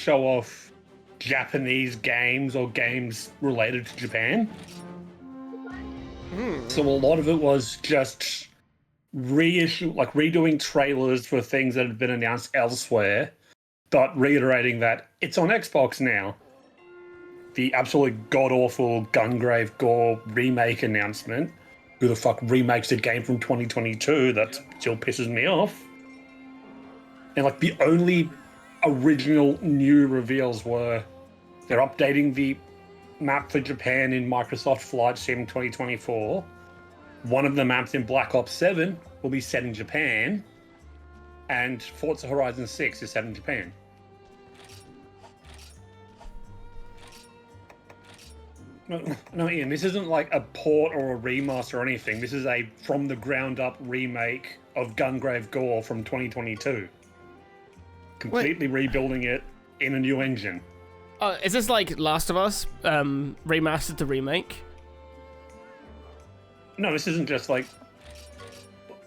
show off Japanese games or games related to Japan. So a lot of it was just redoing trailers for things that had been announced elsewhere, but reiterating that it's on Xbox now. The absolutely god-awful Gungrave Gore remake announcement. Who the fuck remakes a game from 2022? That still pisses me off. And like the only original new reveals were they're updating the map for Japan in Microsoft Flight Sim 2024. One of the maps in Black Ops 7 will be set in Japan, and Forza Horizon 6 is set in Japan. No, Ian, this isn't like a port or a remaster or anything. This is a from-the-ground-up remake of Gungrave Gore from 2022. Completely rebuilding it in a new engine. Is this like Last of Us remastered to remake? No, this isn't just like...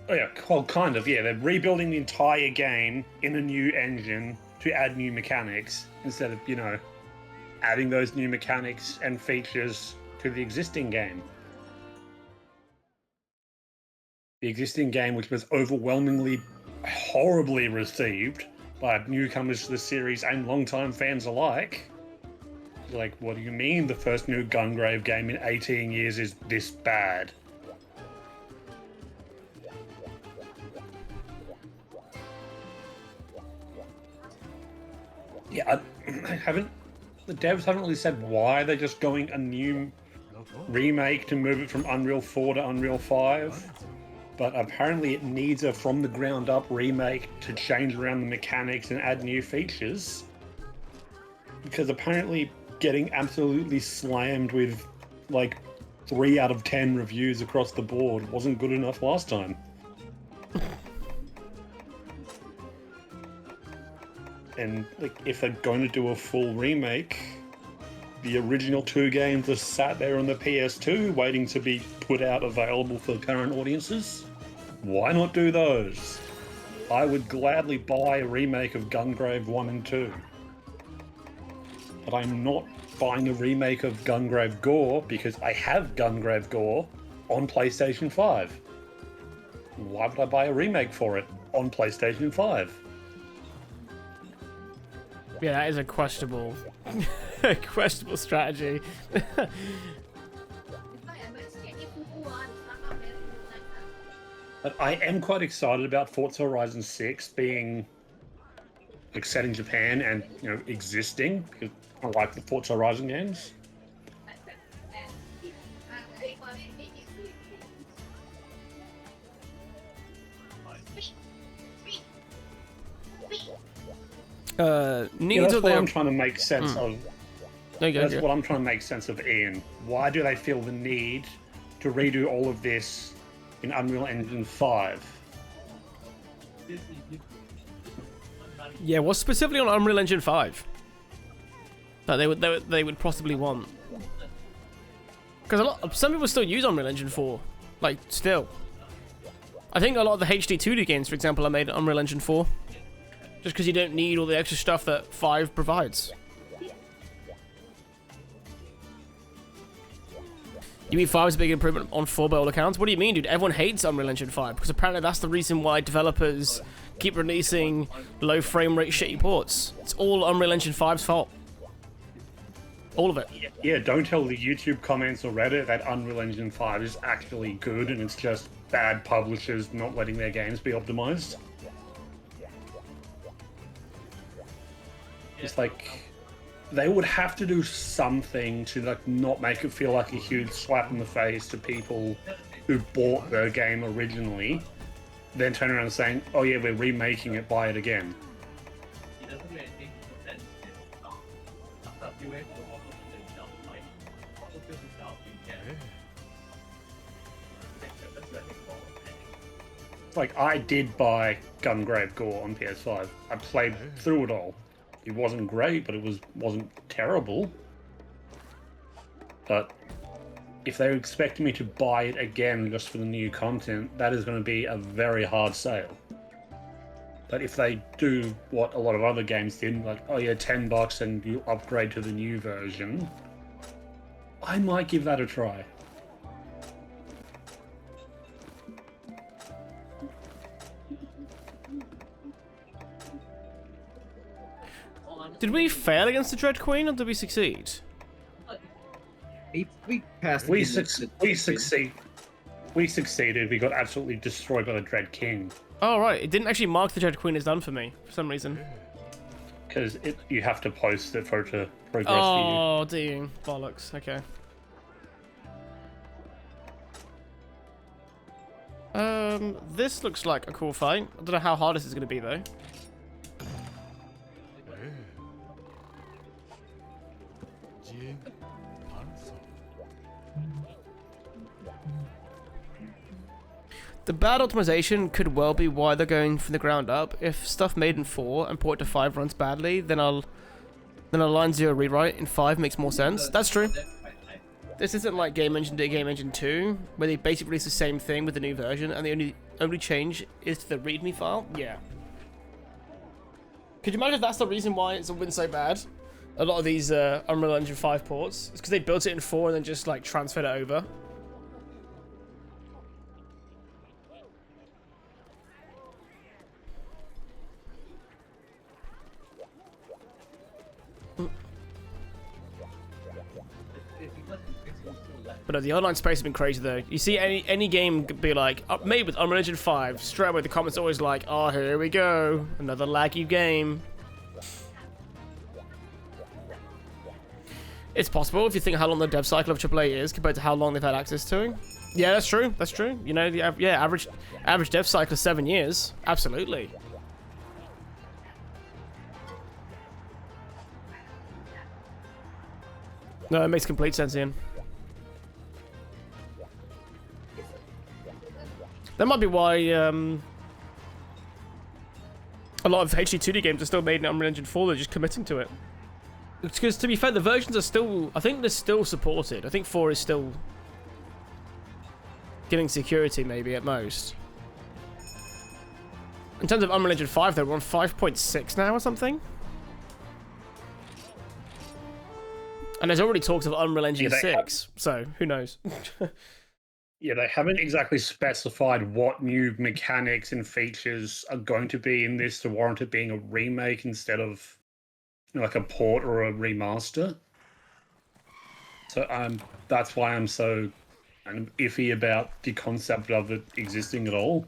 Oh yeah, well, kind of, yeah. They're rebuilding the entire game in a new engine to add new mechanics instead of, you know, adding those new mechanics and features to the existing game. The existing game, which was overwhelmingly horribly received by newcomers to the series and longtime fans alike. Like, what do you mean the first new Gungrave game in 18 years is this bad? Yeah, the devs haven't really said why they're just going a new remake to move it from Unreal 4 to Unreal 5. But apparently it needs a from-the-ground-up remake to change around the mechanics and add new features. Because apparently getting absolutely slammed with, like, 3 out of 10 reviews across the board wasn't good enough last time. And, like, if they're going to do a full remake, the original 2 games are sat there on the PS2 waiting to be put out available for current audiences. Why not do those? I would gladly buy a remake of Gungrave 1 and 2. But I'm not buying a remake of Gungrave Gore because I have Gungrave Gore on PlayStation 5. Why would I buy a remake for it on PlayStation 5? Yeah, that is a questionable, questionable strategy. But I am quite excited about Forza Horizon 6 being like set in Japan and, you know, existing because I like the Forza Horizon games. Needs that's what I'm trying to make sense of. That's what I'm trying to make sense of, Ian. Why do they feel the need to redo all of this in Unreal Engine 5? Yeah, what's specifically on Unreal Engine 5 that they would possibly want? Because some people still use Unreal Engine 4, like still. I think a lot of the HD 2D games, for example, are made in Unreal Engine 4, just because you don't need all the extra stuff that 5 provides. You mean 5 is a big improvement on 4 by all accounts? What do you mean, dude? Everyone hates Unreal Engine 5 because apparently that's the reason why developers keep releasing low frame rate shitty ports. It's all Unreal Engine 5's fault. All of it. Yeah, don't tell the YouTube comments or Reddit that Unreal Engine 5 is actually good and it's just bad publishers not letting their games be optimized. It's like they would have to do something to like not make it feel like a huge slap in the face to people who bought the game originally, then turn around saying, "Oh yeah, we're remaking it, buy it again." Like, I did buy Gungrave Gore on PS5. I played through it all. It wasn't great, but it wasn't terrible. But if they expect me to buy it again just for the new content, that is going to be a very hard sale. that if they do what a lot of other games did, like, oh yeah, $10 and you upgrade to the new version, I might give that a try. Did we fail against the Dread Queen, or did we succeed? We passed. We succeeded. We got absolutely destroyed by the Dread King. Oh, right. It didn't actually mark the Dread Queen as done for me, for some reason. Because you have to post it for it to progress for Oh, dang. Bollocks. Okay. This looks like a cool fight. I don't know how hard this is going to be, though. The bad optimization could well be why they're going from the ground up. If stuff made in 4 and port to 5 runs badly, then a line 0 rewrite in 5 makes more sense. That's true. This isn't like Game Engine did Game Engine 2, where they basically release the same thing with the new version, and the only change is to the README file. Yeah. Could you imagine if that's the reason why it's been so bad? A lot of these Unreal Engine 5 ports. It's because they built it in 4 and then just like transferred it over. But the online space has been crazy though. You see any game be like, made with Unreal Engine 5, straight away the comments are always like, oh, here we go, another laggy game. It's possible if you think how long the dev cycle of AAA is compared to how long they've had access to it. Yeah, that's true. That's true. You know, average dev cycle is 7 years. Absolutely. No, it makes complete sense, Ian. That might be why a lot of HD 2D games are still made in Unreal Engine 4. They're just committing to it. Because to be fair, the versions are still, I think they're still supported. I think 4 is still getting security maybe at most. In terms of Unreal Engine 5, they're on 5.6 now or something. And there's already talks of Unreal Engine 6, so who knows? Yeah, they haven't exactly specified what new mechanics and features are going to be in this to warrant it being a remake instead of, you know, like a port or a remaster. So that's why I'm so iffy about the concept of it existing at all.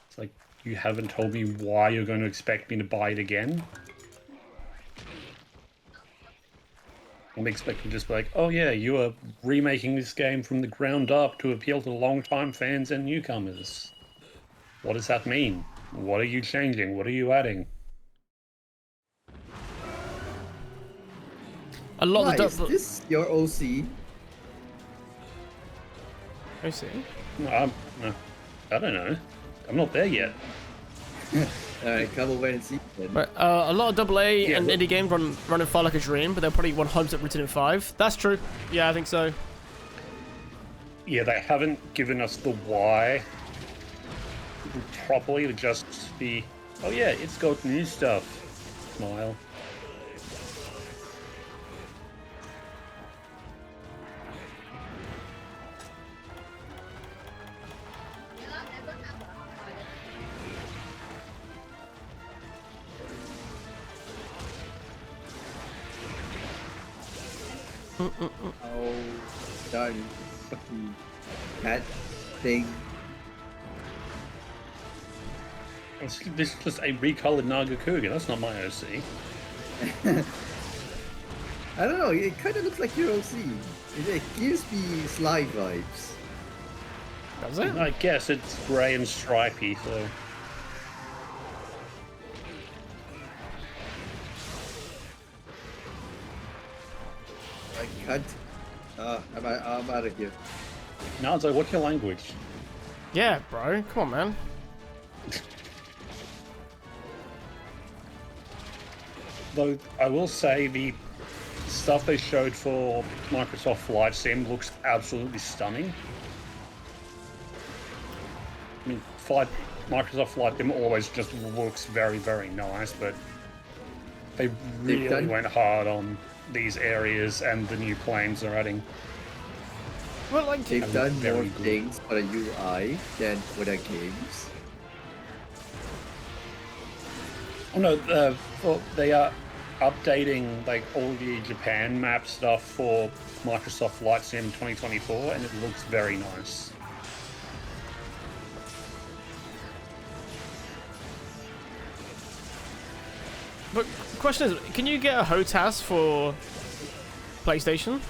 It's like, you haven't told me why you're going to expect me to buy it again. I'm expecting just like, oh yeah, you are remaking this game from the ground up to appeal to long-time fans and newcomers. What does that mean? What are you changing? What are you adding? A lot of is this your OC? OC? No, I don't know. I'm not there yet. Alright, come over and see. Right, a lot of AA and indie games run in 5 like a dream, but they're probably 100% written in 5. That's true. Yeah, I think so. Yeah, they haven't given us the why properly to just be, oh yeah, it's got new stuff. Smile. Oh, darn fucking cat thing. This is just a recolored Nagakuga. That's not my OC. I don't know, it kind of looks like your OC. It gives me Sly vibes. Does it? I guess it's grey and stripy, so. I can't. I'm out of here. No, it's like, what's your language? Yeah, bro. Come on, man. Though I will say the stuff they showed for Microsoft Flight Sim looks absolutely stunning. I mean, Microsoft Flight Sim always just looks very, very nice, but they really done- went hard on these areas and the new planes they're adding. Well, like, They've look done very more good. things for the UI than for the games. Oh no, they are updating like all the Japan map stuff for Microsoft Flight Sim 2024, and it looks very nice. but the question is, can you get a HOTAS for PlayStation?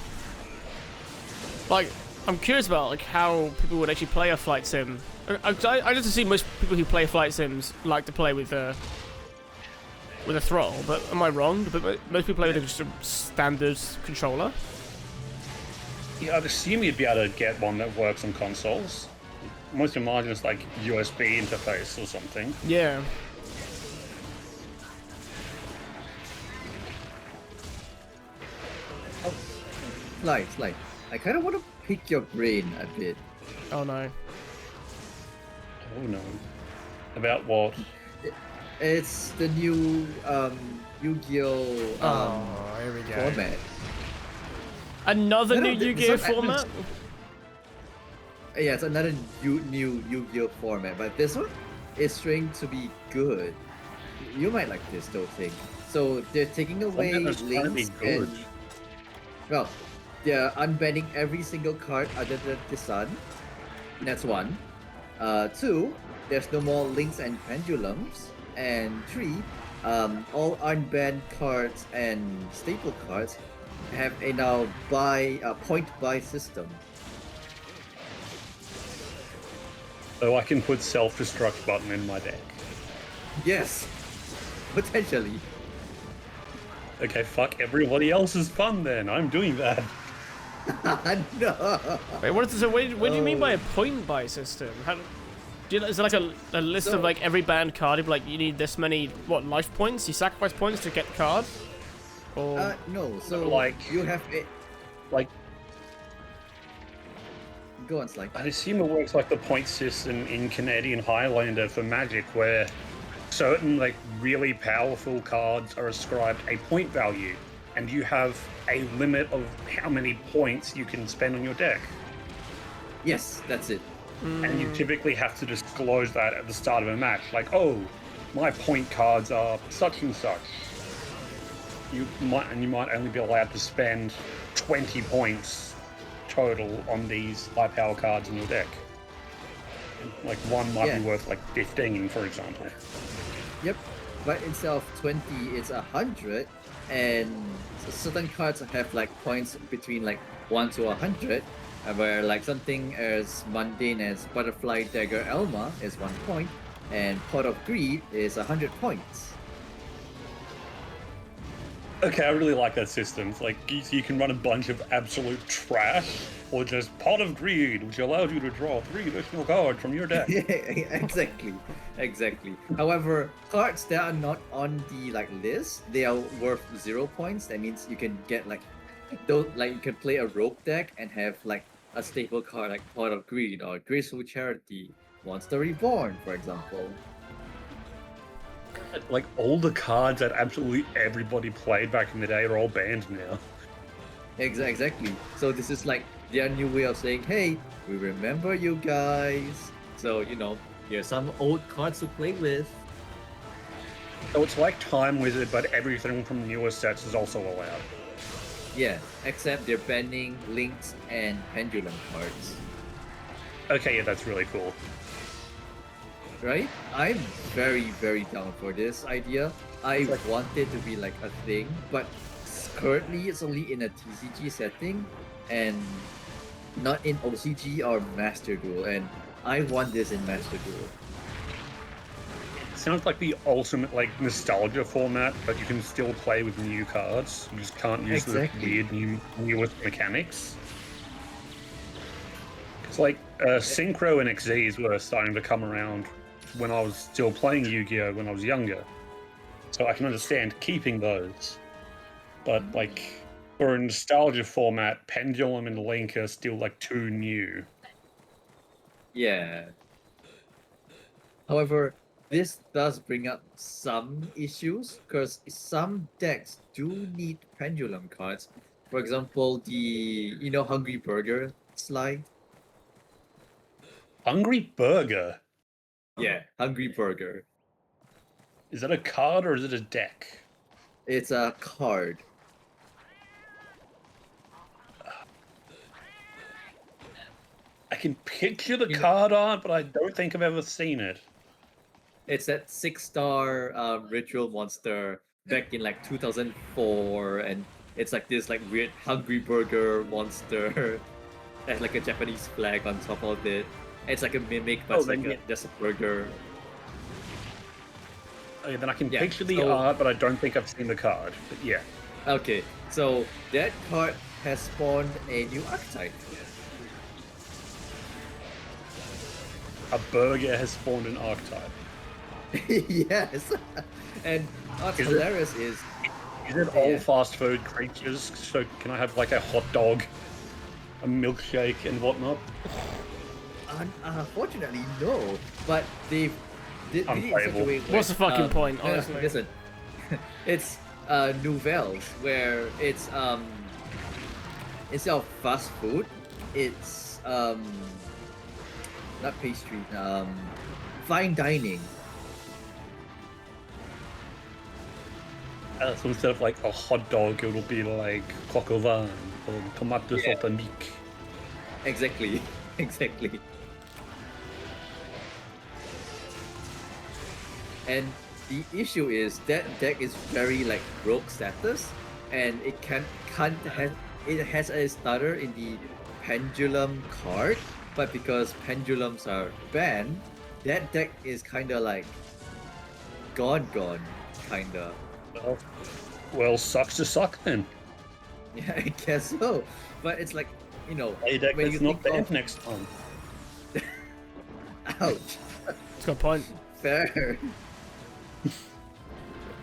Like, I'm curious about like how people would actually play a flight sim. I just assume most people who play flight sims like to play with a throttle, but am I wrong? But most people play with just a standard controller. Yeah, I'd assume you'd be able to get one that works on consoles. Most of mine is like USB interface or something. Yeah. Like, I kind of want to pick your brain a bit. Oh no. Oh no. About what? It's the new Yu-Gi-Oh Here we go. format. Another No, new no, Yu-Gi-Oh so- format. Yeah, it's another new Yu-Gi-Oh format, but this one is trying to be good. You might like this though, thing. So they're taking away Format is trying to be links good. and well, they're unbanning every single card other than the sun. That's one. Two, there's no more links and pendulums. And three, all unbanned cards and staple cards have a now point buy system. So I can put self-destruct button in my deck. Yes, potentially. Okay, fuck everybody else's fun then. I'm doing that. No. Wait, what do you mean by a point buy system? Is there like a list of So- like every banned card? If like you need this many life points? You sacrifice points to get the card? Or No. So Like- you have a Like, go on, Sly. I assume it works like the point system in Canadian Highlander for Magic, where certain like really powerful cards are ascribed a point value, and you have a limit of how many points you can spend on your deck. Yes, that's it. And you typically have to disclose that at the start of a match, like, oh, my point cards are such and such. You might only be allowed to spend 20 points total on these high power cards in your deck. Like one might be Yeah. worth like 15, for example. Yep. But instead of 20, it's 100, and certain cards have like points between like 1 to 100, where like something as mundane as Butterfly Dagger Elma is 1 point, and Pot of Greed is 100 points. Okay, I really like that system. It's like you can run a bunch of absolute trash, or just Pot of Greed, which allows you to draw 3 additional cards from your deck. Yeah, exactly. However, cards that are not on the like list, they are worth 0 points. That means you can get like you can play a rogue deck and have like a staple card like Pot of Greed or Graceful Charity, Monster Reborn, for example. Like all the cards that absolutely everybody played back in the day are all banned now. Exactly. So this is like their new way of saying, hey, we remember you guys. So here's some old cards to play with. So it's like Time Wizard, but everything from newer sets is also allowed. Yeah, except they're banning links and pendulum cards. Okay, yeah, that's really cool. Right? I'm very, very down for this idea. I like- want it to be like a thing, but currently it's only in a TCG setting and not in OCG or Master Duel, and I want this in Master Duel. Sounds like the ultimate like nostalgia format, but you can still play with new cards. You just can't use Exactly. the weird newest mechanics. It's like Synchro and XZs were starting to come around when I was still playing Yu-Gi-Oh! When I was younger. So I can understand keeping those. But like for a nostalgia format, Pendulum and Link are still like too new. Yeah. However, this does bring up some issues because some decks do need pendulum cards. For example, the Hungry Burger slide. Hungry Burger. Yeah, Hungry Burger. Is that a card or is it a deck? It's a card. I can picture the card art, but I don't think I've ever seen it. It's that 6-star ritual monster back in like 2004, and it's like this like weird Hungry Burger monster. Has like a Japanese flag on top of it. It's like a mimic, but it's like just a burger. Okay, then I can Yeah, picture the so- art, but I don't think I've seen the card. But yeah. Okay, so that card has spawned a new archetype. A burger has spawned an archetype. Yes, and what's Is it- hilarious is Is it all Yeah. fast food creatures? So can I have like a hot dog, a milkshake, and whatnot? unfortunately no, but they did it in such a Unplayable. way. What's the fucking point, no, no, honestly? listen, it's nouvelles where it's instead of fast food, it's not pastry, fine dining. So instead of like a hot dog, it'll be like coq au vin or tomate Yeah. saltamique. Exactly, exactly. And the issue is that deck is very like rogue status, and it can't has it has a starter in the pendulum card, but because pendulums are banned, that deck is kind of like gone, kinda. Well, sucks to suck then. Yeah, I guess so. But it's like A deck when that's you not think banned of- next time. ouch, It's got a point. fair.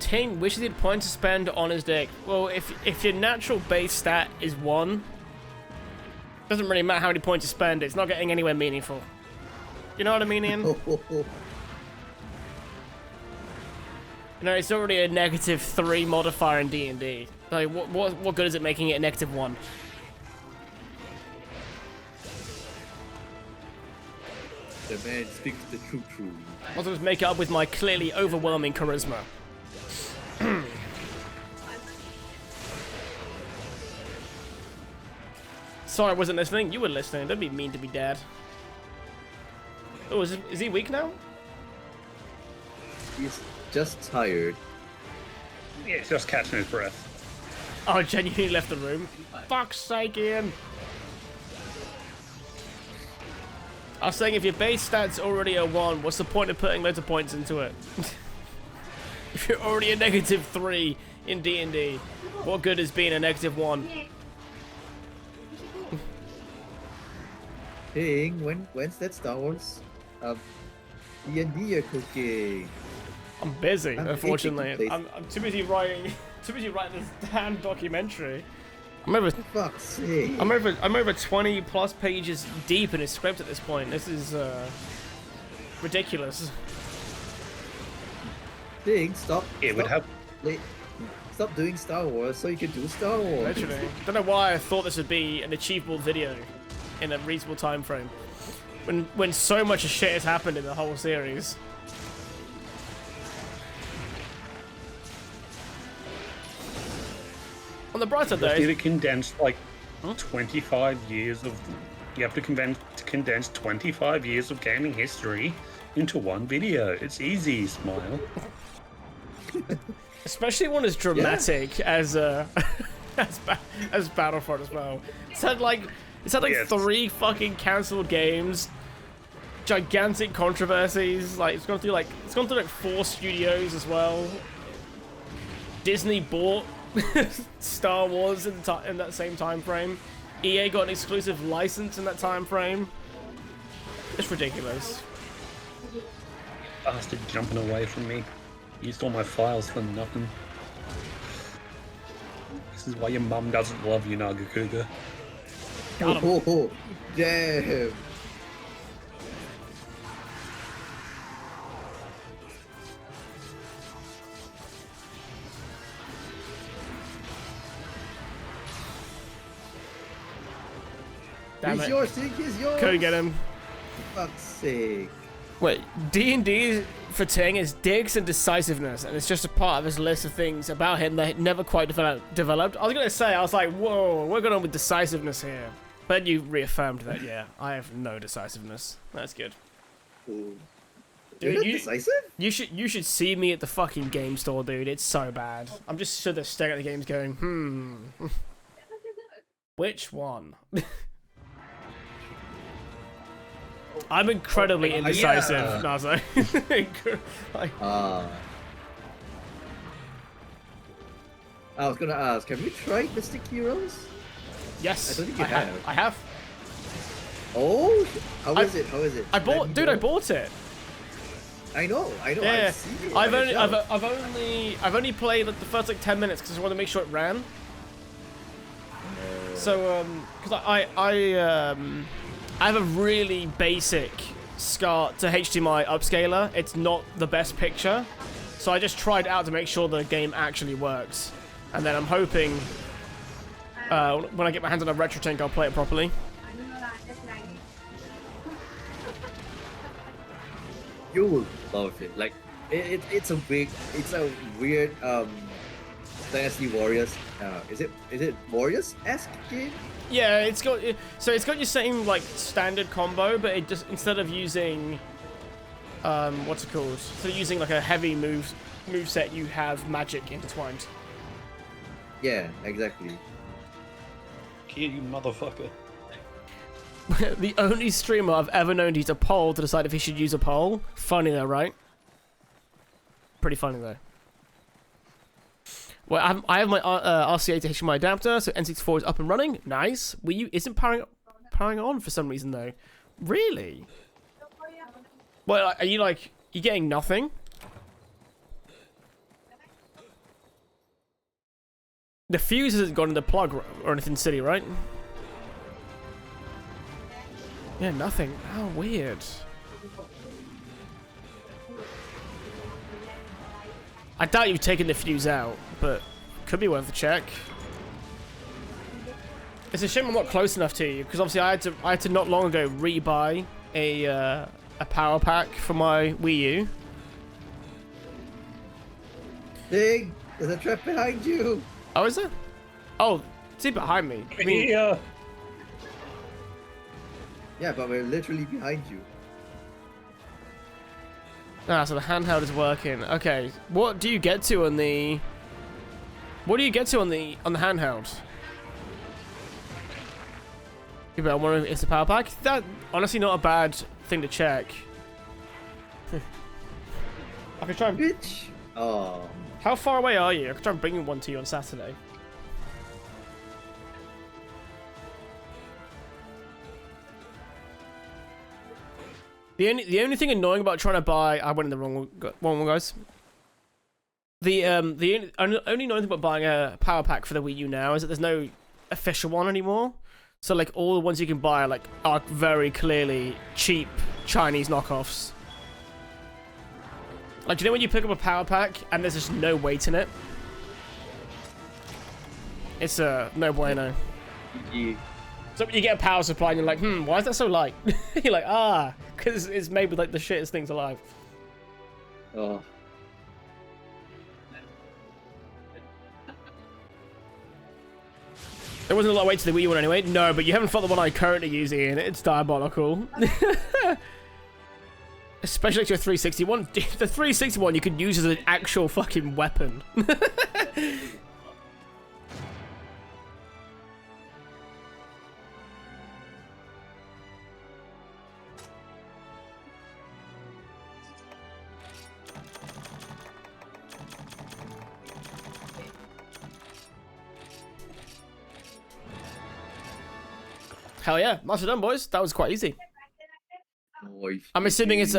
Ting wishes he'd point to spend on his deck. Well, if your natural base stat is 1, doesn't really matter how many points you spend, it's not getting anywhere meaningful. You know what I mean, Ian? You know, it's already a -3 modifier in D&D. Like, what good is it making it a -1? The man speaks the true. I'll just make it up with my clearly overwhelming charisma. Sorry I wasn't listening. You were listening. That'd be mean to be dad. Oh, is he weak now? He's just tired. Yeah, it's just catching his breath. Oh, genuinely left the room. Fuck's sake, Ian. I was saying, if your base stat's already a 1, what's the point of putting loads of points into it? If you're already a -3 in D&D, what good is being a -1? Hey, when's that Star Wars? D&D you're cooking. I'm busy, I'm unfortunately. taking place. I'm too busy writing this damn documentary. I'm over Fuck's sake. I'm over 20 plus pages deep in a script at this point. This is ridiculous. Thing, stop. It would have. Stop doing Star Wars so you can do Star Wars. Literally. Don't know why I thought this would be an achievable video in a reasonable time frame. When so much shit has happened in the whole series. On the bright side, You though, need to condense like 25 years of. You have to condense 25 years of gaming history into one video. It's easy, Smile. especially one as dramatic as as Battlefront as well. It's had like Yes. 3 fucking cancelled games, gigantic controversies. Like it's gone through like 4 studios as well. Disney bought Star Wars in that same time frame. EA got an exclusive license in that time frame. It's ridiculous. Bastard jumping away from me. Used all my files for nothing. This is why your mum doesn't love you, Nagakuga. Oh, damn. Damn He's it. yours, Sig. He's yours. Couldn't get him. For fuck's sake. Wait, D&D for Ting is digs and decisiveness, and it's just a part of his list of things about him that never quite developed. I was gonna say, I was like, whoa, we're going on with decisiveness here. But you reaffirmed that, yeah, I have no decisiveness. That's good. Ooh. Dude, You're not decisive? You should see me at the fucking game store, dude. It's so bad. I'm just stood there staring at the games going, which one? I'm incredibly indecisive, yeah. Nazo. Like, I was gonna ask, have you tried Mystic Heroes? yes, I don't think you have. I have. Oh, how is it? How is it? I bought, dude. I bought it. I know. Yeah, I've seen it I've on only, the shelf. I've only played like the first like 10 minutes because I want to make sure it ran. So, because I have a really basic SCART to HDMI upscaler. It's not the best picture, so I just tried it out to make sure the game actually works. And then I'm hoping when I get my hands on a retro tank, I'll play it properly. You will love it. Like, it's a weird Dynasty Warriors. Is it Warriors-esque game? Yeah, it's got your same like standard combo, but it just instead of using what's it called? So using like a heavy move set, you have magic intertwined. Yeah, exactly. Here, you motherfucker. The only streamer I've ever known to use a poll to decide if he should use a poll. Funny though, right? Pretty funny though. Well, I have my RCA to HDMI adapter, so N64 is up and running. Nice. Wii U isn't powering on for some reason though. Really? Well, are you like you getting nothing? The fuse hasn't gone in the plug or anything silly, right? Yeah, nothing. How weird. I doubt you've taken the fuse out, but could be worth a check. It's a shame I'm not close enough to you, because obviously I had to not long ago rebuy a power pack for my Wii U. Dig, there's a trap behind you. Oh, is it? Oh, see behind me. I mean, Yeah. Yeah, but we're literally behind you. ah, so the handheld is working. Okay, what do you get to on the? What do you get to on the handheld? You better wonder if it's a power pack. That honestly not a bad thing to check. I can try and. Bitch. Oh. How far away are you? I can try and bring one to you on Saturday. The only thing annoying about trying to buy, I went in the wrong one, guys. The only annoying thing about buying a power pack for the Wii U now is that there's no official one anymore. So like all the ones you can buy are very clearly cheap Chinese knockoffs. Like, do you know when you pick up a power pack and there's just no weight in it? It's a no bueno. Yeah. So when you get a power supply and you're like, why is that so light? You're like, because it's made with like the shittest things alive. Oh. There wasn't a lot of weight to the Wii U one anyway. No, but you haven't felt the one I currently use, Ian. It's diabolical. Especially to a 361. The 361 you could use as an actual fucking weapon. Hell yeah, nicely done, boys. That was quite easy. I'm assuming it's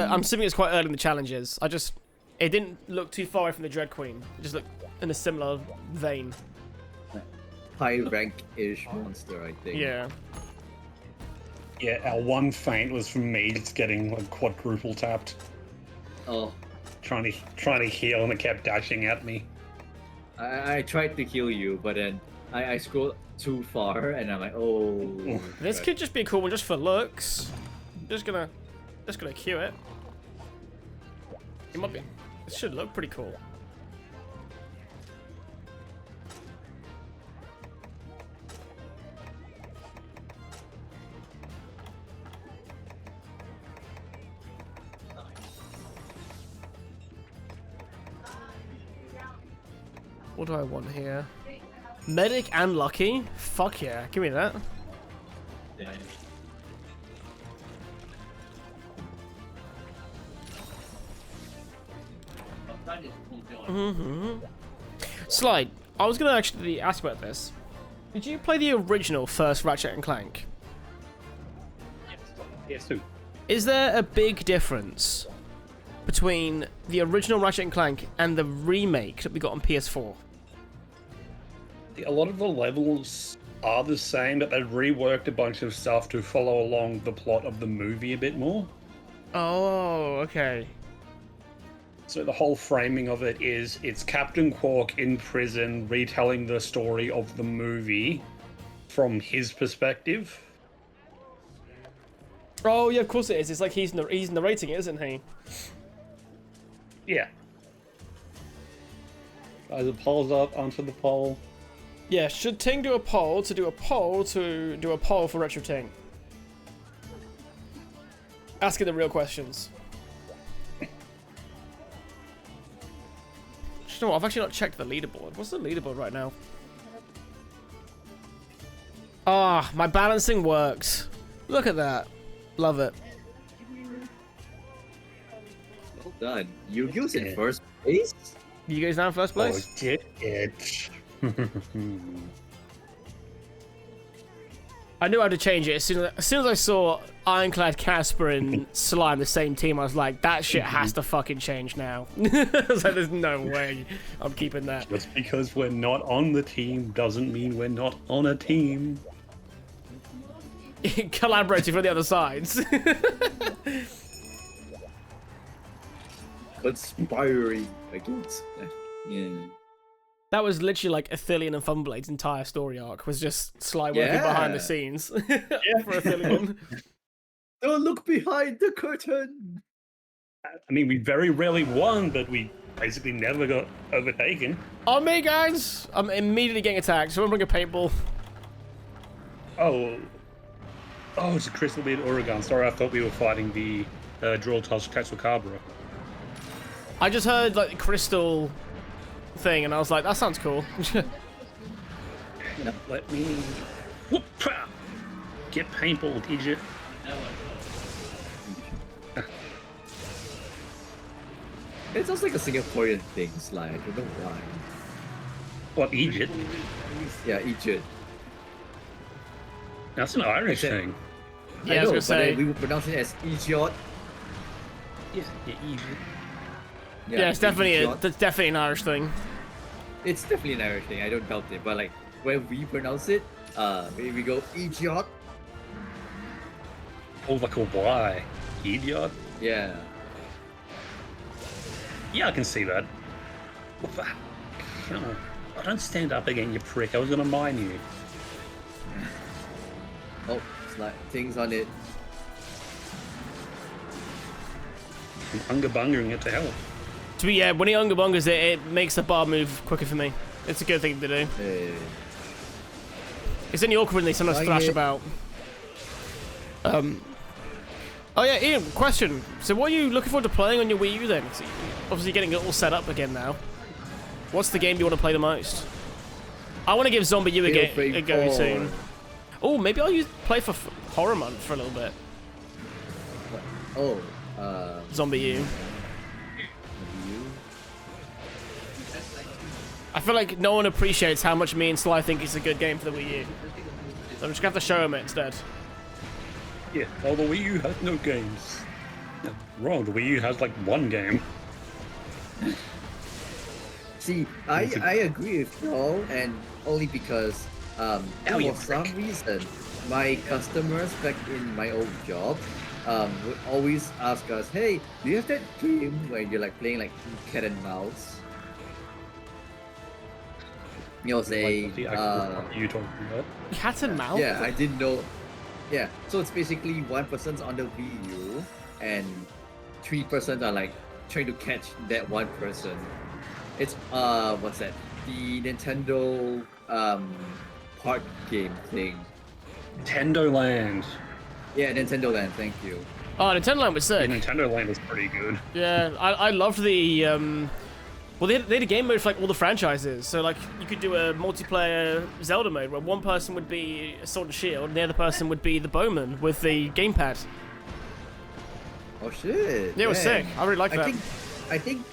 quite early in the challenges. It didn't look too far away from the Dread Queen. It just looked in a similar vein. High rank-ish monster, I think. Yeah. Yeah, our one feint was from me just getting like quadruple tapped, Oh, trying to heal, and it kept dashing at me. I tried to heal you, but then I scrolled too far, and I'm like, oh. This could just be a cool one just for looks. Just gonna queue it. It might be. It should look pretty cool. What do I want here? Medic and Lucky? Fuck yeah, give me that. Slide, I was gonna actually ask about this. Did you play the original first Ratchet and Clank? Yes, too. Is there a big difference between the original Ratchet and Clank and the remake that we got on PS4? A lot of the levels are the same, but they've reworked a bunch of stuff to follow along the plot of the movie a bit more. Oh, okay. So the whole framing of it is it's Captain Quark in prison retelling the story of the movie from his perspective. Oh yeah, of course it is. It's like he's narrating it, isn't he? Yeah. Guys, the poll's up, answer the poll. Yeah, should Ting do a poll to do a poll to do a poll for Retro Ting? Asking the real questions. You know what? I've actually not checked the leaderboard. What's the leaderboard right now? Ah, my balancing works. Look at that. Love it. Well done. Yu-Gi-Oh's in first place? You guys now in first place? Oh, did it? I knew I had to change it as soon as I saw Ironclad, Casper, and Slime the same team. I was like, that shit has to fucking change now. I was like, there's no way I'm keeping that. Just because we're not on the team doesn't mean we're not on a team. Collaborating from the other sides. Conspiring against that. Yeah. That was literally like Athelion and Funblade's entire story arc was just Sly working behind the scenes for Athelion. Don't look behind the curtain. I mean, we very rarely won, but we basically never got overtaken. On me, guys! I'm immediately getting attacked. Someone bring a paintball. Oh, it's a Crystal Beard Oregon. Sorry, I thought we were fighting the Droll Tusk Quetzalcabra. I just heard like the crystal thing, and I was like, that sounds cool. Let me whoop-pa! Get paintballed, idiot. It sounds like a Singaporean thing, Sly. I don't know why. What, Egypt? Yeah, Egypt. That's an Irish Except- thing. Yeah, I I was know, gonna say. but we would pronounce it as Egypt. Yeah, Egypt. Yeah, it's definitely Egypt. that's definitely an Irish thing. It's definitely an Irish thing. I don't doubt it. But like when we pronounce it, we go Egypt. Oh, like a Y. Idiot? Yeah. Yeah, I can see that. What the- Come on. Oh, don't stand up again, you prick. I was gonna mine you. Oh, Sly, things on it. I'm unga-bungering it to hell. To be when he unga bungas it makes the bar move quicker for me. It's a good thing to do. It's only awkward when they sometimes Like thrash it. about. Oh yeah, Ian, question. So what are you looking forward to playing on your Wii U then? So obviously getting it all set up again now. What's the game you want to play the most? I want to give Zombie U Fatal Frame a go 4. soon. Oh, maybe I'll play for Horror Month for a little bit. Oh, Zombie U. I feel like no one appreciates how much me and Sly think it's a good game for the Wii U. So I'm just gonna have to show him it instead. Yeah, well, the Wii U has no games. No, wrong, the Wii U has like one game. see, I agree with y'all, and only because you for some reason my customers back in my old job would always ask us, "Hey, do you have that game where you're like playing like cat and mouse?" You'll say, Like, what the actual fuck are you talking about? Cat and mouse? yeah, I didn't know. Yeah, so it's basically one person's on the Wii U, and 3 persons are like trying to catch that one person. It's what's that? The Nintendo park game thing. Nintendo Land. Yeah, Nintendo Land. Thank you. Oh, Nintendo Land was Yeah, sick. Nintendo Land is pretty good. Yeah, I loved the well, they had a game mode for like all the franchises. So like you could do a multiplayer Zelda mode where one person would be a sword and shield, and the other person would be the bowman with the gamepad. Oh shit! Yeah, it was man. sick. I really liked that. I think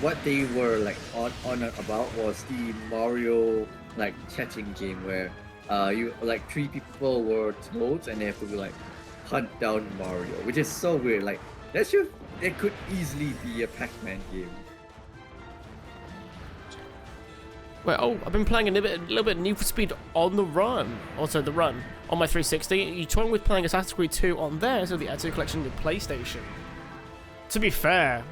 what they were like on about was the Mario like catching game where you like 3 people were toads and they have to like hunt down Mario, which is so weird. Like that could easily be a Pac-Man game. Well, oh, I've been playing a little bit Need for Speed on the Run. Also, the Run on my 360. You toying with playing Assassin's Creed 2 on there, so the Ezio Collection on your PlayStation. To be fair,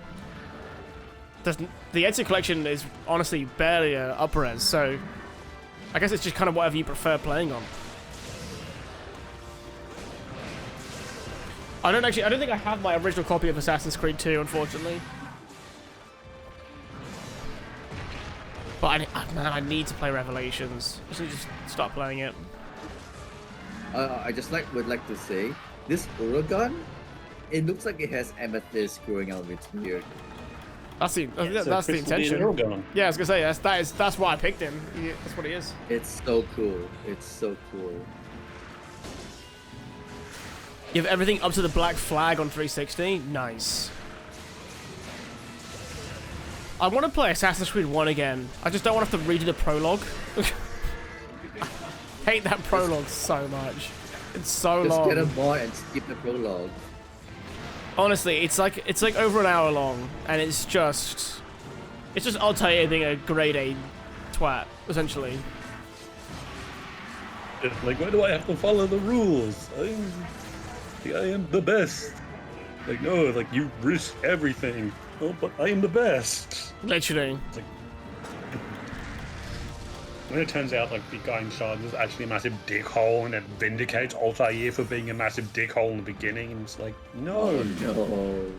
the Ezio Collection is honestly barely a upper res, so I guess it's just kind of whatever you prefer playing on. I don't think I have my original copy of Assassin's Creed 2, unfortunately. But man, I need to play Revelations. I should just start playing it. I just would like to say this Uragan, it looks like it has amethyst growing out of its beard. That's the intention. Railgun. Yeah, I was gonna say that's why I picked him. That's what he is. It's so cool. It's so cool. You have everything up to the Black Flag on 360. Nice. I want to play Assassin's Creed 1 again. I just don't want to have to redo the prologue. I hate that prologue so much. It's so Just long. get a mod and skip the prologue. Honestly, it's like over an hour long, and it's just Altair being a grade A twat, essentially. It's like, why do I have to follow the rules? I am the best. Like, no, like, you risk everything. Oh, but I am the best. Literally. It's like, when it turns out, like, the guy in charge is actually a massive dickhole, and it vindicates Altair for being a massive dickhole in the beginning, and it's like, no. No.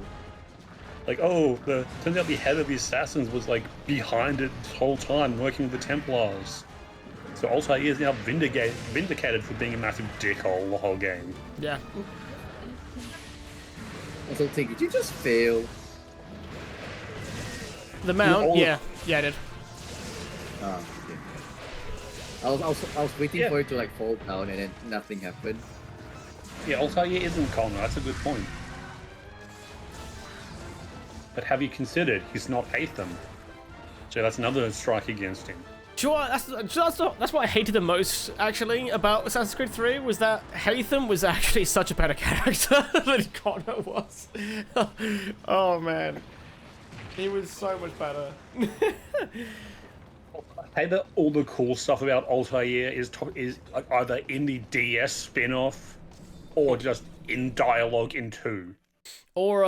Like, oh, turns out the head of the assassins was, like, behind it this whole time, working with the Templars. So Altair is now vindicated for being a massive dickhole the whole game. Yeah. Also, did you just fail? The mount. all- Yeah, I did. Ah, okay. I was waiting Yeah. for it to like fall down and then nothing happened. Yeah, Altair isn't Connor, that's a good point. But have you considered he's not Hatham? So that's another strike against him. Do you know what? That's what I hated the most, actually, about Assassin's Creed 3, was that Hatham was actually such a better character than Connor was. Oh, man. He was so much better. Hey, all the cool stuff about Altair is like either in the DS spin-off or just in dialogue in 2. Or,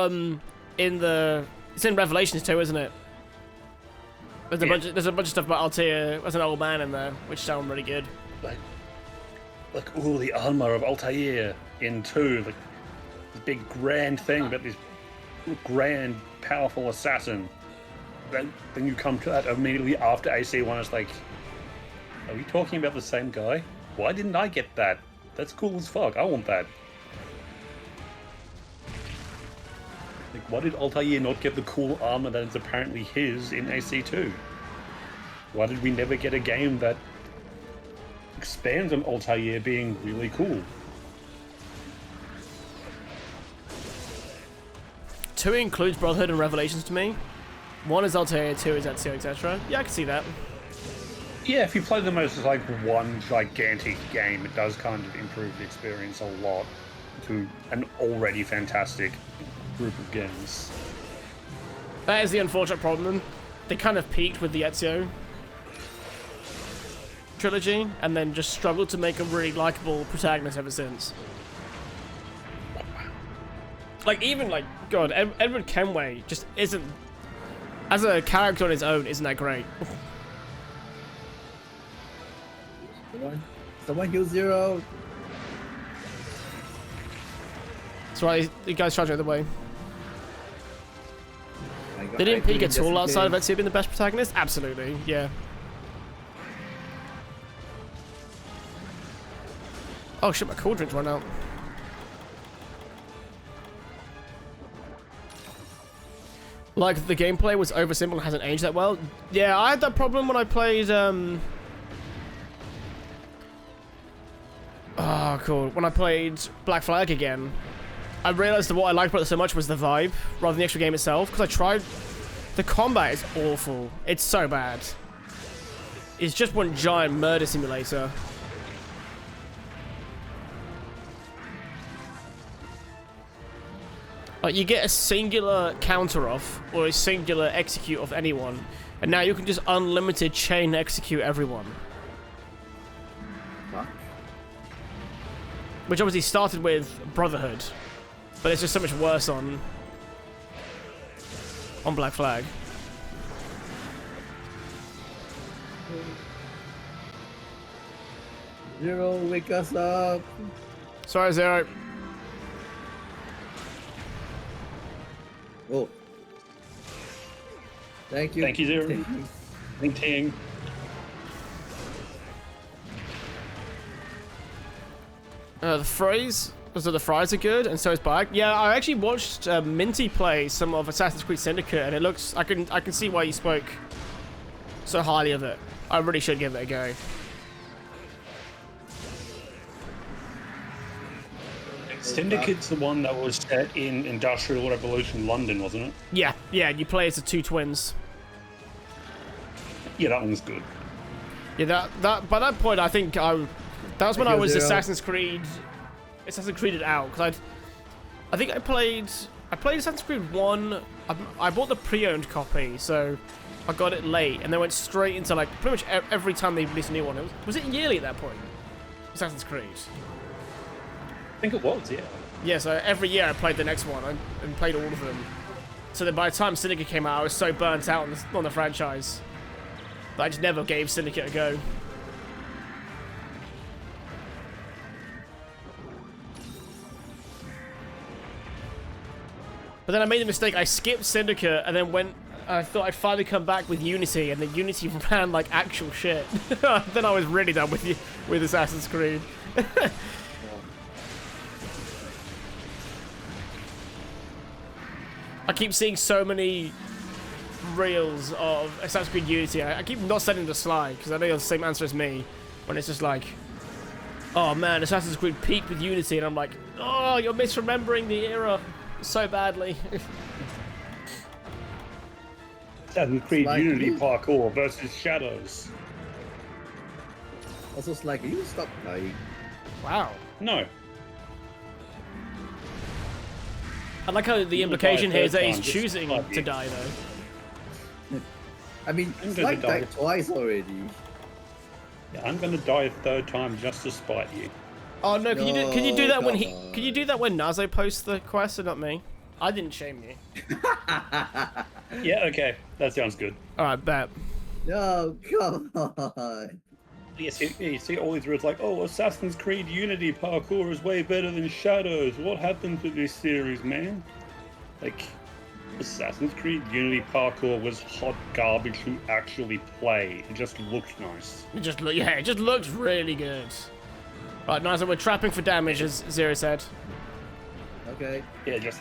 it's in Revelations 2, isn't it? There's a bunch of stuff about Altair as an old man in there, which sound really good. Like, ooh, the armor of Altair in 2, like this big grand thing about this grand, powerful assassin. Then you come to that immediately after AC1, it's like, are we talking about the same guy? Why didn't I get that? That's cool as fuck, I want that. Like, why did Altair not get the cool armor that is apparently his in AC2? Why did we never get a game that expands on Altair being really cool? 2 includes Brotherhood and Revelations to me. 1 is Altair, 2 is Ezio, etc. Yeah, I can see that. Yeah, if you play them as like one gigantic game, it does kind of improve the experience a lot to an already fantastic group of games. That is the unfortunate problem. They kind of peaked with the Ezio trilogy, and then just struggled to make a really likable protagonist ever since. Like, even, like, God, Edward Kenway just isn't, as a character on his own, isn't that great. Someone heal Zero. That's right, you guys charge the other way. They didn't I peek think at all just in outside of case. Ezio being the best protagonist? Absolutely, yeah. Oh shit, my cool drink's run out. Like, the gameplay was oversimple and hasn't aged that well. Yeah, I had that problem when I played, oh, cool. When I played Black Flag again, I realized that what I liked about it so much was the vibe, rather than the actual game itself, because I tried... The combat is awful. It's so bad. It's just one giant murder simulator. Like, you get a singular counter off, or a singular execute of anyone, and now you can just unlimited chain execute everyone. Fuck. Which obviously started with Brotherhood, but it's just so much worse on Black Flag. Zero, wake us up. Sorry, Zero. Oh. Thank you. Thank you, Zero. Ting ting. The fries, so the fries are good, and so is Bag. Yeah, I actually watched Minty play some of Assassin's Creed Syndicate, and it looks. I can see why you spoke so highly of it. I really should give it a go. Syndicate's the one that was set in Industrial Revolution London, wasn't it? Yeah, yeah. You play as the two twins. Yeah, that one's good. Yeah, that by that point, I think that was when I was Zero. Assassin's Creed it out, because I think I played Assassin's Creed 1. I bought the pre-owned copy, so I got it late, and then went straight into like pretty much every time they released a new one. Was it yearly at that point? Assassin's Creed. I think it was, yeah. Yeah, so every year I played the next one and played all of them. So that by the time Syndicate came out, I was so burnt out on the franchise that I just never gave Syndicate a go. But then I made the mistake, I skipped Syndicate and then I thought I'd finally come back with Unity, and the Unity ran like actual shit. Then I was really done with Assassin's Creed. I keep seeing so many reels of Assassin's Creed Unity. I keep not sending the slide, because I know you have the same answer as me, when it's just like, oh man, Assassin's Creed peaked with Unity, and I'm like, oh, you're misremembering the era so badly. Assassin's Creed Slightly. Unity parkour versus Shadows. Also, Sly, can you stop dying? Wow. No. I like how the gonna implication die here is that third he's time, just choosing like to you. die, though. I mean, I'm Sly gonna die. died twice already. Yeah, I'm gonna die a third time just to spite you. Oh no, can you do that when come on. can you do that when Nazo posts the quest and not me? I didn't shame you. Yeah, okay. That sounds good. Alright, bet. No, come on. You see all these words like, oh, Assassin's Creed Unity parkour is way better than Shadows. What happened to this series, man? Like, Assassin's Creed Unity parkour was hot garbage to actually play. It just looked nice. It just looked really good. Right, Nazo, we're trapping for damage, as Zero said. Okay. Yeah, it just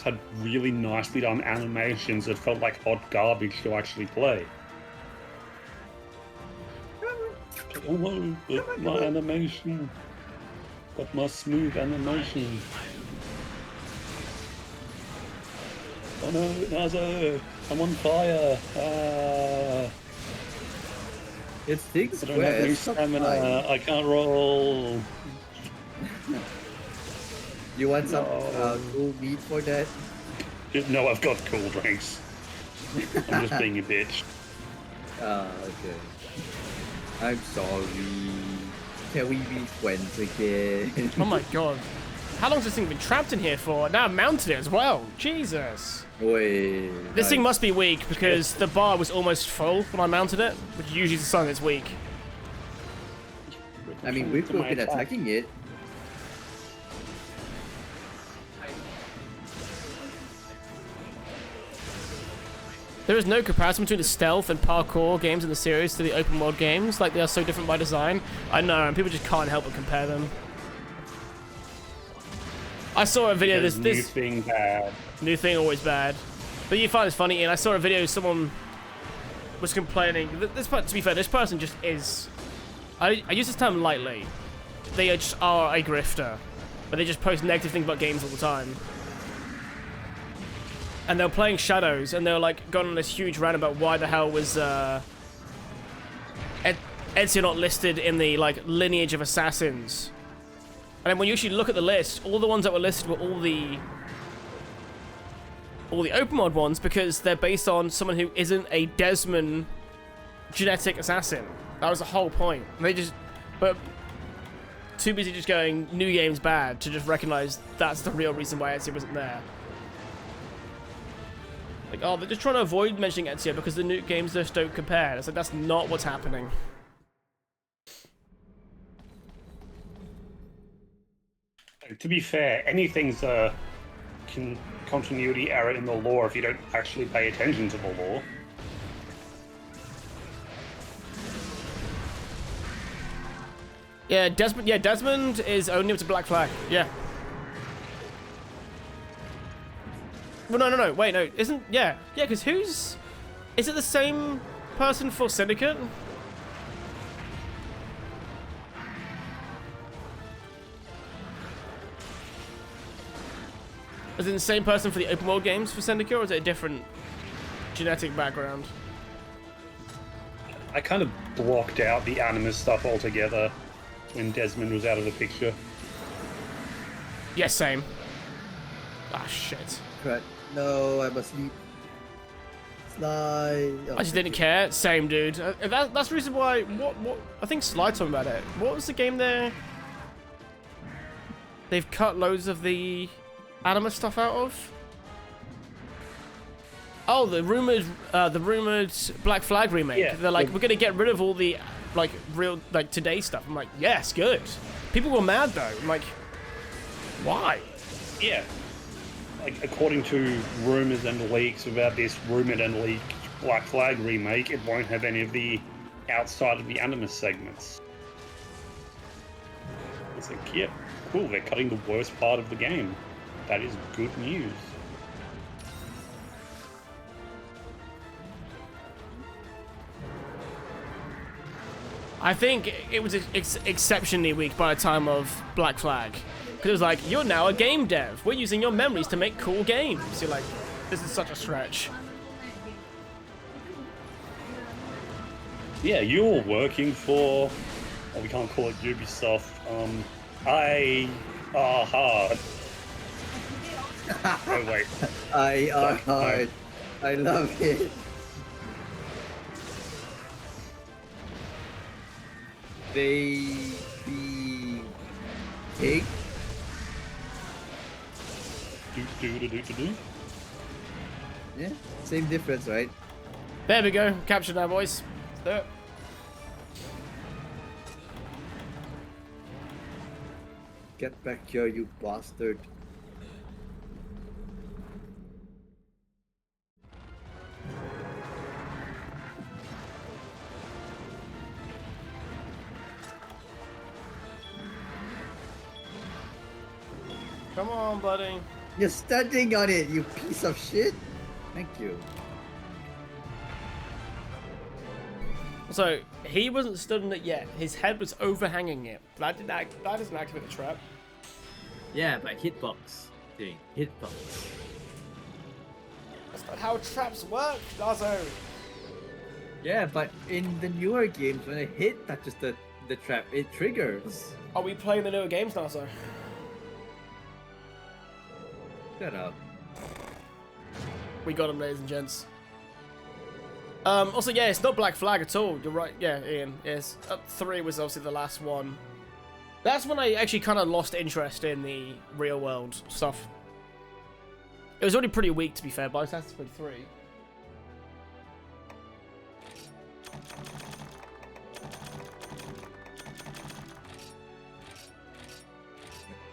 had really nicely done animations that felt like hot garbage to actually play. Oh no, but my animation. But my smooth animation. Oh no, Nazo, I'm on fire. It's things I don't have any Stop stamina. dying. I can't roll. You want some No. cool meat for that? No, I've got cool drinks. I'm just being a bitch. Okay. I'm sorry. Can we be friends again? Oh my god. How long has this thing been trapped in here for? Now I've mounted it as well. Jesus. Wait. This thing must be weak because the bar was almost full when I mounted it, which usually is a sign it's weak. I mean, we've To my been attack. attacking it. There is no comparison between the stealth and parkour games in the series to the open world games. Like, they are so different by design. I know, and people just can't help but compare them. I saw a video, Because this new thing bad. new thing always bad. But you find this funny, and I saw a video, someone was complaining. To be fair, this person just is... I use this term lightly. They just are a grifter. But they just post negative things about games all the time. And they were playing Shadows, and they were like going on this huge rant about why the hell was Ezio not listed in the like lineage of assassins. And then when you actually look at the list, all the ones that were listed were all the open mod ones because they're based on someone who isn't a Desmond genetic assassin. That was the whole point. And they just, but too busy just going new game's bad to just recognize that's the real reason why Ezio wasn't there. Like, oh, they're just trying to avoid mentioning Ezio because the new games just don't compare. It's like, that's not what's happening. To be fair, anything's a continuity error in the lore if you don't actually pay attention to the lore. Yeah, Desmond is only with the Black Flag. Yeah. Well, no, wait, no, isn't, yeah, because is it the same person for Syndicate? Is it the same person for the open world games for Syndicate, or is it a different genetic background? I kind of blocked out the Animus stuff altogether when Desmond was out of the picture. Yeah, same. Ah, shit. Crap. No, I must leave. Slide. Oh, I just didn't care. Same, dude. That's the reason why. What? I think Slide talking about it. What was the game there? They've cut loads of the Animus stuff out of. Oh, the rumored Black Flag remake. Yeah. They're like, we're gonna get rid of all the like real like today stuff. I'm like, yes, good. People were mad though. I'm like, why? Yeah. Like, according to rumors and leaks about this rumored and leaked Black Flag remake, it won't have any of the outside of the Animus segments. It's like, yeah, cool, they're cutting the worst part of the game. That is good news. I think it was exceptionally weak by the time of Black Flag. Because it was like, you're now a game dev. We're using your memories to make cool games. You're like, this is such a stretch. Yeah, you're working for... Oh, we can't call it Ubisoft. Hard. Oh, wait. I are hard. I love it. They be pig. Do. Yeah, same difference, right? There we go. Captured now, boys. Let's do it. Get back here, you bastard. Come on, buddy. You're standing on it, you piece of shit. Thank you. So, he wasn't stood on it yet. His head was overhanging it. That doesn't activate the trap. Yeah, but hitbox thing. Hitbox. That's not how traps work, Lazo. Yeah, but in the newer games, when a hit touches the trap, it triggers. Are we playing the newer games, Lazo? Shut up. We got him, ladies and gents. Also, yeah, it's not Black Flag at all. You're right. Yeah, Ian. Yes. 3 was obviously the last one. That's when I actually kind of lost interest in the real world stuff. It was already pretty weak, to be fair, by Assassin's Creed 3.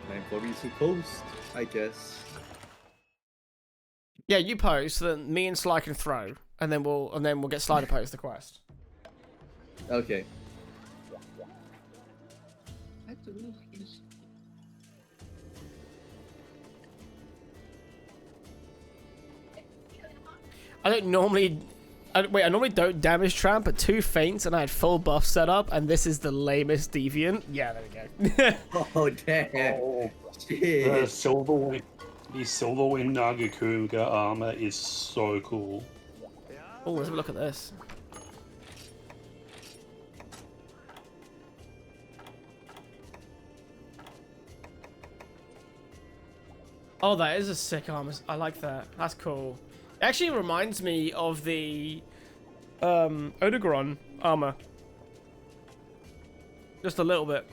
Time for me to post, I guess. Yeah, you post, then me and Sly can throw, and then we'll get Sly to post the quest. Okay. I normally don't damage trap, but 2 feints and I had full buff set up, and this is the lamest deviant. Yeah, there we go. Oh damn! Oh, the Shit. Silverwind Nagakuga armor is so cool. Oh, let's have a look at this. Oh, that is a sick armor. I like that. That's cool. It actually reminds me of the Odogaron armor. Just a little bit.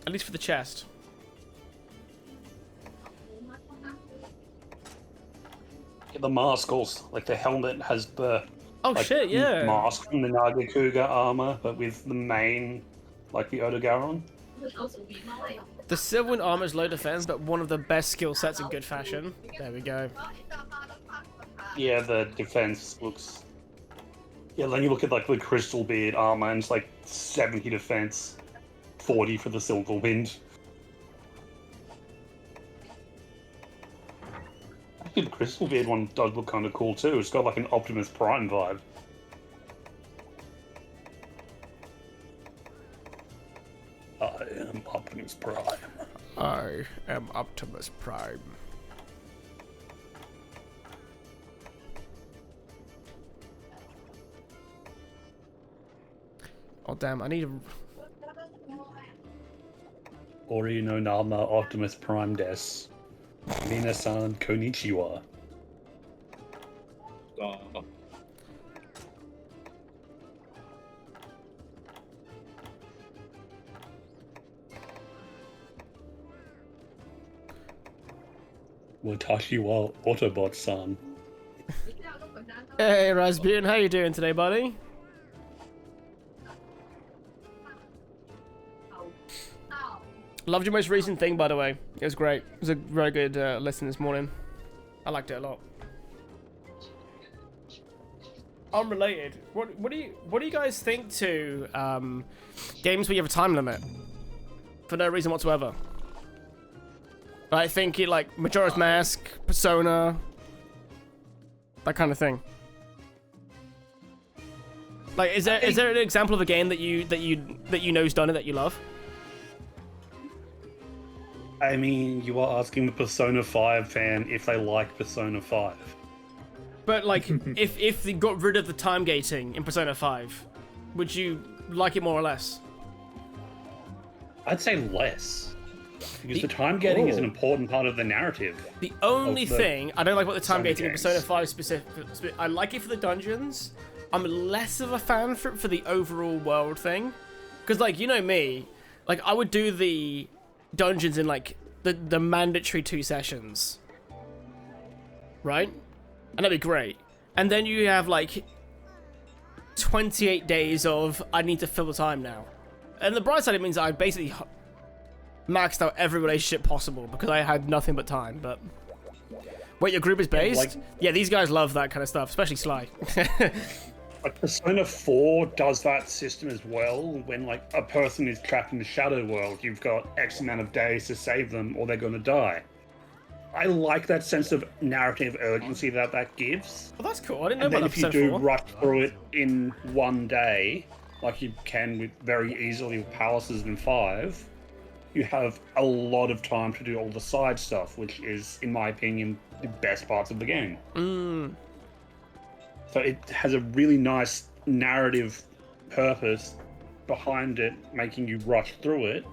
At least for the chest. Yeah, the mask also, like the helmet has the Oh like, shit, yeah. mask from the Nagakuga armor, but with the mane, like the Odogaron. The Silverwind armor is low defense, but one of the best skill sets in good fashion. There we go. Yeah, the defense looks. Yeah, then you look at like the Crystal Beard armor, and it's like 70 defense, 40 for the Silverwind. Actually, the Crystal Beard one does look kind of cool too. It's got like an Optimus Prime vibe. I am Optimus Prime. I am Optimus Prime. Oh damn, I need a... Ori no Nama Optimus Prime des. Minasan konnichiwa. Watashi wa Autobot-san. Hey Rasputin, how you doing today, buddy? Loved your most recent thing, by the way. It was great. It was a very good listen this morning. I liked it a lot. Unrelated. What do you guys think to games where you have a time limit for no reason whatsoever? I think it like Majora's Mask, Persona, that kind of thing. Like, is there an example of a game that you know's done it that you love? I mean, you are asking the Persona 5 fan if they like Persona 5. But like, if they got rid of the time gating in Persona 5, would you like it more or less? I'd say less. Because the time gating is an important part of the narrative. The only thing I don't like about the time Persona gating in games. Persona 5 specific, I like it for the dungeons. I'm less of a fan for the overall world thing. Because like, you know me, like I would do the dungeons in like the mandatory 2 sessions. Right? And that'd be great. And then you have like 28 days of I need to fill the time now. And the bright side, it means I basically maxed out every relationship possible because I had nothing but time. But wait, your group is based? Yeah, these guys love that kind of stuff, especially Sly. Like Persona 4 does that system as well. When like a person is trapped in the shadow world, you've got X amount of days to save them or they're going to die. I like that sense of narrative urgency that gives. Well, that's cool. I didn't know And about then that if you Persona do 4. rush through it in one day, like you can with very easily with Palaces in 5, you have a lot of time to do all the side stuff, which is, in my opinion, the best parts of the game. So it has a really nice narrative purpose behind it, making you rush through it.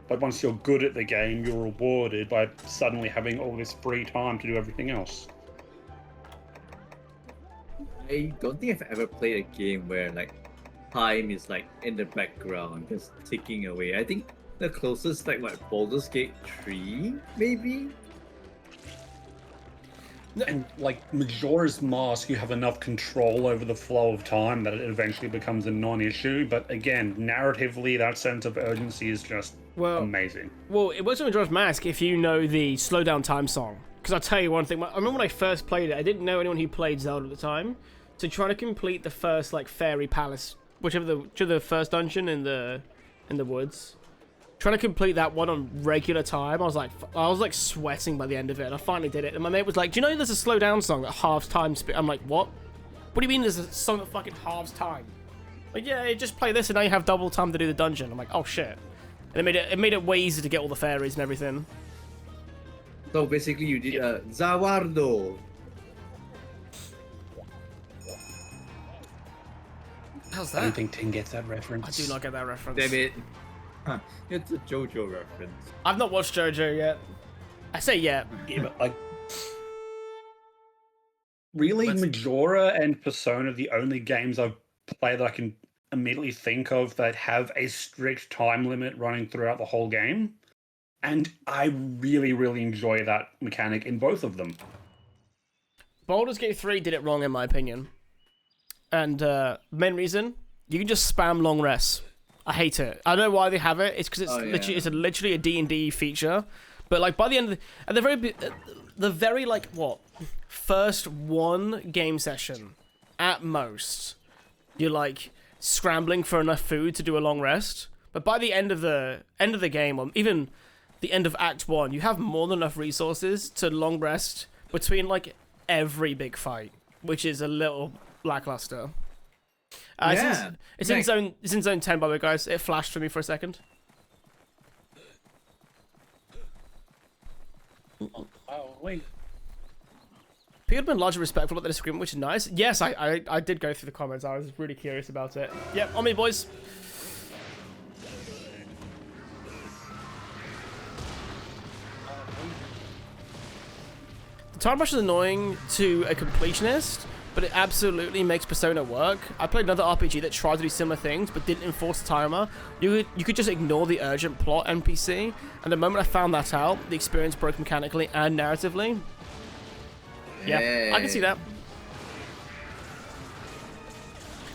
But once you're good at the game, you're rewarded by suddenly having all this free time to do everything else. I don't think I've ever played a game where like time is like in the background, just ticking away. I think the closest like what Baldur's Gate 3 maybe. And like Majora's Mask, you have enough control over the flow of time that it eventually becomes a non-issue. But again, narratively, that sense of urgency is just amazing. Well, it works on Majora's Mask if you know the slow down time song. Because I'll tell you one thing. I remember when I first played it, I didn't know anyone who played Zelda at the time. So trying to complete the first like fairy palace, whichever the first dungeon in the woods. Trying to complete that one on regular time, I was like sweating by the end of it, and I finally did it. And my mate was like, "Do you know there's a slow down song that halves time speed?" I'm like, "What? What do you mean there's a song that fucking halves time?" Like, yeah, you just play this and now you have double time to do the dungeon. I'm like, "Oh shit!" And it made it way easier to get all the fairies and everything. So basically, you did Zawardo. How's I don't that? think Ting gets that reference. I do not get that reference. Damn it. It's a JoJo reference. I've not watched JoJo yet. I say yet. Yeah, but like, really, Let's- Majora and Persona are the only games I've played that I can immediately think of that have a strict time limit running throughout the whole game. And I really, really enjoy that mechanic in both of them. Baldur's Gate 3 did it wrong in my opinion. And main reason, you can just spam long rests. I hate it. I don't know why they have it. It's because it's literally a D&D feature. But like by the end of the very like what first one game session at most, you're like scrambling for enough food to do a long rest. But by the end of the game, or even the end of Act 1, you have more than enough resources to long rest between like every big fight, which is a little lackluster. It's in zone 10 by the way, guys. It flashed for me for a second. Oh, wait. People have been largely respectful of the disagreement, which is nice. Yes, I did go through the comments. I was really curious about it. Yep, on me, boys. The time rush is annoying to a completionist, but it absolutely makes Persona work. I played another RPG that tried to do similar things, but didn't enforce the timer. You could just ignore the urgent plot NPC, and the moment I found that out, the experience broke mechanically and narratively. Yeah, I can see that.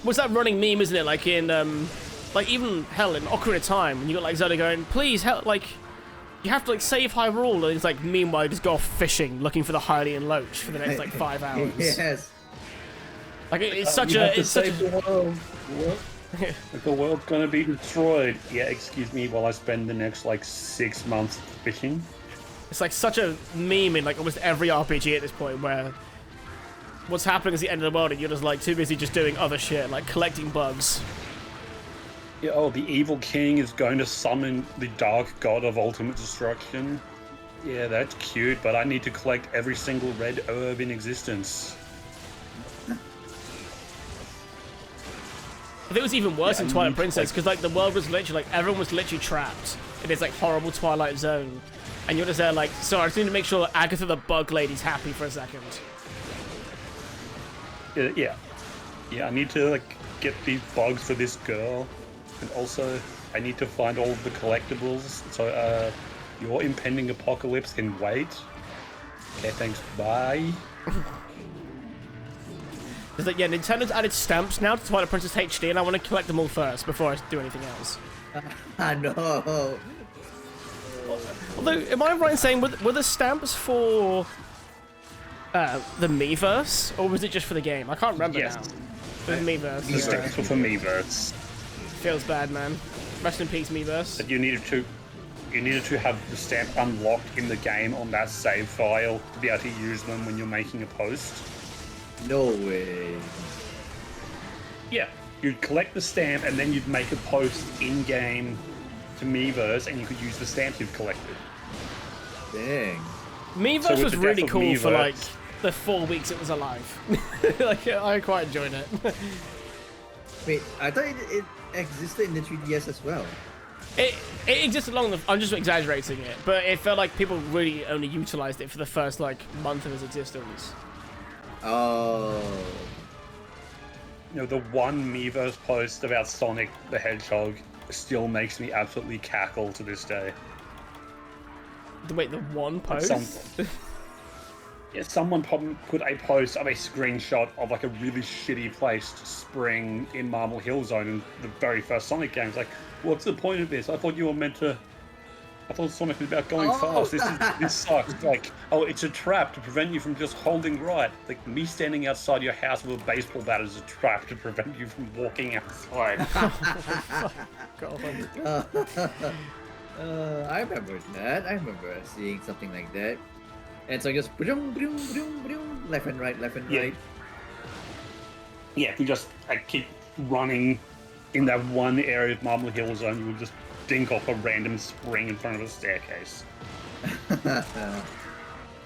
What's that running meme, isn't it? Like in, like even hell in Ocarina of Time, when you got like Zelda going, please help, like you have to like save Hyrule, and it's like meanwhile you just go off fishing looking for the Hylian Loach for the next like 5 hours. Yes. Like it's such a the world. What? Like the world's gonna be destroyed. Yeah, excuse me, while I spend the next like 6 months fishing. It's like such a meme in like almost every RPG at this point, where what's happening is the end of the world and you're just like too busy just doing other shit, like collecting bugs. Yeah, oh, the evil king is going to summon the dark god of ultimate destruction. Yeah, that's cute, but I need to collect every single red herb in existence. I think it was even worse in Twilight Princess, because like the world was literally like everyone was literally trapped in this like horrible Twilight Zone, and you're just there like, so I just need to make sure that Agatha the Bug Lady's happy for a second. Yeah, I need to like get these bugs for this girl, and also I need to find all of the collectibles. So your impending apocalypse can wait. Okay, thanks. Bye. It's like, yeah, Nintendo's added stamps now to Twilight Princess HD, and I want to collect them all first before I do anything else. No. Although, am I right in saying, were the stamps for the Miiverse, or was it just for the game? I can't remember Yes. now. For the Miiverse. The stamps were for Miiverse. Feels bad, man. Rest in peace, Miiverse. But you needed to have the stamp unlocked in the game on that save file to be able to use them when you're making a post. No way. Yeah, you'd collect the stamp and then you'd make a post in-game to Miiverse, and you could use the stamps you've collected. Dang. Miiverse So with was the really death of cool for Miiverse- like the 4 weeks it was alive. Like I quite enjoyed it. Wait, I thought it existed in the 3DS as well. It existed along the. I'm just exaggerating it, but it felt like people really only utilized it for the first like month of its existence. Oh. You know, the one Miiverse post about Sonic the Hedgehog still makes me absolutely cackle to this day. Wait, the one At post? some point. Yeah, someone probably put a post of a screenshot of like a really shitty placed spring in Marble Hill Zone in the very first Sonic game. It's like, what's the point of this? I thought you were meant to. I thought Sonic was about going fast. This sucks. Like, oh, it's a trap to prevent you from just holding right. Like me standing outside your house with a baseball bat is a trap to prevent you from walking outside. I remember that. I remember seeing something like that. And so just broom, broom, broom, broom, left and right, left and Yeah. right. Yeah, if you just like keep running in that one area of Marble Hill Zone, you would just dink off a random spring in front of a staircase.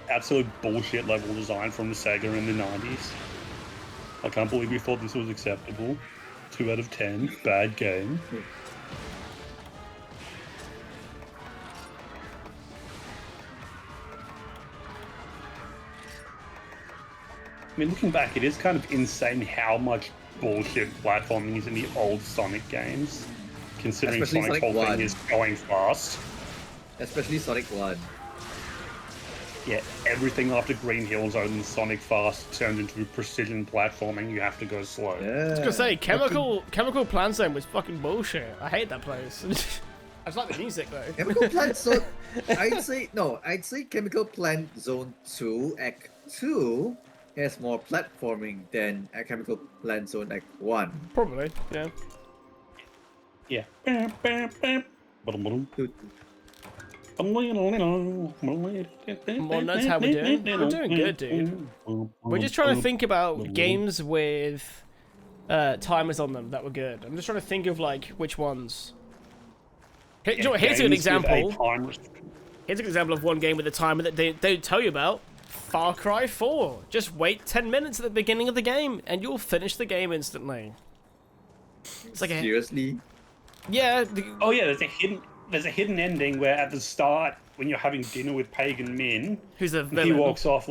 Absolute bullshit level design from Sega in the 90s. I can't believe you thought this was acceptable. 2 out of 10. Bad game. I mean, looking back, it is kind of insane how much bullshit platforming is in the old Sonic games, considering Especially Sonic's whole Sonic thing 1. is going fast. Especially Sonic 1. Yeah, everything after Green Hill Zone and Sonic Fast turns into precision platforming. You have to go slow. Yeah. I was gonna say, Chemical Plant Zone was fucking bullshit. I hate that place. I just like the music though. Chemical Plant Zone. I'd say Chemical Plant Zone 2 Act 2 has more platforming than a Chemical Plant Zone Act 1. Probably, yeah. Yeah. Dude, Well, that's how we're doing. We're doing good, dude. We're just trying to think about games with timers on them that were good. I'm just trying to think of like which ones. Here, you know what, here's an example. Here's an example of one game with a timer that they don't tell you about. Far Cry 4. Just wait 10 minutes at the beginning of the game and you'll finish the game instantly. It's like a seriously? yeah. Oh yeah, there's a hidden ending where at the start, when you're having dinner with Pagan Min, Who's a he villain? walks off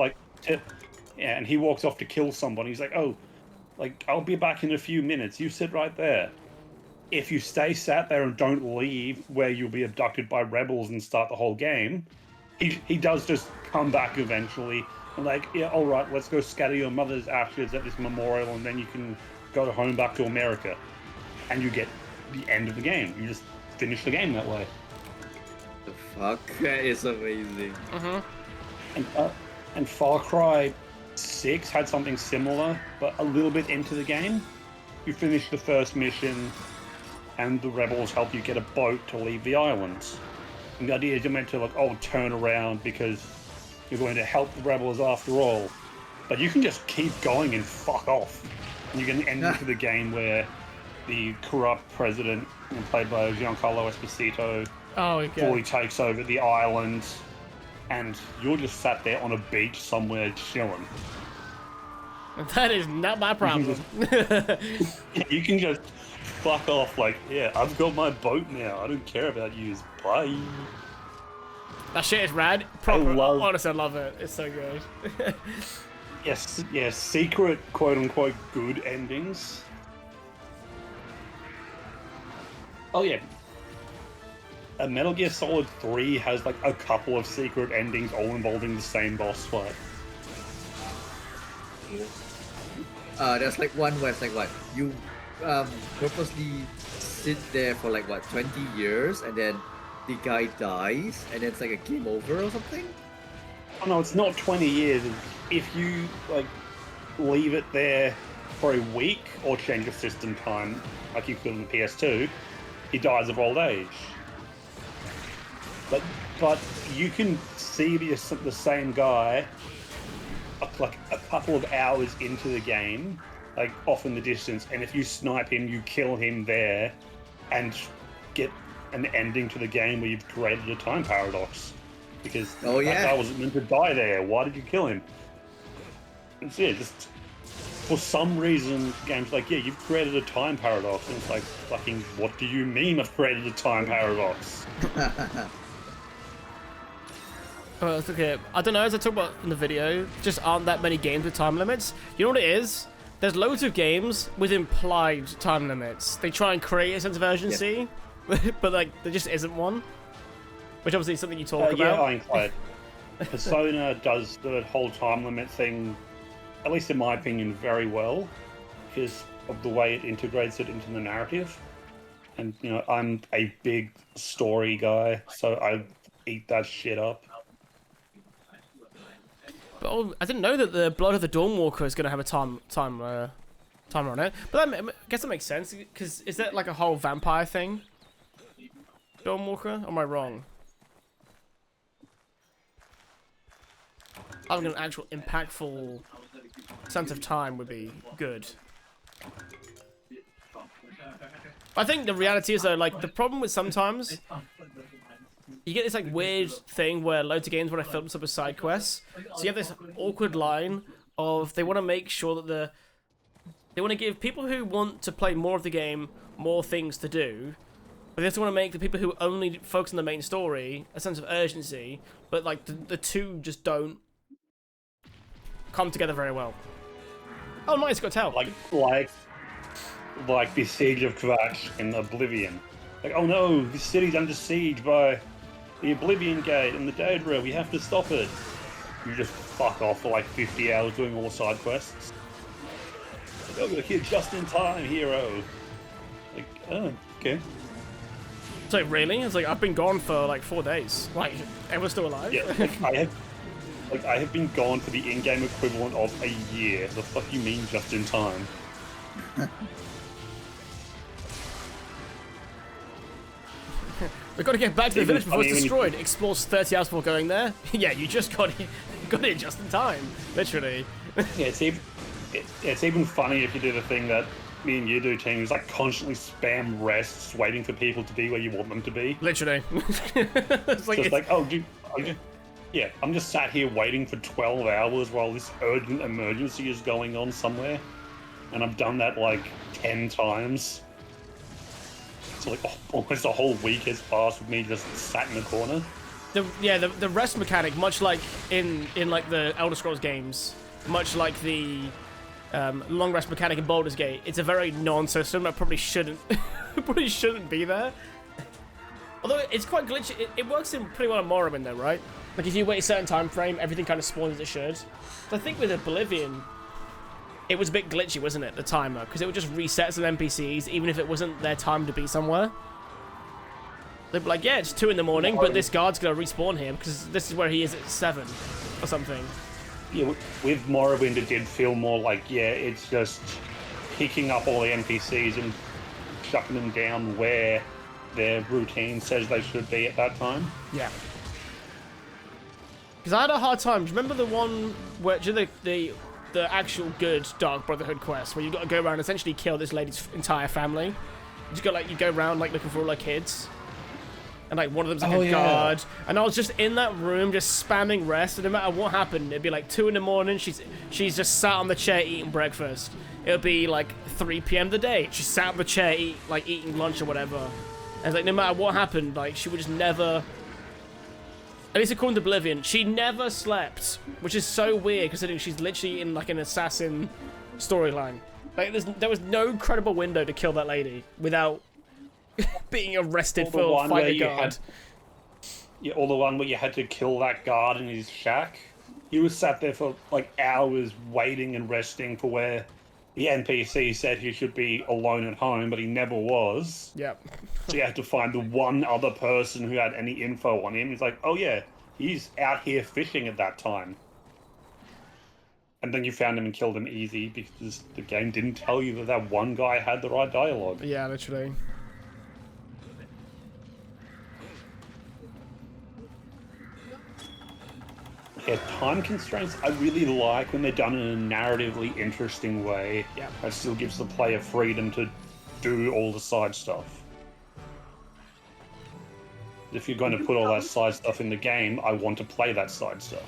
and he walks off to kill somebody. He's like, oh, like I'll be back in a few minutes. You sit right there. If you stay sat there and don't leave, where you'll be abducted by rebels and start the whole game, he does just come back eventually. And like, yeah, all right, let's go scatter your mother's ashes at this memorial, and then you can go home back to America, and you get the end of the game. You just finish the game that way. The fuck? That is amazing. And Far Cry 6 had something similar, but a little bit into the game. You finish the first mission, and the rebels help you get a boat to leave the islands. And the idea is you're meant to, like, oh, turn around because you're going to help the rebels after all. But you can just keep going and fuck off. And you can end into the game where the corrupt president, played by Giancarlo Esposito, fully takes over the island, and you're just sat there on a beach somewhere chilling. That is not my problem. You can just fuck off, like, yeah, I've got my boat now. I don't care about you. Bye. That shit is rad. Honestly, I love it. It's so good. Yes, secret quote-unquote good endings. Oh yeah. Metal Gear Solid 3 has like a couple of secret endings all involving the same boss fight. There's like one where it's like what? You purposely sit there for like what, 20 years and then the guy dies and then it's like a game over or something? Oh no, it's not 20 years. If you like leave it there for a week or change your system time, like you could on the PS2, he dies of old age. But you can see the same guy like a couple of hours into the game, like off in the distance, and if you snipe him, you kill him there, and get an ending to the game where you've created a time paradox. Because that guy wasn't meant to die there. Why did you kill him? It's just for some reason, games like, yeah, you've created a time paradox, and it's like, fucking, what do you mean I've created a time paradox? Okay, I don't know, as I talked about in the video, just aren't that many games with time limits. You know what it is? There's loads of games with implied time limits. They try and create a sense of urgency, but like, there just isn't one. Which obviously is something you talk about. Yeah, Ironclad. Persona does the whole time limit thing, at least in my opinion, very well, because of the way it integrates it into the narrative. And, you know, I'm a big story guy, so I eat that shit up. But I didn't know that the Blood of the Dawnwalker is going to have a timer on it. But I guess that makes sense, because is that like a whole vampire thing? Dawnwalker? Or am I wrong? I think an actual impactful sense of time would be good. I think the reality is though, like, the problem with sometimes you get this like weird thing where loads of games want to fill up with side quests. So you have this awkward line of they want to make sure that they want to give people who want to play more of the game more things to do, but they also want to make the people who only focus on the main story a sense of urgency. But like the two just don't come together very well. Oh, nice, got to tell. Like the Siege of Kvatch in Oblivion. Like, oh no, this city's under siege by the Oblivion Gate and the Daedra, we have to stop it. You just fuck off for like 50 hours doing all the side quests. Like, oh, you're here just in time, hero. Like, oh, okay. It's like, really? It's like, I've been gone for like 4 days. Like, everyone's still alive? Yeah, like, I have been gone for the in-game equivalent of a year. The fuck you mean just in time? We've got to get back to the village before it's destroyed. Explores 30 hours before going there. Yeah, you just got it just in time, literally. Yeah, it's even funny if you do the thing that me and you do, team, is like constantly spam rests, waiting for people to be where you want them to be. Literally. It's like, so it's like, oh, dude, I'm just sat here waiting for 12 hours while this urgent emergency is going on somewhere, and I've done that like 10 times. So like almost a whole week has passed with me just sat in the corner. The rest mechanic, much like in like the Elder Scrolls games, much like the long rest mechanic in Baldur's Gate, it's a very non-system that probably shouldn't be there. Although it's quite glitchy, it works in pretty well in Morrowind though, right? Like if you wait a certain time frame, everything kind of spawns as it should. So I think with Oblivion, it was a bit glitchy, wasn't it, the timer? Because it would just reset some NPCs, even if it wasn't their time to be somewhere. They'd be like, yeah, it's 2 in the morning, but this guard's going to respawn here, because this is where he is at 7, or something. Yeah, with Morrowind it did feel more like, yeah, it's just picking up all the NPCs and chucking them down where their routine says they should be at that time. Yeah. Because I had a hard time. Do you remember the one where, do you know the actual good Dark Brotherhood quest where you've got to go around and essentially kill this lady's entire family? You go around like looking for all her kids, and like one of them's like a guard, and I was just in that room just spamming rest, and no matter what happened, it'd be like 2 in the morning, she's just sat on the chair eating breakfast. It would be like 3 p.m. the day, she sat on the chair eating lunch or whatever, and like no matter what happened, like she would just never, at least according to Oblivion, she never slept, which is so weird considering she's literally in like an assassin storyline. Like there was no credible window to kill that lady without being arrested for fighting a guard. Or the one where you had to kill that guard in his shack. He was sat there for like hours waiting and resting for where the NPC said he should be alone at home, but he never was. Yep. So you had to find the one other person who had any info on him. He's like, oh yeah, he's out here fishing at that time. And then you found him and killed him easy because the game didn't tell you that one guy had the right dialogue. Yeah, literally. Yeah, time constraints I really like when they're done in a narratively interesting way. Yeah. That still gives the player freedom to do all the side stuff. If you're going to put all that side stuff in the game, I want to play that side stuff.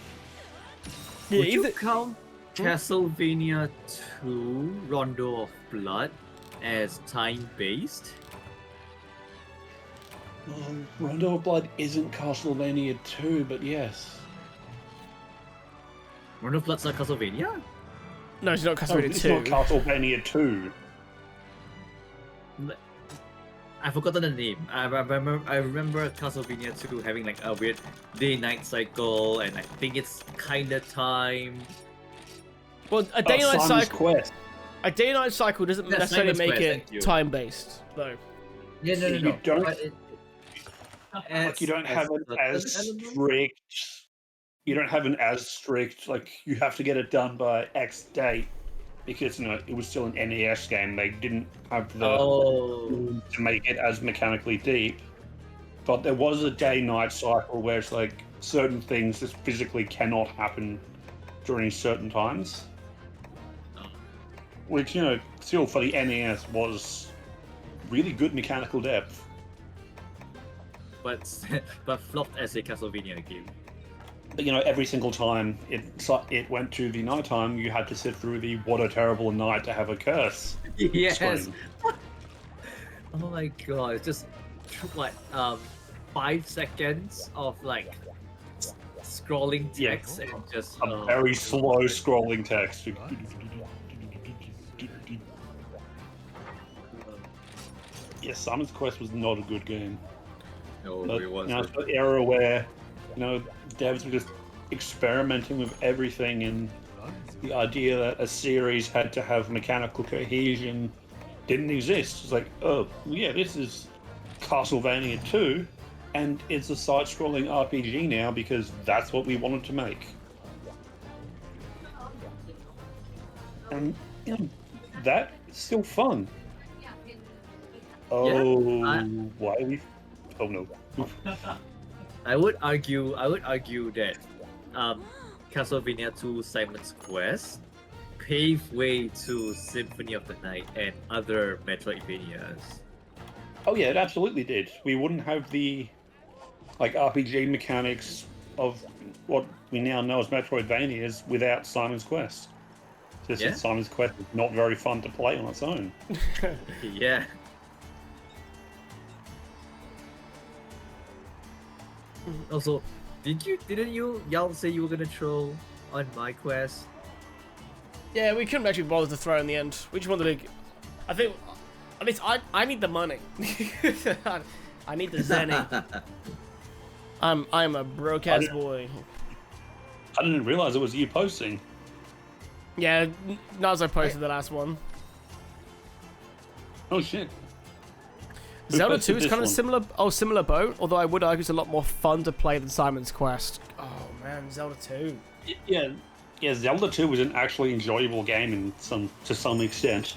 Would you count Castlevania 2 Rondo of Blood as time-based? Rondo of Blood isn't Castlevania 2, but yes. Rondo of Blood's not Castlevania? No, it's not Castlevania 2. It's not Castlevania 2. I forgotten the name. I remember Castlevania 2 having like a weird day-night cycle, and I think it's kind of timed. Well, a day-night Simon's cycle. Quest. A day-night cycle doesn't Yeah, necessarily Simon's make Quest, it thank you. time-based, though. Yeah, no. You don't- But it Like you don't have adds an a as certain element. strict. You don't have an as strict like you have to get it done by X date because it was still an NES game. They didn't have the Oh, to make it as mechanically deep. But there was a day-night cycle where it's like certain things just physically cannot happen during certain times. Which, still for the NES was really good mechanical depth. but flopped as a Castlevania game. But, every single time it went to the nighttime, you had to sit through the what a terrible night to have a curse. Yes. screen. Oh my god! It's just like 5 seconds of like scrolling Yeah. text and just A very slow scrolling text. Yeah, Simon's Quest was not a good game. No, But, it was. it's an era where, devs were just experimenting with everything, and the idea that a series had to have mechanical cohesion didn't exist. It's like, oh, yeah, this is Castlevania 2, and it's a side-scrolling RPG now because that's what we wanted to make. And, that is still fun. Oh, why are we... Oh, no. I would argue that Castlevania 2 Simon's Quest paved way to Symphony of the Night and other Metroidvanias. Oh yeah, it absolutely did. We wouldn't have the RPG mechanics of what we now know as Metroidvanias without Simon's Quest. Just Yeah. that Simon's Quest is not very fun to play on its own. Yeah. Also, didn't you y'all say you were gonna troll on my quest? Yeah, we couldn't actually bother to throw in the end. We just wanted to. I think, at least I need the money. I need the zenny. I'm a broke ass boy. I didn't realize it was you posting. Yeah, Nazo posted the last one. Oh shit. Who Zelda posted 2 is this kind of one? similar boat, although I would argue it's a lot more fun to play than Simon's Quest. Oh man, Zelda 2. Yeah, Zelda 2 was an actually enjoyable game to some extent.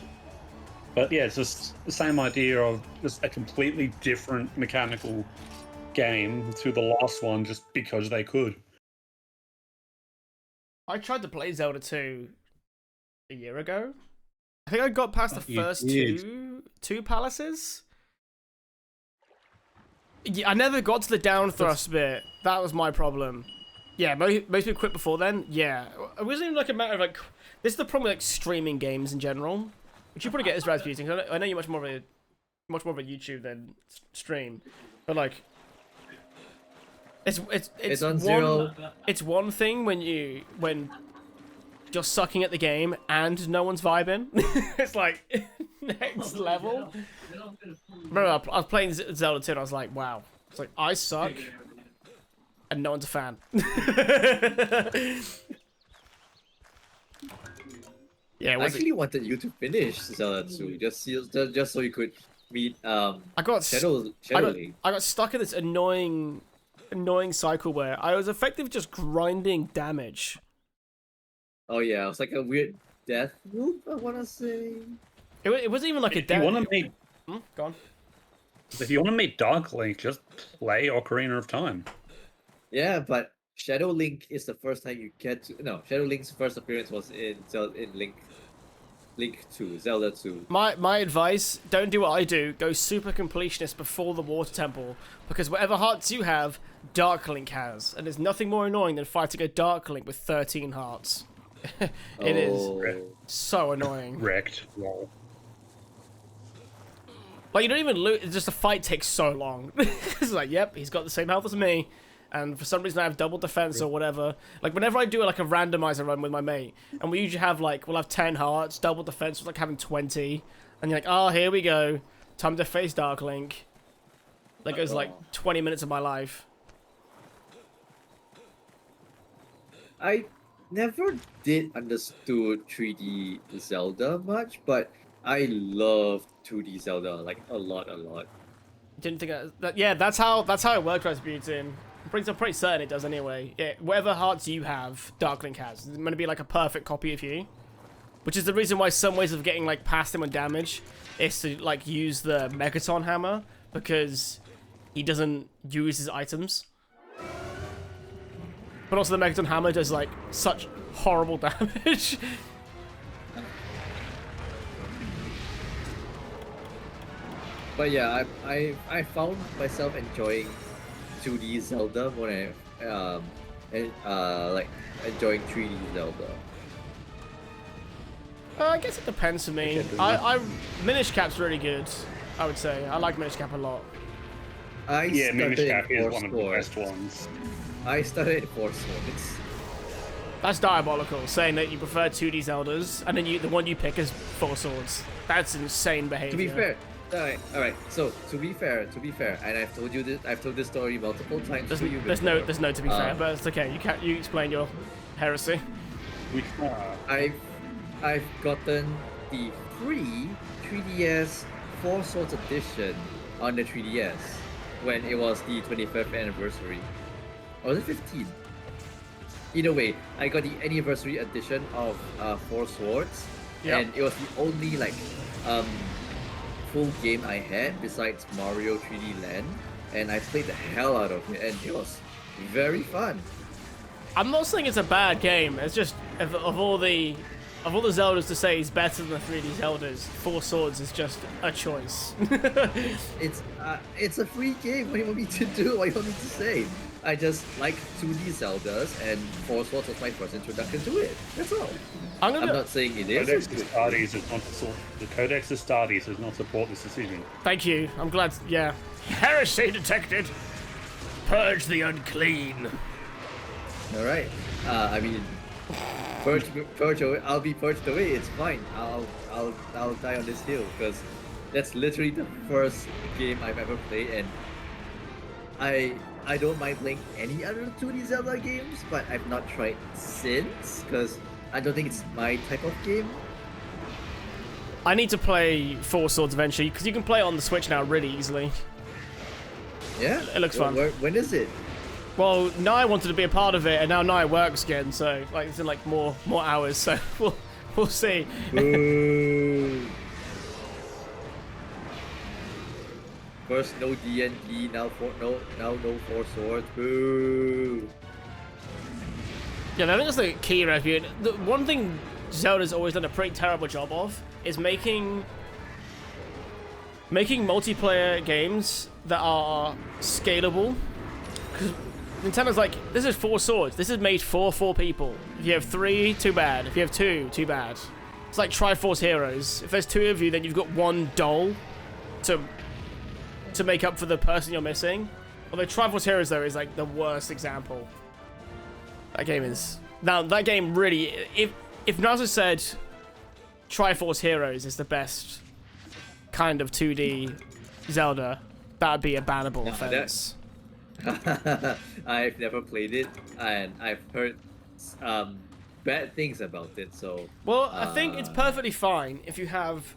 But yeah, it's just the same idea of just a completely different mechanical game to the last one just because they could. I tried to play Zelda 2 a year ago. I think I got past the You first did. two palaces. Yeah, I never got to the down thrust bit. That was my problem. Yeah, most people quit before then. Yeah, it wasn't even like a matter of like. This is the problem with like streaming games in general, which you probably get as Rasputin. I know you're much more of a YouTube than stream, but like, it's on one zero. it's one thing when you're sucking at the game and no one's vibing. It's like next level. Bro, I was playing Zelda 2 and I was like, wow. It's like, I suck and no one's a fan. Yeah, I actually wanted you to finish Zelda 2 just so you could meet I got Shadow Link. I got stuck in this annoying cycle where I was effectively just grinding damage. Oh yeah, it was like a weird death loop, I wanna say. It wasn't even like a If you want to meet, Go on. Dark Link, just play Ocarina of Time. Yeah, but Shadow Link is the first time you get to Shadow Link's first appearance was in Link 2, Zelda 2. My advice, don't do what I do. Go super completionist before the water temple, because whatever hearts you have, Dark Link has, and there's nothing more annoying than fighting a Dark Link with 13 hearts. It is so annoying. Wrecked. Lol. Like, you don't even lose, it's just the fight takes so long. It's like, yep, he's got the same health as me, and for some reason I have double defense or whatever. Like, whenever I do like a randomizer run with my mate, and we usually have like, we'll have 10 hearts, double defense was like having 20, and you're like, oh, here we go. time to face Dark Link. That goes like 20 minutes of my life. I never did understood 3D Zelda much, but I love 2D Zelda like a lot. Didn't think yeah, that's how it works, Rasputin. I'm pretty certain it does anyway. Yeah, whatever hearts you have, Dark Link has. It's going to be like a perfect copy of you. Which is the reason why some ways of getting like past him on damage is to like use the Megaton hammer, because he doesn't use his items. But also the Megaton hammer does like such horrible damage. But yeah, I found myself enjoying 2D Zelda more than like enjoying 3D Zelda. I guess it depends for me. Minish Cap's really good, I would say. I like Minish Cap a lot. Yeah, Minish Cap is Four one of the Swords. best ones. I started at 4 Swords. That's diabolical, saying that you prefer 2D Zeldas, and then the one you pick is 4 Swords. That's insane behavior. To be fair, all right. So to be fair, and I've told this story multiple times to you. There's no to be fair, but it's okay. You explain your heresy. Which I've gotten the free 3DS 4 Swords edition on the 3DS when it was the 25th anniversary. Or was it 15? Either way, I got the anniversary edition of 4 Swords, Yep. and it was the only like full game I had besides Mario 3D Land, and I played the hell out of it, and it was very fun. I'm not saying it's a bad game. It's just of all the Zeldas to say is better than the 3D Zeldas, 4 Swords is just a choice. It's a free game. What do you want me to do? What do you want me to say? I just like 2D Zeldas, and 4 Swords was my first introduction to it. That's all. I'm not saying it is. Codex Astartes does not the Codex Astartes does not support this decision. Thank you. I'm glad. Yeah. Heresy detected. Purge the unclean. All right. I mean, purge away. I'll be purged away. It's fine. I'll die on this hill because that's literally the first game I've ever played, and I don't mind playing any other 2D Zelda games, but I've not tried since because I don't think it's my type of game. I need to play 4 Swords eventually because you can play it on the Switch now really easily. Yeah, It looks fun. When is it? Well, Nai wanted to be a part of it, and now Nai works again, so like it's in like more hours. So we'll see. Boo. First no D&D, now no 4 Swords. Boo. Yeah, I think that's the key, Rasputin. The one thing Zelda's always done a pretty terrible job of is making multiplayer games that are scalable. Because Nintendo's like, this is 4 Swords. This is made for 4 people. If you have 3, too bad. If you have 2, too bad. It's like Triforce Heroes. If there's 2 of you, then you've got 1 doll to make up for the person you're missing. Although Triforce Heroes, though, is like the worst example. That game is... Now, that game really... If NASA said Triforce Heroes is the best kind of 2D Zelda, that'd be a bannable offense. I've never played it, and I've heard bad things about it. So Well, I think it's perfectly fine if you have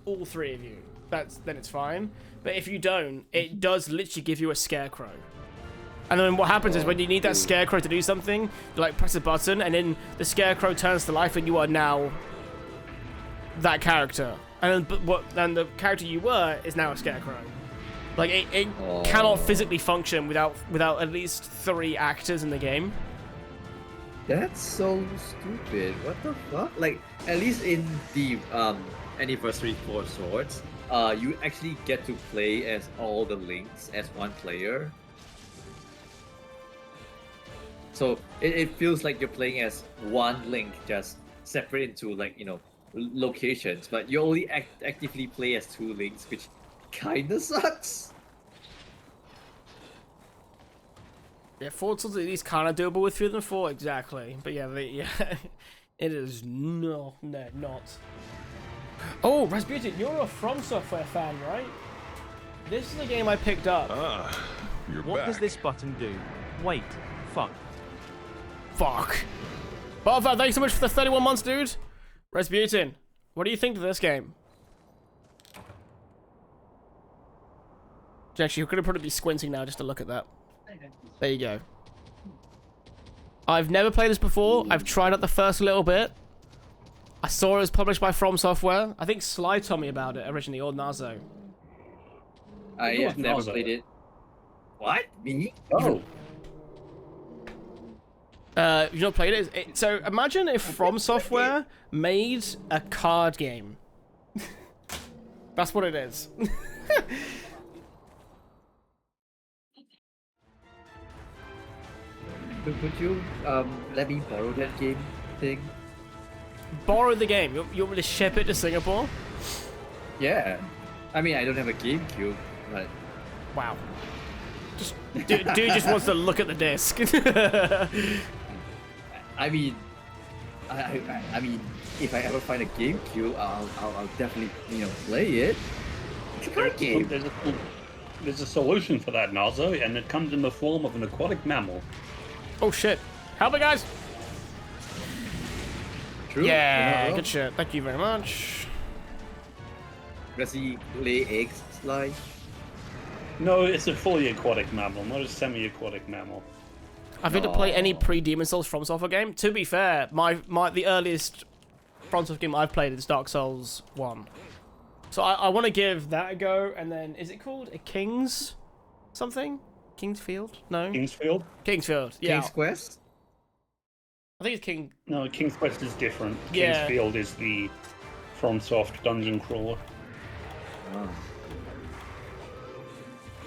all 3 of you. Then it's fine. But if you don't, it does literally give you a scarecrow. And then what happens is when you need that scarecrow to do something, you like press a button, and then the scarecrow turns to life, and you are now that character. And then the character you were is now a scarecrow. Like it cannot physically function without at least 3 actors in the game. That's so stupid. What the fuck? Like, at least in the anniversary 4 Swords, you actually get to play as all the links as one player. So it feels like you're playing as one link, just separate into like, you know, locations, but you only actively play as 2 links, which kinda sucks. Yeah, 4 Swords at least kind of doable with 3 than 4, exactly. But yeah, it is not. Oh, Rasputin, you're a From Software fan, right? This is a game I picked up. You're What back. does this button do? Wait. Fuck. Fuck. Botfat, thanks so much for the 31 months, dude. Rasputin, what do you think of this game? Actually, you could have probably be squinting now just to look at that. There you go. I've never played this before. I've tried out the first little bit. I saw it was published by From Software. I think Sly told me about it originally, or Nazo. I It was have never Nazo. played it. What? Me? Oh, You've not played it? So imagine if From Software made a card game. That's what it is. Could you let me borrow that game thing? Borrow the game. You want me to ship it to Singapore? Yeah. I mean, I don't have a GameCube, but Wow. Just dude just wants to look at the disc. I mean, I mean, if I ever find a GameCube, I'll definitely play it. It's a card game. there's a solution for that, Nazo, and it comes in the form of an aquatic mammal. Oh shit. Help me, guys. True. Yeah, You're good not shit. Thank you very much. wrong. Does he lay eggs, Sly? No, it's a fully aquatic mammal, not a semi-aquatic mammal. I've yet to play any pre-Demon Souls From Software game. To be fair, the earliest From Software game I've played is Dark Souls 1. So I want to give that a go, and then, is it called a King's something? Kingsfield? No? Kingsfield? Kingsfield, yeah. King's Quest? I think it's King... No, King's Quest is different. Yeah. Kingsfield is the FromSoft dungeon crawler. Oh.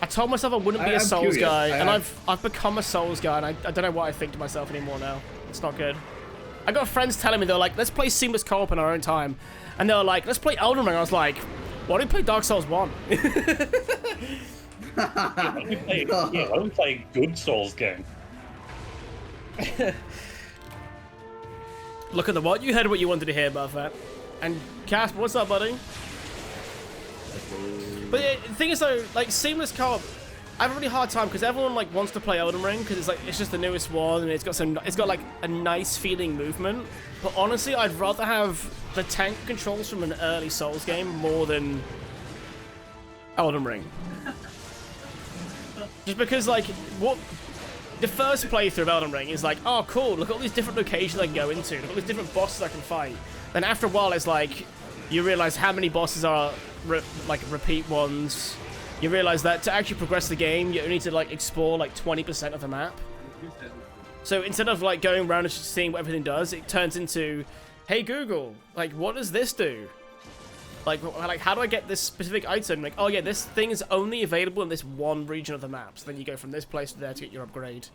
I told myself I wouldn't be a I'm Souls curious. guy, and I've become a Souls guy, and I don't know what I think to myself anymore now. It's not good. I got friends telling me, they're like, let's play seamless co-op in our own time. And they were like, let's play Elden Ring. I was like, why don't we play Dark Souls 1? Why don't we play a good Souls game? Look at the what? You heard what you wanted to hear about that. And Casper, what's up, buddy? But yeah, the thing is though, like seamless co-op, I have a really hard time because everyone like wants to play Elden Ring because it's just the newest one and it's got like a nice feeling movement. But honestly, I'd rather have the tank controls from an early Souls game more than Elden Ring. Just because like the first playthrough of Elden Ring is like, oh cool, look at all these different locations I can go into, look at all these different bosses I can fight. Then after a while, it's like you realize how many bosses are repeat ones. You realize that to actually progress the game, you only need to like explore like 20% of the map. So instead of like going around and just seeing what everything does, it turns into, hey Google, like what does this do? Like how do I get this specific item? Like, oh yeah, this thing is only available in this one region of the map. So then you go from this place to there to get your upgrade.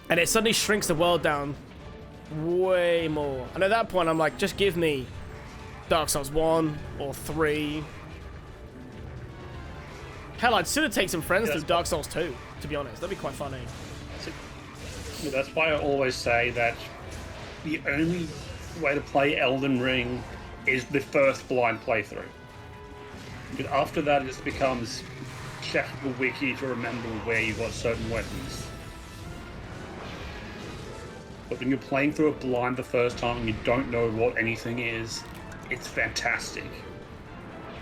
And it suddenly shrinks the world down way more. And at that point, I'm like, just give me Dark Souls 1 or 3. Hell, I'd sooner take some friends to Dark Souls 2, to be honest. That'd be quite funny. Yeah, that's why I always say that the only way to play Elden Ring is the first blind playthrough. Because after that, it just becomes check the wiki to remember where you got certain weapons. But when you're playing through it blind the first time and you don't know what anything is, it's fantastic.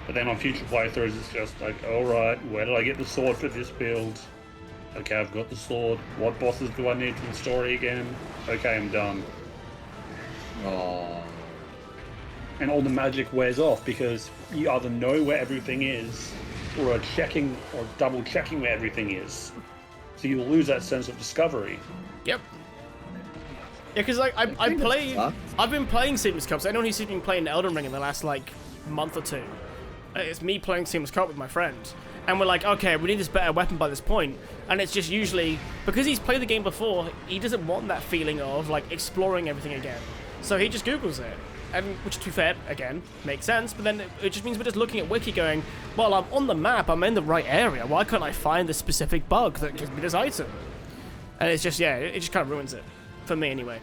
But then on future playthroughs, it's just like, alright, where did I get the sword for this build? Okay, I've got the sword. What bosses do I need from the story again? Okay, I'm done. Oh. And all the magic wears off because you either know where everything is or are checking or double checking where everything is. So you lose that sense of discovery. Yep. Yeah, because like I've been playing Seamless Co-op. So anyone who's been playing Elden Ring in the last like month or two, it's me playing Seamless Co-op with my friend, and we're like, okay, we need this better weapon by this point, and it's just usually because he's played the game before, he doesn't want that feeling of like exploring everything again, so he just Googles it, and which to be fair, again, makes sense. But then it just means we're just looking at Wiki, going, well, I'm on the map, I'm in the right area. Why can't I find the specific bug that gives me this item? And it's just it just kind of ruins it. For me, anyway.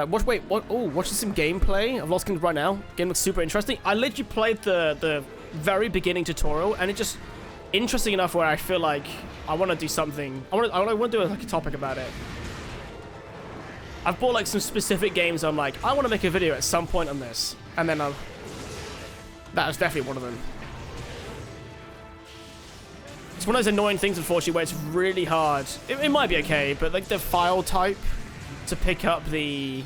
Watching some gameplay of Lost Kingdoms right now. Game looks super interesting. I literally played the very beginning tutorial, and it just interesting enough where I feel like I want to do something. I want to do like a topic about it. I've bought like some specific games. I'm like, I want to make a video at some point on this, and then that was definitely one of them. It's one of those annoying things, unfortunately, where it's really hard. It might be okay, but like the file type to pick up the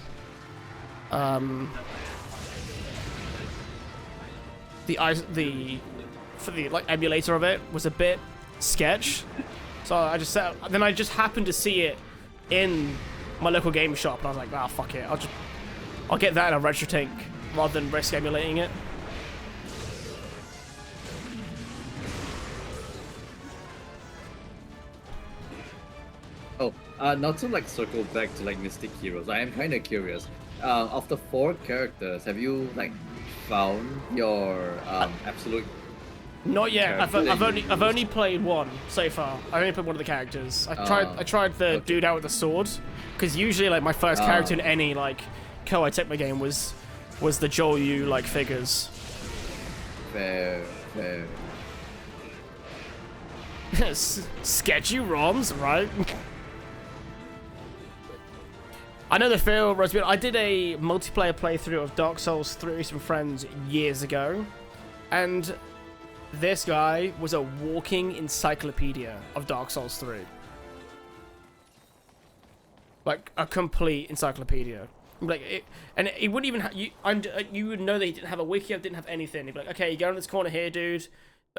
like emulator of it was a bit sketch. So I just said, then I just happened to see it in my local game shop, and I was like, ah, fuck it, I'll get that in a RetroTink rather than risk emulating it. Oh, not to like circle back to like Mystic Heroes. I am kind of curious. Of the 4 characters, have you like found your absolute? Not yet. character I've only played one so far. I only played one of the characters. I tried the dude out with the sword, because usually like my first character in any like Koei Tecmo game was the Joyu like figures. Fair. Sketchy ROMs, right? I know the feel, Rosebeard. I did a multiplayer playthrough of Dark Souls 3 with some friends years ago, and this guy was a walking encyclopedia of Dark Souls 3. Like, a complete encyclopedia. Like, and he wouldn't even you would know that he didn't have a wiki, didn't have anything. He'd be like, okay, you go in this corner here, dude.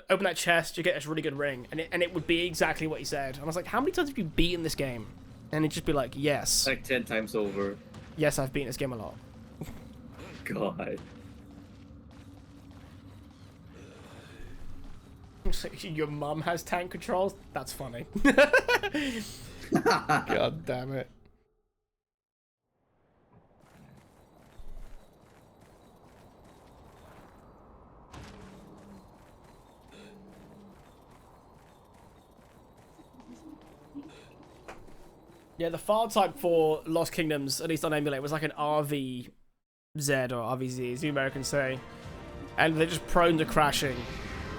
Open that chest, you get this really good ring. And it would be exactly what he said. And I was like, how many times have you beaten this game? And he'd just be like, yes. Like 10 times over. Yes, I've beaten this game a lot. God. Your mum has tank controls? That's funny. God damn it. Yeah, the file type for Lost Kingdoms, at least on emulate, was like an RVZ or RVZ, as the Americans say. And they're just prone to crashing.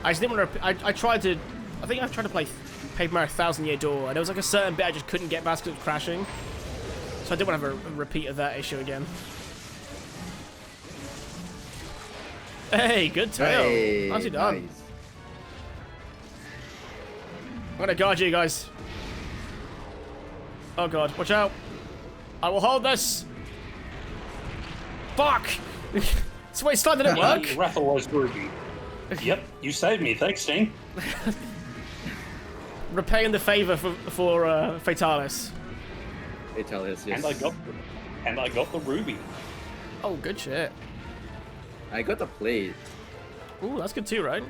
I just didn't want to. I tried to. I think I tried to play Paper Mario 1000 Year Door, and there was like a certain bit I just couldn't get past because it was crashing. So I didn't want to have a repeat of that issue again. Hey, good tail. Hey, Nicely done. nice. I'm gonna guard you guys. Oh god, watch out. I will hold this. Fuck! Wait, slide didn't work? Rathalos Ruby. Yep, you saved me. Thanks, Sting. Repaying the favor for Fatalis. Fatalis, yes. And I got the ruby. Oh, good shit. I got the plate. Ooh, that's good too, right?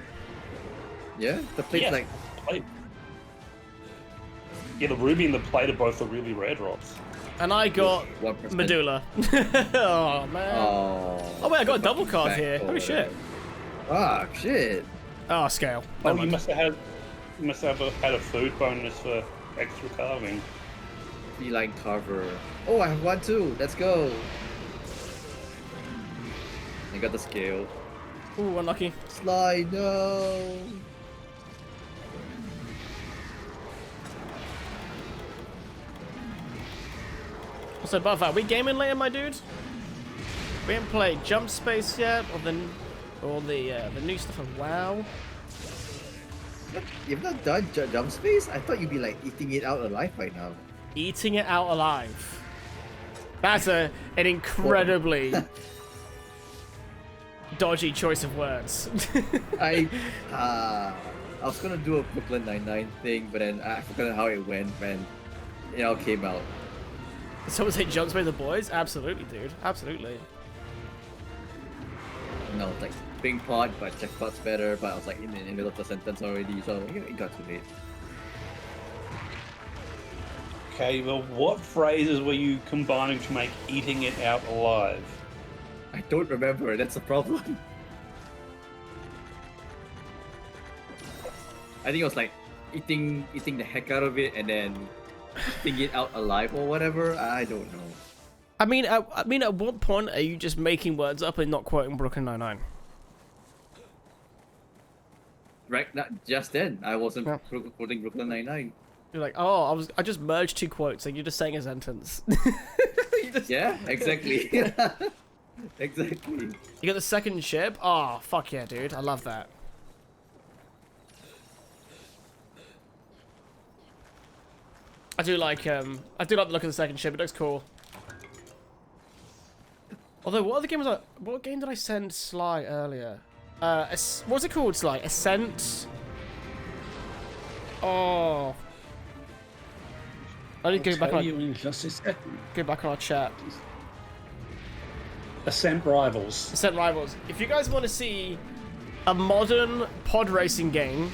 Yeah, the plate's Yeah, like. plate. Yeah, the ruby and the plate are both the really rare drops. And I got 1%. Medulla. Oh man. Oh wait, I got a double card Back here. Holy over. shit. Ah, shit. Oh, scale. Oh, Never you mind. must have had a food bonus for extra carving. Feline carver. Oh, I have one too. Let's go. I got the scale. Ooh, unlucky. Slide, no. So above that, we gaming later, my dude? We haven't played Jump Space yet, or the new stuff of WoW. You've not done Jump Space? I thought you'd be like eating it out alive right now. Eating it out alive. That's an incredibly dodgy choice of words. I was gonna do a Brooklyn Nine-Nine thing, but then I forgot how it went, and it all came out. Someone say Jump Space the boys? Absolutely, dude. Absolutely. No, like Ping Pod, but Jackpot's better, but I was like in the middle of the sentence already, so it got too late. Okay, well, what phrases were you combining to make eating it out alive? I don't remember, that's the problem. I think it was like eating the heck out of it and then eating it out alive or whatever. I don't know. I mean, at what point are you just making words up and not quoting Brooklyn Nine-Nine? Right, just then I wasn't Yeah. quoting Brooklyn Nine-Nine. You're like, oh, I just merged two quotes, and you're just saying a sentence. You just- Yeah, exactly. Exactly. You got the second ship? Oh, fuck yeah, dude. I love that. I do like the look of the second ship. It looks cool. Although, what game did I send Sly earlier? What's it called, Sly? Ascent? Oh. I need to go back Tell on, you in just a second. go back on our chat. Ascent Rivals. Ascent Rivals. If you guys want to see a modern pod racing game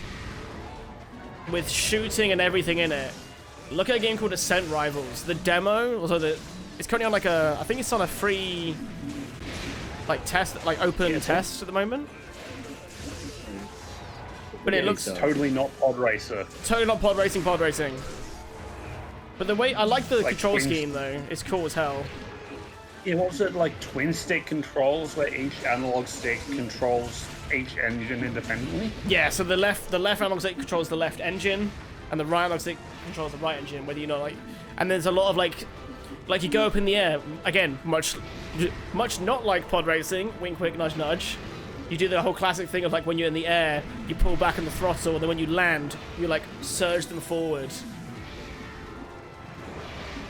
with shooting and everything in it, look at a game called Ascent Rivals. The demo, it's currently on like I think it's on a free, like test, like open test at the moment. But it Yeah, looks so- Totally not Pod Racer. totally not pod racing. But the way, I like the Like control twins. scheme though. It's cool as hell. Yeah, what was it, like twin stick controls where each analog stick controls each engine independently? Yeah, so the left analog stick controls the left engine, and the right analog stick controls the right engine. Whether you know, like, and there's a lot of like you go up in the air again, much not like pod racing. Wink, wink, nudge, nudge. You do the whole classic thing of like when you're in the air, you pull back on the throttle, and then when you land, you like surge them forward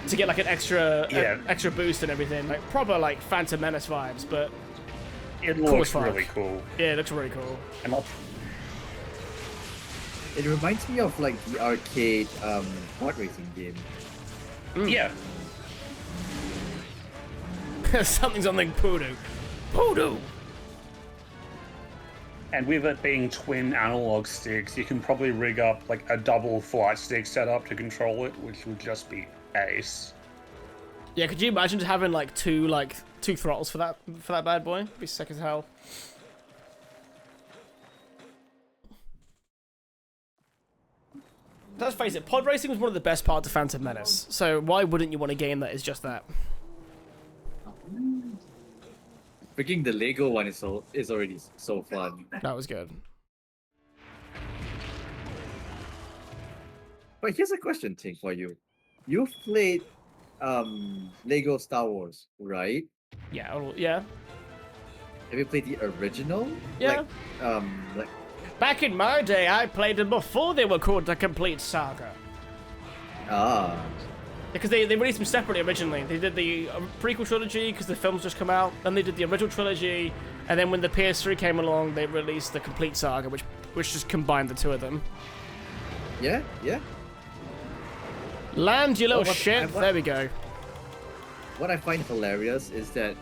to get like an extra extra boost and everything. Like proper like Phantom Menace vibes, but It Cool as looks fuck. really cool. yeah, it looks really cool. And It reminds me of like the arcade pod racing game. yeah, Something's on the Poodoo. Poodoo! and with it being twin analog sticks, you can probably rig up like a double flight stick setup to control it, which would just be ace. Yeah, could you imagine just having like two throttles for that bad boy? It'd be sick as hell. Let's face it, pod racing was one of the best parts of Phantom Menace. So why wouldn't you want a game that is just that? Freaking the Lego one is already so fun. That was good. But here's a question, Ting, for you. You've played Lego Star Wars, right? Yeah, yeah. Have you played the original? Yeah. Like Back in my day, I played them before they were called the Complete Saga. Because they released them separately originally. They did the prequel trilogy because the films just come out. Then they did the original trilogy, and then when the PS3 came along, they released the Complete Saga, which just combined the two of them. yeah. Land, you little what- shit. what- There we go. What I find hilarious is that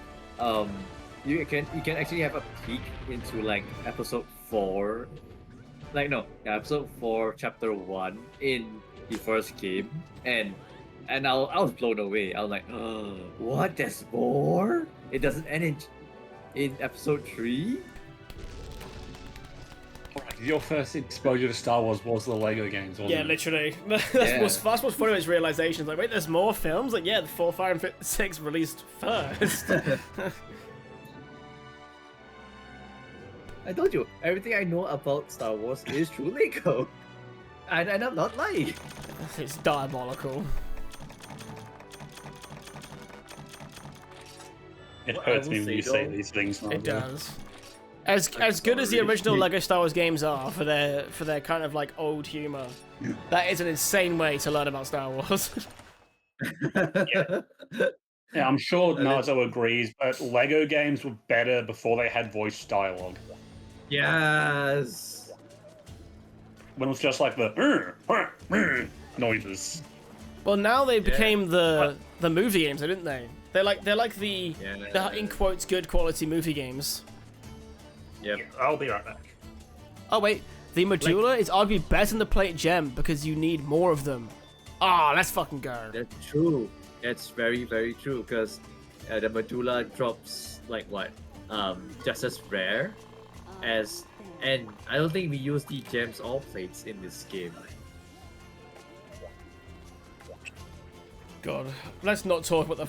you can actually have a peek into like episode 4, episode 4, chapter 1 in the first game, and I was blown away. I was like, oh, what? There's more? It doesn't end in episode 3. Your first exposure to Star Wars was the Lego games, wasn't Yeah, it? literally. That's Yeah. what's funny about his realizations. Like, wait, there's more films? Like, yeah, the 4, 5, and 6 released first. I told you, everything I know about Star Wars is through Lego. And I'm not lying. It's diabolical. It What I hurts will me when say, you say though- these things. It Nigel. does. As good as the original Lego Star Wars games are for their kind of like old humor, that is an insane way to learn about Star Wars. Yeah, I'm sure Nazo agrees, but Lego games were better before they had voice dialogue. Yes. When it was just like the noises. Well, now they became the movie games, didn't they? They're like the in quotes good quality movie games. Yep. I'll be right back. Oh wait, the Medulla is arguably better than the Plate Gem because you need more of them. Ah, let's fucking go. That's true. That's very, very true. Because the medulla drops like what, just as rare as, and I don't think we use the gems or plates in this game. God, let's not talk about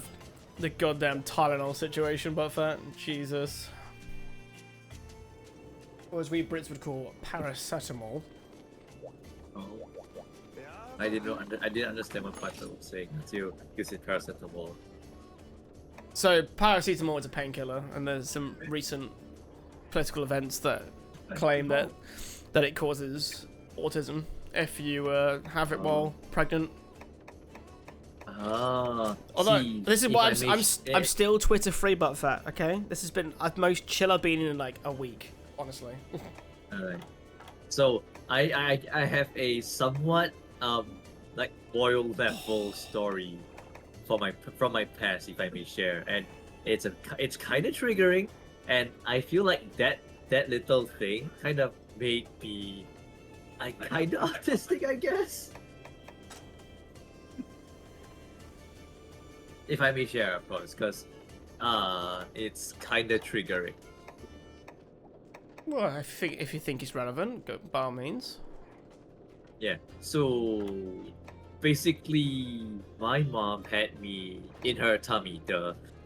The goddamn Tylenol situation, but fat. Jesus. Or as we Brits would call paracetamol. Oh. I didn't understand what Pato was saying until you said paracetamol. So paracetamol is a painkiller, and there's some recent political events that claim that it causes autism if you have it while pregnant. Although See, this is if why I may I'm still Twitter free but fat. Okay, this has been the most chill I've been in like a week, honestly. Alright. So I have a somewhat like boiled level story from my past, if I may share, and it's kind of triggering, and I feel like that little thing kind of made me kind of autistic, I guess. If I may share, of course, because it's kind of triggering. Well, if you think it's relevant, go by all means. Yeah. So basically, my mom had me in her tummy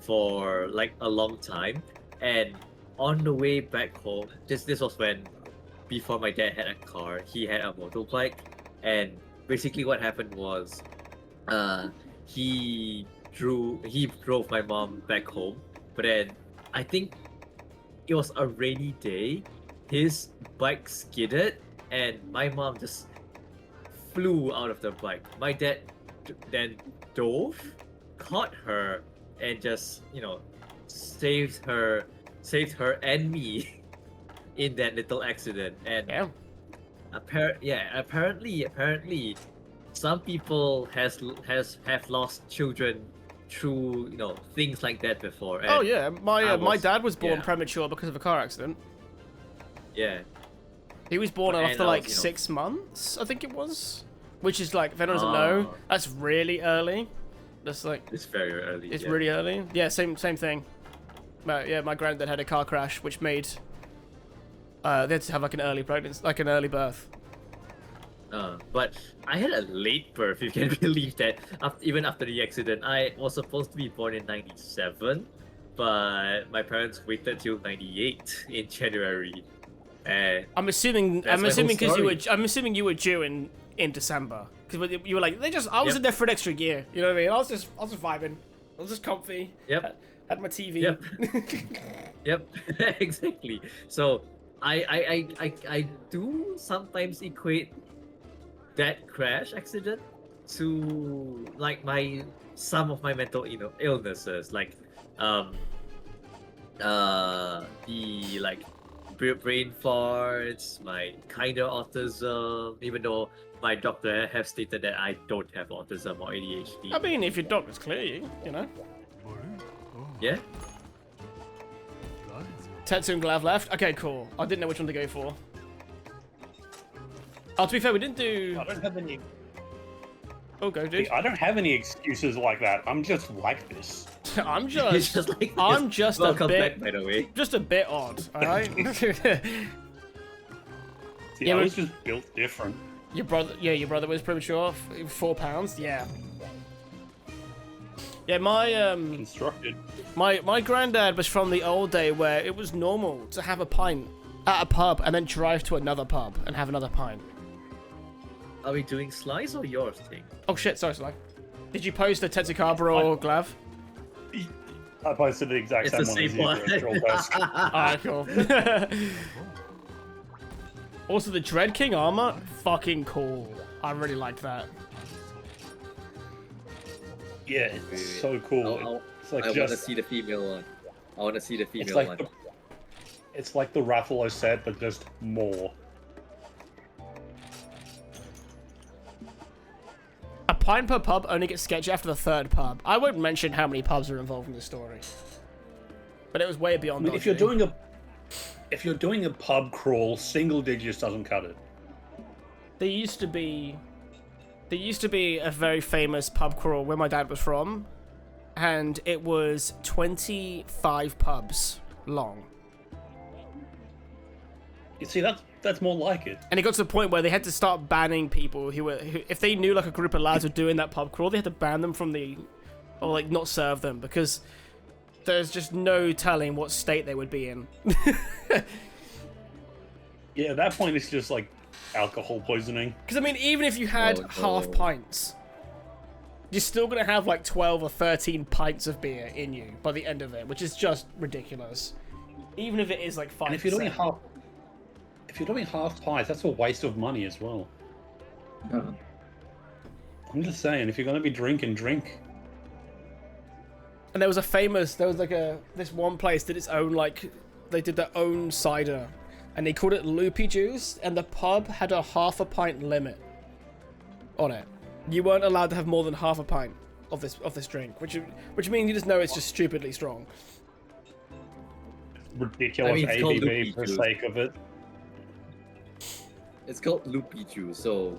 for like a long time, and on the way back home, this was when before my dad had a car, he had a motorbike, and basically what happened was, he drove my mom back home, but then I think it was a rainy day. His bike skidded, and my mom just flew out of the bike. My dad then dove, caught her, and just saved her and me in that little accident. And Yeah. apparently, some people have lost children through things like that before. And Oh yeah, my was- dad was born yeah. premature because of a car accident. Yeah. He was born And after I was, like 6 months, I think it was. Which is like, if anyone doesn't know, Oh. that's really early. That's like, It's very early. it's yeah. really early. Yeah, same thing. But yeah, my granddad had a car crash, which made they had to have like an early pregnancy, like an early birth. But I had a late birth, if you can believe that. Even after the accident, I was supposed to be born in '97, but my parents waited till '98 in January. And I'm assuming That's my whole because story. you were due in December, because you were like, I was Yep. in there for an extra year. You know what I mean? I was just vibing. I was just comfy. Yep. Had my TV. Yep. Yep, exactly. So I do sometimes equate that crash accident to like some of my mental illnesses, like the like brain farts, my kind of autism, even though my doctor have stated that I don't have autism or ADHD. I mean, if your doctor's clear you know. Yeah. Tetsu and Glav left. Okay, cool. I didn't know which one to go for. Oh, to be fair, we didn't do. I don't have any. Oh, go, dude. I don't have any excuses like that. I'm just like this. I'm It's just. just like I'm this. just a Welcome bit. back, by the way. Just a bit odd. All right. See, Yeah, I but- was just built different. Your brother was premature. 4 pounds. Yeah. Yeah, my Constructed. my granddad was from the old day where it was normal to have a pint at a pub and then drive to another pub and have another pint. Are we doing slice or yours thing? Oh shit, sorry, Sly. Did you post the Tetsukabra or Glav? I posted the exact It's same the one same as you. one. Troll Post. Alright, cool. Also, the Dread King armor, fucking cool. I really liked that. Yeah, it's so cool. It's like I want to just. see the female one. I want to see the It's female like one. it's like the Rathalos set, but just more. A pint per pub only gets sketchy after the 3rd pub. I won't mention how many pubs are involved in this story. But it was way I beyond mean, dodgy. if you're doing a pub crawl, single digits doesn't cut it. There used to be a very famous pub crawl where my dad was from, and it was 25 pubs long. You see, that's more like it. And it got to the point where they had to start banning people who if they knew like a group of lads were doing that pub crawl, they had to ban them from the or like not serve them, because there's just no telling what state they would be in. Yeah, at that point it's just like alcohol poisoning. Because I mean, even if you had half pints, you're still gonna have like 12 or 13 pints of beer in you by the end of it, which is just ridiculous. Even if it is like 5%. And if you're doing half pints, that's a waste of money as well. I'm just saying, if you're gonna be drinking, drink. And there was this one place did its own, like, they did their own cider, and they called it Loopy Juice, and the pub had a half a pint limit on it. You weren't allowed to have more than half a pint of this drink, which means you just know it's just stupidly strong. Ridiculous I mean, it's called ABV Loopy for the Juice. sake of it. It's called Loopy Juice, so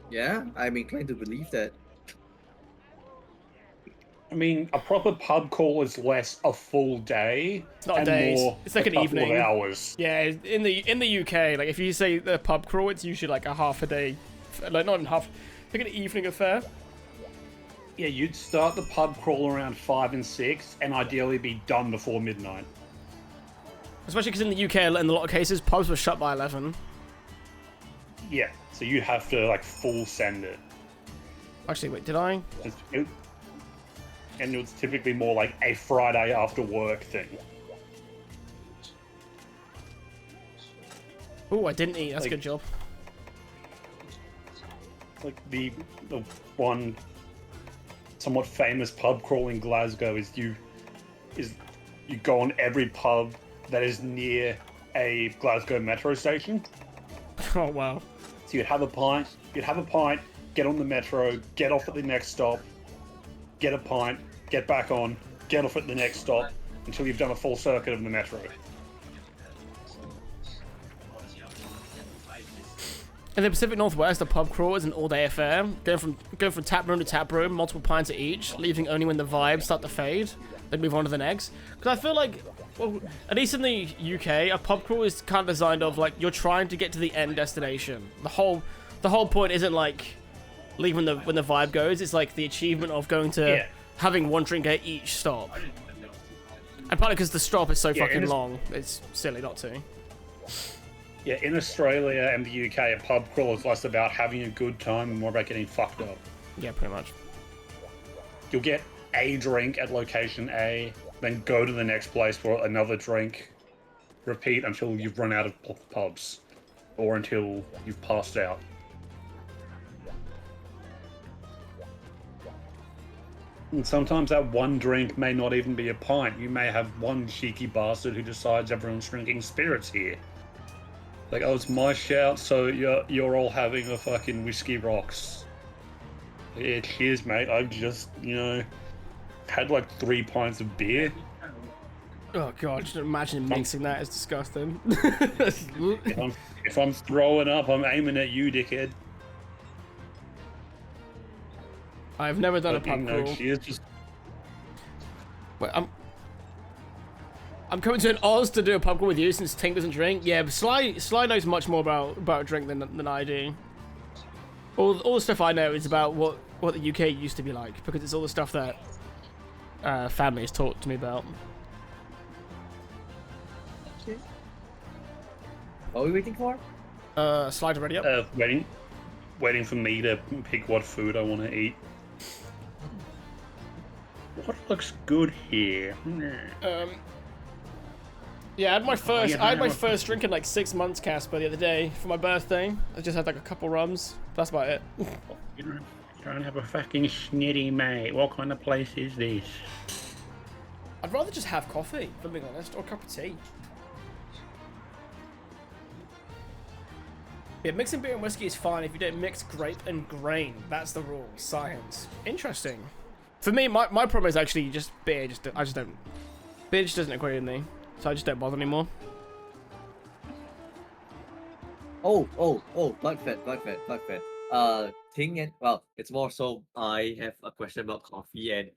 yeah, I'm inclined to believe that. I mean, a proper pub crawl is less a full day It's not a and day, more it's like a an couple evening. of hours. Yeah, in the UK, like if you say the pub crawl, it's usually like a half a day, like not in half, like an evening affair. Yeah, you'd start the pub crawl around 5 and 6, and ideally be done before midnight. Especially because in the UK, in a lot of cases, pubs were shut by 11. Yeah, so you'd have to like full send it. Actually, wait, did I? And it was typically more like a Friday after work thing. Oh, I didn't eat. That's a Like- good job. Like the one somewhat famous pub crawl in Glasgow is you go on every pub that is near a Glasgow metro station. Oh wow. So you'd have a pint, get on the metro, get off at the next stop, get a pint, get back on, get off at the next stop until you've done a full circuit of the metro. In the Pacific Northwest, the pub crawl is an all-day affair, going from tap room to tap room, multiple pints at each, leaving only when the vibes start to fade, then move on to the next. Because I feel like, well, at least in the UK, a pub crawl is kind of designed of like you're trying to get to the end destination. The whole point isn't like leaving when the vibe goes. It's like the achievement of going to Yeah. having one drink at each stop. And partly because the stop is so Yeah, fucking and it's- long, it's silly not to. Yeah, in Australia and the UK, a pub crawl is less about having a good time and more about getting fucked up. Yeah, pretty much. You'll get a drink at location A, then go to the next place for another drink, repeat until you've run out of pubs, or until you've passed out. And sometimes that one drink may not even be a pint. You may have one cheeky bastard who decides everyone's drinking spirits here. Like, oh, it's my shout, so you're all having a fucking whiskey rocks. Yeah, cheers, mate. I've just, had like 3 pints of beer. Oh god, just imagine mixing that is disgusting. If I'm throwing up, I'm aiming at you, dickhead. I've never done a But, pub crawl. cheers, just Wait, I'm coming to an Oz to do a pub crawl with you since Tink doesn't drink. Yeah, but Sly knows much more about drink than I do. All the stuff I know is about what the UK used to be like, because it's all the stuff that family has taught to me about. What are we waiting for? Slide already up. waiting for me to pick what food I want to eat. What looks good here? Yeah, I had my first drink in like 6 months, Casper, the other day for my birthday. I just had like a couple rums. That's about it. You don't have a fucking snitty, mate. What kind of place is this? I'd rather just have coffee, if I'm being honest, or a cup of tea. Yeah, mixing beer and whiskey is fine if you don't mix grape and grain. That's the rule. Science. Interesting. For me, my problem is actually just beer. Beer just doesn't equate with me, so I just don't bother anymore. Oh, Buckfed. Ting and well, it's more so I have a question about coffee, and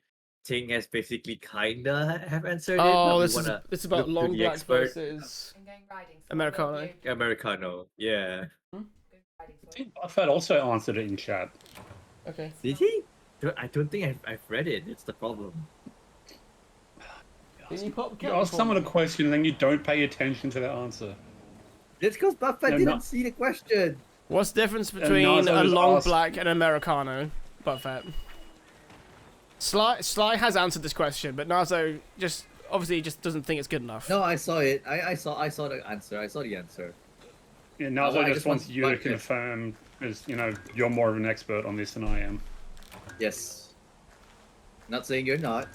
Ting has basically kinda have answered it. Oh, but this we is wanna it's about look to long the black expert. versus I'm going riding. Americano. Americano. Yeah. I think Buffett also answered it in chat. Okay. Did he? I don't think I've read it. It's the problem. You ask someone a question and then you don't pay attention to their answer. It's because Buffett No, didn't not- see the question. What's the difference between Nazo a was long asked- black and an Americano? Buffett. Sly has answered this question, but Nazo just obviously just doesn't think it's good enough. No, I saw it. I saw the answer. I saw the answer. Yeah, Nazo I just just wants want you to Buffett. confirm, as you know, you're more of an expert on this than I am. Yes. Not saying you're not.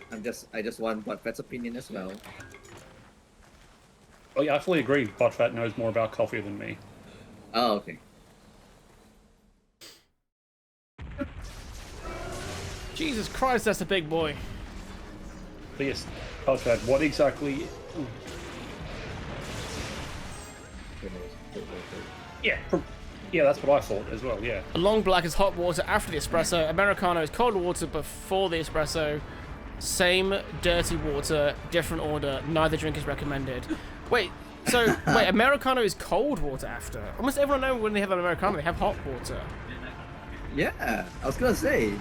I just want Buffett's opinion as well. Oh yeah, I fully agree. Buttfat knows more about coffee than me. Oh, okay. Jesus Christ, that's a big boy. But yes, Buttfat, what exactly? Yeah, that's what I thought as well. Yeah. A long black is hot water after the espresso. Americano is cold water before the espresso. Same dirty water, different order. Neither drink is recommended. Wait, Americano is cold water after. Almost everyone knows when they have an Americano, they have hot water. Yeah, I was gonna say.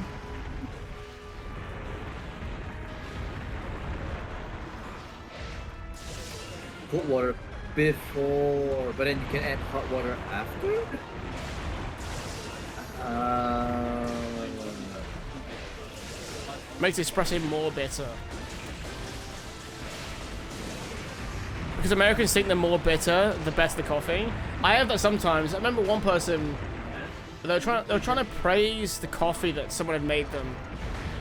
Cold water before, but then you can add hot water after? Makes the espresso more bitter. Because Americans think the more bitter, the better the coffee. I have that sometimes. I remember one person, they were trying to praise the coffee that someone had made them.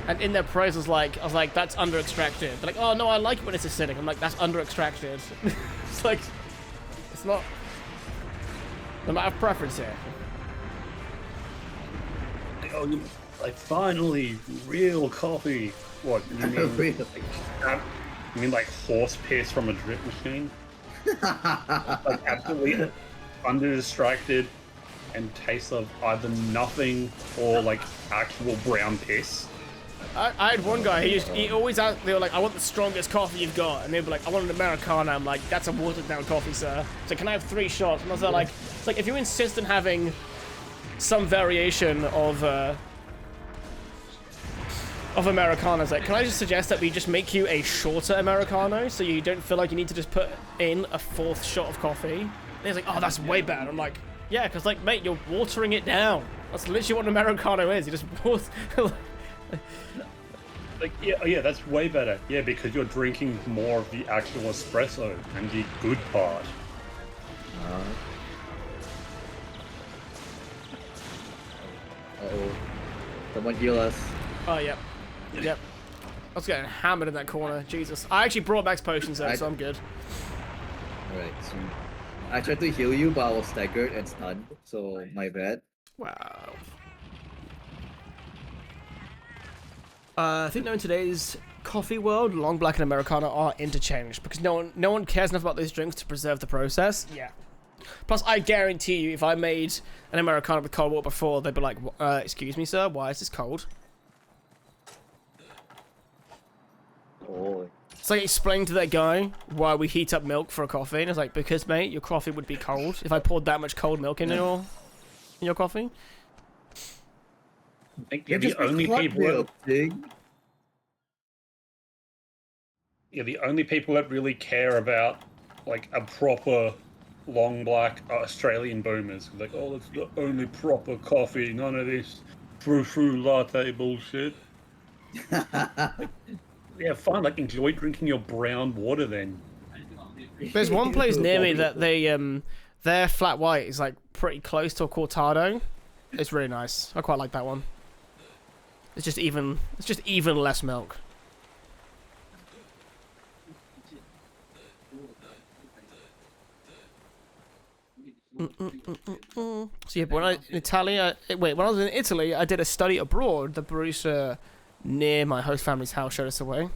And in their praise I was like, that's under extracted. They're like, oh no, I like it when it's acidic. I'm like, that's under extracted. It's like, it's not a matter of preference here. Oh, like finally, real coffee. What you mean? Really? You mean like horse piss from a drip machine? Like absolutely under distracted and tastes of either nothing or like actual brown piss. I had one guy, he always asked, they were like, I want the strongest coffee you've got. And they'd be like, I want an Americano. I'm like, that's a watered down coffee, sir. So can I have 3 shots? And I was like, it's like, if you insist on having some variation of Americanos, like, can I just suggest that we just make you a shorter Americano so you don't feel like you need to just put in a 4th shot of coffee? And he's like, oh, that's way better. I'm like, yeah, because like, mate, you're watering it down. That's literally what an Americano is. You just water... Like, yeah, that's way better. Yeah, because you're drinking more of the actual espresso and the good part. Uh-oh. Someone heal us. Oh, yep. Yep. I was getting hammered in that corner. Jesus. I actually brought Max potions though, so I'm good. Alright, sweet. I tried to heal you, but I was staggered and stunned, so my bad. Wow. I think now in today's coffee world, long black and Americano are interchanged because no one cares enough about those drinks to preserve the process. Yeah. Plus, I guarantee you, if I made an Americano with cold water before, they'd be like, excuse me, sir, why is this cold? Oh. It's like explaining to that guy why we heat up milk for a coffee, and it's like, because, mate, your coffee would be cold if I poured that much cold milk in your coffee. I think You're the just only people the only people that really care about like a proper long black are Australian boomers. Like, oh, that's the only proper coffee, none of this frou-frou latte bullshit. Yeah, fine, like enjoy drinking your brown water then. There's one place near me that their flat white is like pretty close to a cortado. It's really nice. I quite like that one. It's just even less milk. So yeah, when I was in Italy, I did a study abroad. The barista near my host family's house showed us the way.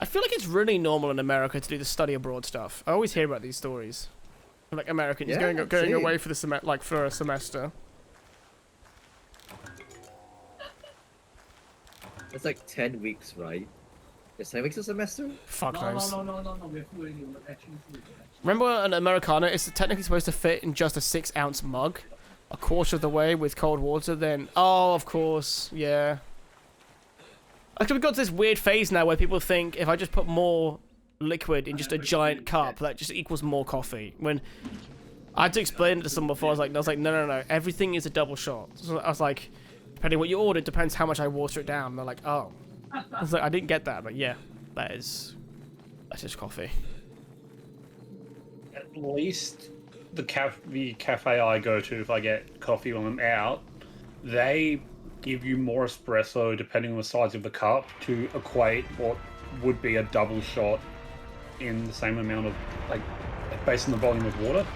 I feel like it's really normal in America to do the study abroad stuff. I always hear about these stories, like Americans Yeah, going same. away for the for a semester. It's like 10 weeks, right? Is 10 weeks a semester? Fuck knows. No, we're full. Actually full. Remember an Americano is technically supposed to fit in just a 6-ounce mug, a quarter of the way with cold water. Then, oh, of course, yeah. Actually, we've got to this weird phase now where people think if I just put more liquid in just a giant cup, that just equals more coffee. When I had to explain it to someone before, I was like, no, everything is a double shot. So I was like, depending on what you order, depends how much I water it down. And they're like, oh. I was like, I didn't get that, but yeah, that's just coffee. At least the cafe I go to, if I get coffee when I'm out, they give you more espresso depending on the size of the cup to equate what would be a double shot in the same amount of, like, based on the volume of water.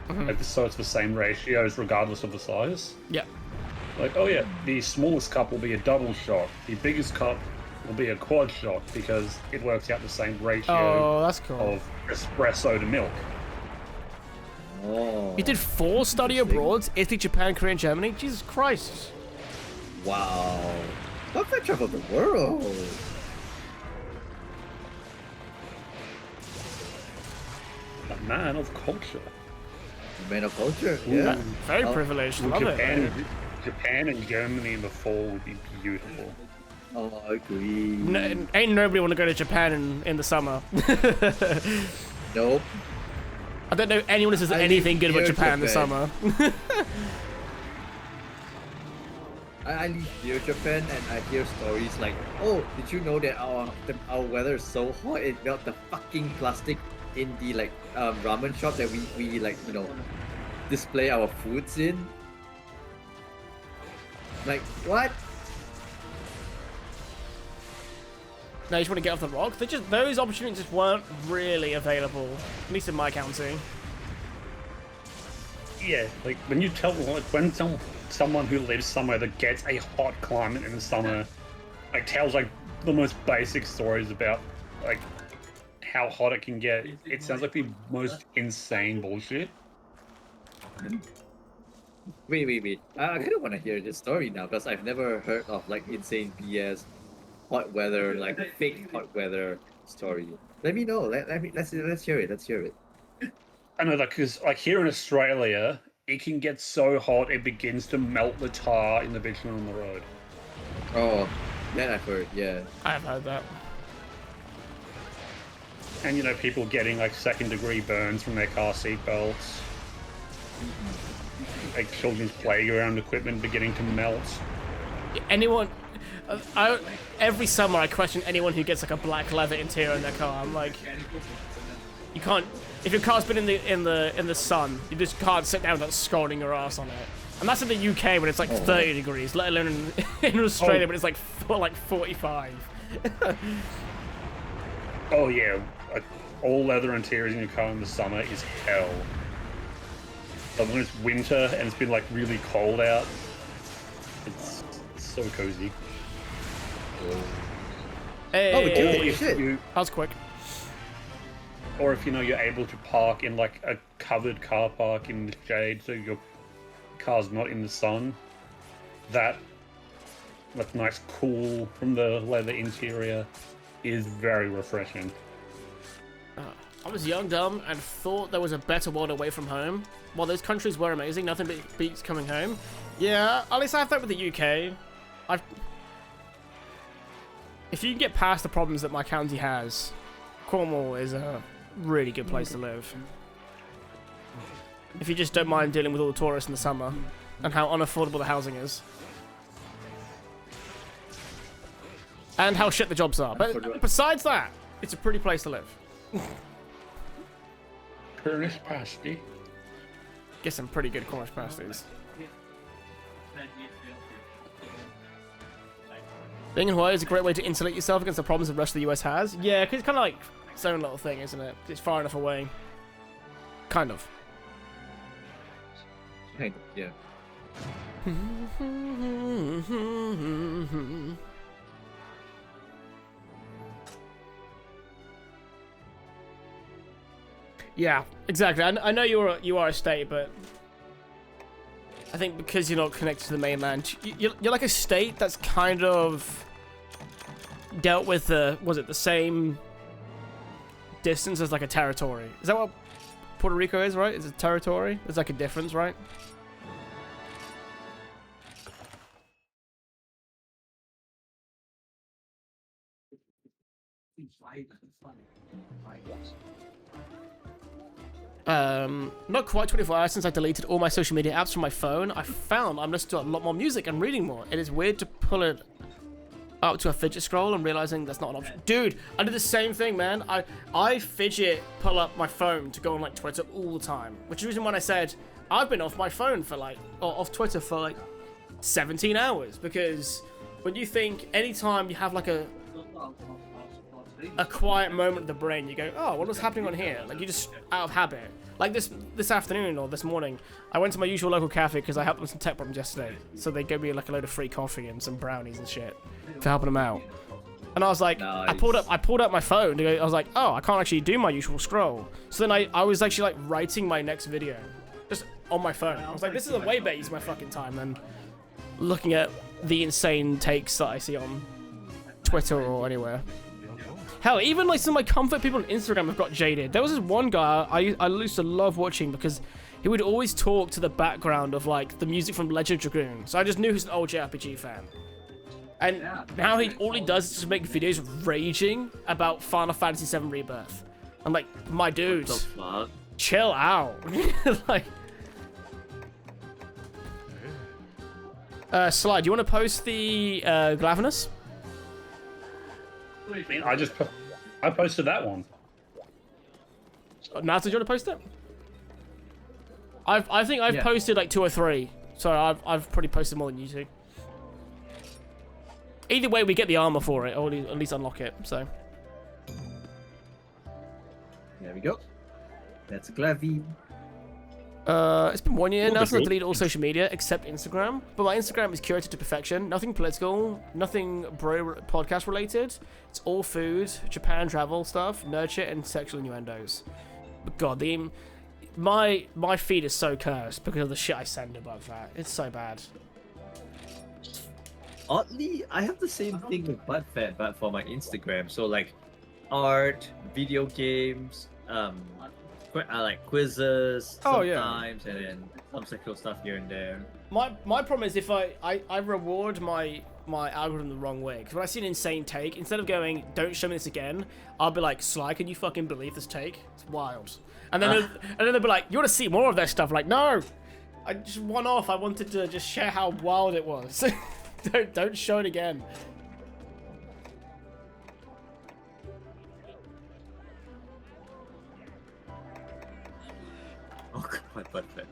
Like, so it's the same ratios regardless of the size. Yeah. Like, oh yeah, the smallest cup will be a double shot. The biggest cup will be a quad shot because it works out the same ratio Oh, that's cool. of espresso to milk. Oh. You did 4 study abroads? Italy, Japan, Korea, and Germany? Jesus Christ. Wow. Perfect travel the world. A man of culture. Man of culture. Yeah. Very Oh, privileged. Well, Love it. Japan and Germany in the fall would be beautiful. Oh, I agree. No, ain't nobody want to go to Japan in the summer. Nope. I don't know anyone who says I anything good live about near Japan this Japan. summer. I live near Japan and I hear stories like, oh, did you know that our weather is so hot it melt the fucking plastic in the like ramen shop that we like, you know, display our foods in? Like, what? No, you just want to get off the rock. Those opportunities just weren't really available, at least in my county. Yeah, like when you tell, like when someone who lives somewhere that gets a hot climate in the summer, like tells like the most basic stories about like how hot it can get, it sounds like the most insane bullshit. Wait. I kind of want to hear this story now because I've never heard of like insane BS hot weather, like fake hot weather story. Let me know. Let's hear it. Let's hear it. I know that because like here in Australia, it can get so hot it begins to melt the tar in the bitumen on the road. Oh, that I've heard. Yeah. I've heard that. And you know, people getting like second-degree burns from their car seat belts. Like children's playground equipment beginning to melt. Anyone, every summer I question anyone who gets like a black leather interior in their car. I'm like, you can't. If your car's been in the sun, you just can't sit down without scalding your ass on it. And that's in the UK when it's like 30 degrees, let alone in Australia when it's like 45. Oh yeah, like, all leather interiors in your car in the summer is hell. But when it's winter and it's been like really cold out, it's so cozy. Hey, Oh, we killed Or it. if Shit. you, that was quick. or if you know you're able to park in like a covered car park in the shade, so your car's not in the sun. That nice cool from the leather interior is very refreshing. I was young, dumb, and thought there was a better world away from home. While those countries were amazing, nothing beats coming home. Yeah, at least I have that with the UK. If you can get past the problems that my county has, Cornwall is a really good place to live. If you just don't mind dealing with all the tourists in the summer, and how unaffordable the housing is. And how shit the jobs are. But besides that, it's a pretty place to live. Cornish pasty. Get some pretty good Cornish pasties. Being in Hawaii is a great way to insulate yourself against the problems the rest of the US has. Yeah, because it's kind of like its own little thing, isn't it? It's far enough away. Kind of. Kind of, yeah. Yeah, exactly. I know you are a state, but I think because you're not connected to the mainland, you're like a state that's kind of dealt with the same distance as like a territory. Is that what Puerto Rico is, right? Is it territory? There's like a difference, right? Not quite 24 hours since I deleted all my social media apps from my phone. I found I'm listening to a lot more music and reading more. It is weird to pull it up to a fidget scroll and realizing that's not an option. Dude, I did the same thing, man. I fidget pull up my phone to go on like Twitter all the time, which is the reason when I said I've been off my phone for like, or off Twitter for like 17 hours, because when you think anytime you have like a quiet moment of the brain, you go, oh, what was happening on here? Like, you just out of habit. Like this afternoon or this morning, I went to my usual local cafe because I helped them with some tech problems yesterday. So they gave me like a load of free coffee and some brownies and shit for helping them out. And I was like, Nice. I pulled up my phone. To go, I was like, oh, I can't actually do my usual scroll. So then I was actually like writing my next video just on my phone. I was like, this is a way better use of my fucking time than looking at the insane takes that I see on Twitter or anywhere. Hell, even like some of my comfort people on Instagram have got jaded. There was this one guy I used to love watching because he would always talk to the background of like the music from Legend of Dragoon. So I just knew he was an old JRPG fan. And now all he does is just make videos raging about Final Fantasy VII Rebirth. I'm like, my dude, What the fuck? chill out. Like, Sly, do you want to post the Glavenus? I mean, I posted that one. Naz, do you want to post it? I think I've Yeah. posted like 2 or 3, so I've probably posted more than you two. Either way, we get the armor for it, or at least unlock it. So There we go. That's Glavine. it's been 1 year now that's since I good. deleted all social media except Instagram. But my Instagram is curated to perfection. Nothing political, nothing bro podcast related. It's all food, Japan travel stuff, nurture, and sexual innuendos. But God, my feed is so cursed because of the shit I send above that. It's so bad. Oddly, I have the same thing with ButtFed, but for my Instagram. So like, art, video games, like quizzes Oh, yeah. sometimes, and then some sexual stuff here and there. My problem is if I reward my algorithm the wrong way, because when I see an insane take, instead of going, don't show me this again, I'll be like, Sly, can you fucking believe this take? It's wild. And then they'll be like, you want to see more of that stuff? I'm like, no, I just one off. I wanted to just share how wild it was. don't show it again. Oh god, ButtFed.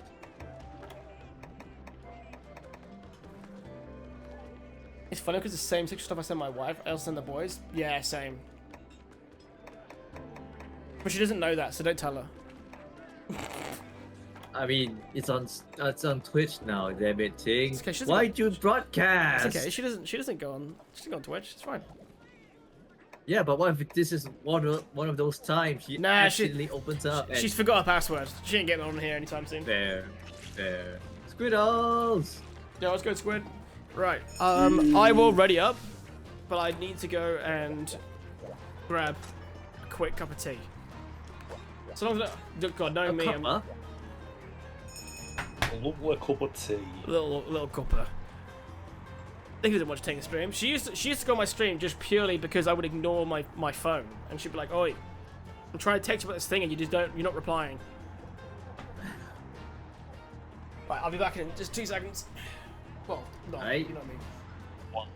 It's funny because the same sexual stuff I send my wife, I also send the boys. Yeah, same. But she doesn't know that, so don't tell her. I mean, it's on Twitch now. Damn it, Ting. It's okay, she doesn't Why go- do you broadcast? It's okay. She doesn't go on Twitch. It's fine. Yeah, but what if this is one of those times she Nah, accidentally opens up and She's forgot her password. She ain't getting on here anytime soon. there, Squiddles. Yeah, let's go, Squid. Right. I will ready up, but I need to go and grab a quick cup of tea. So long as God, knowing me, I'm a Cuppa? A cup of tea. little cuppa. I think he doesn't watch Ting stream. She used to go on my stream just purely because I would ignore my phone, and she'd be like, "Oi, I'm trying to text you about this thing, and you're not replying." Right, I'll be back in just 2 seconds. Well, no, Right. you know what I mean. 1,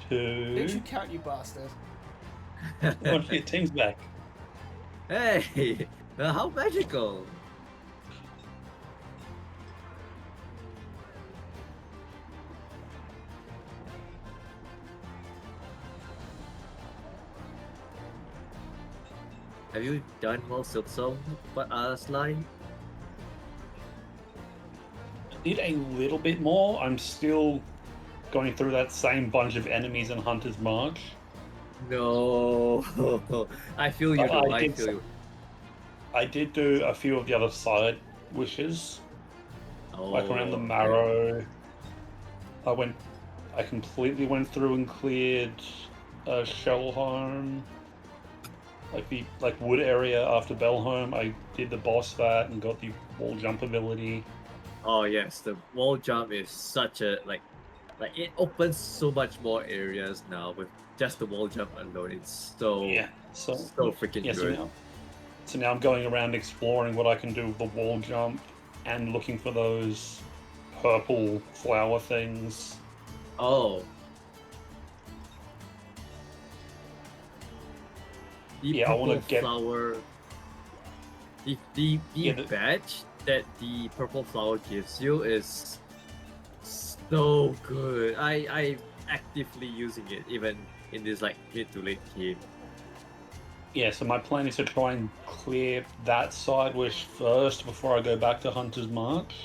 Didn't 2. you count, you bastard? Oh shit, Tim's back. Hey, how magical! Have you done more Silksong, but Sly? Did a little bit more. I'm still going through that same bunch of enemies in Hunter's March. No, I feel you. Oh, Though. I I did feel you. I did do a few of the other side wishes, like around the Oh, Marrow. I completely went through and cleared Shellhome, like the wood area after Bellhome. I did the boss that and got the wall jump ability. Oh yes, the wall jump is such a Like it opens so much more areas now with just the wall jump alone. It's so Yeah. So freaking yeah, good. So now I'm going around exploring what I can do with the wall jump and looking for those purple flower things. Oh. The Yeah, I wanna purple get- flower. The Yeah, the- badge that the purple flower gives you is so good. I actively using it even in this like mid to late game. Yeah, so my plan is to try and clear that side wish first before I go back to Hunter's March.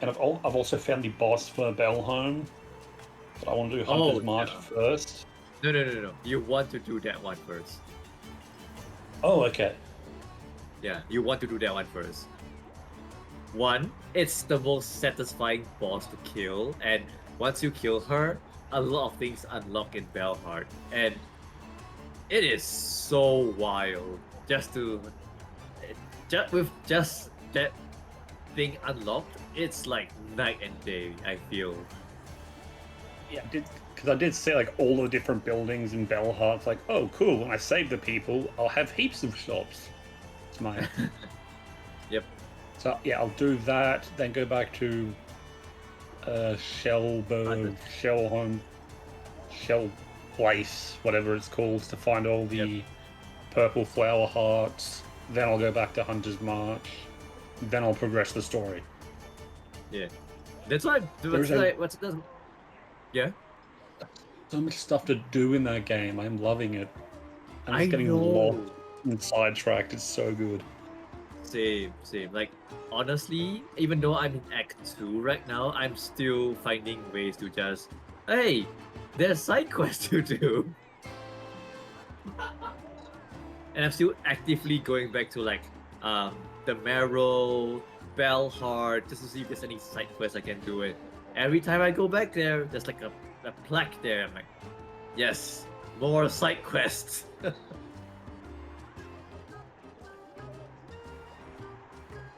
And I've also found the boss for Bellholm, but I want to do Hunter's Oh, March yeah. first. No. You want to do that one first. Oh, okay. Yeah, you want to do that one first. One, it's the most satisfying boss to kill, and once you kill her, a lot of things unlock in Bellheart, and it is so wild just with just that thing unlocked. It's like night and day. I feel. Yeah, because I did see like all the different buildings in Bellheart. It's like, oh, cool. When I save the people, I'll have heaps of shops. It's my. Yep. So yeah, I'll do that. Then go back to Shellberg, Shell Place, whatever it's called, to find all the purple flower hearts. Then I'll go back to Hunter's March. Then I'll progress the story. Yeah, that's why. Yeah. So much stuff to do in that game. I'm loving it. I'm just I getting know. lost and sidetracked. It's so good. Same. Like, honestly, even though I'm in Act 2 right now, I'm still finding ways to just, hey, there's side quests to do. And I'm still actively going back to, like, the Marrow, Bellheart, just to see if there's any side quests I can do it. Every time I go back there, there's like a plaque there. I'm like, yes, more side quests.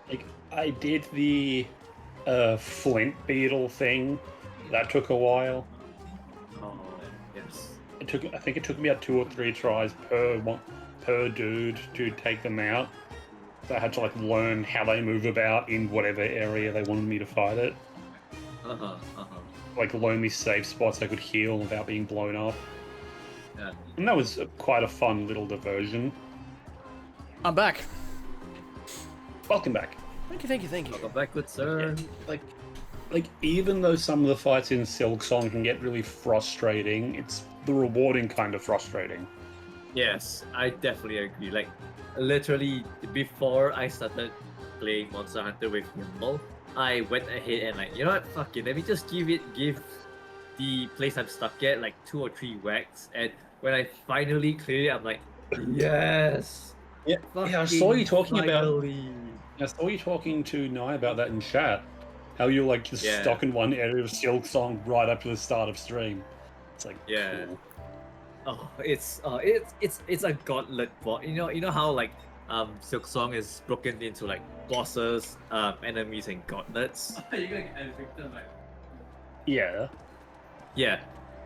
Like I did the flint beetle thing. That took a while. Oh, yes. I think it took me about 2 or 3 tries per dude to take them out. So I had to like learn how they move about in whatever area they wanted me to fight it. Like learn these safe spots I could heal without being blown up. Yeah. And that was quite a fun little diversion. I'm back. Welcome back. Thank you. Welcome back, good sir. Like even though some of the fights in Silksong can get really frustrating, it's the rewarding kind of frustrating. Yes, I definitely agree. Like, literally, before I started playing Monster Hunter with Nimble, I went ahead and like, you know what, fuck it, let me just give the place I'm stuck at like 2 or 3 whacks, and when I finally clear it, I'm like, yes! Yeah, I saw you talking finally. I saw you talking to Nye about that in chat. How you're like just Yeah. stuck in one area of Silksong right up to the start of stream. It's like Yeah. cool. Oh, it's a gauntlet bot. You know how like Silksong is broken into like bosses, enemies, and gauntlets. You're gonna get evicted, like. Yeah. Yeah,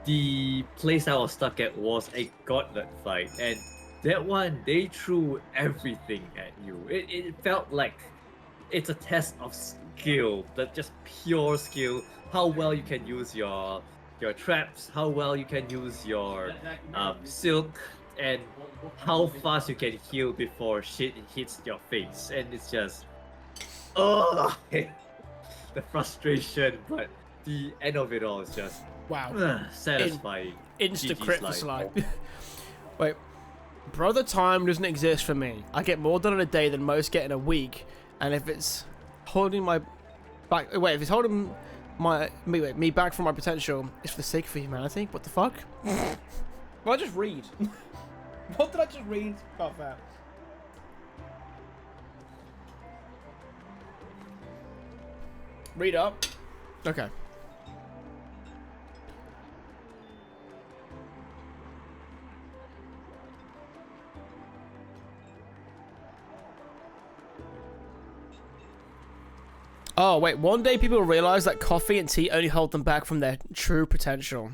the place I was stuck at was a gauntlet fight, and that one they threw everything at you. It felt like it's a test of skill, that just pure skill. How well you can use your traps, how well you can use your silk, and how fast you can heal before shit hits your face. And it's just, oh, the frustration, but the end of it all is just Wow. satisfying. Insta GG's crit for life. slide. Wait. Brother, time doesn't exist for me. I get more done in a day than most get in a week, and if it's holding my back, if it's holding me back from my potential, it's for the sake of humanity. What the fuck? What did I just read? What did I just read about that? Read up. Okay. Oh, wait. One day people will realize that coffee and tea only hold them back from their true potential.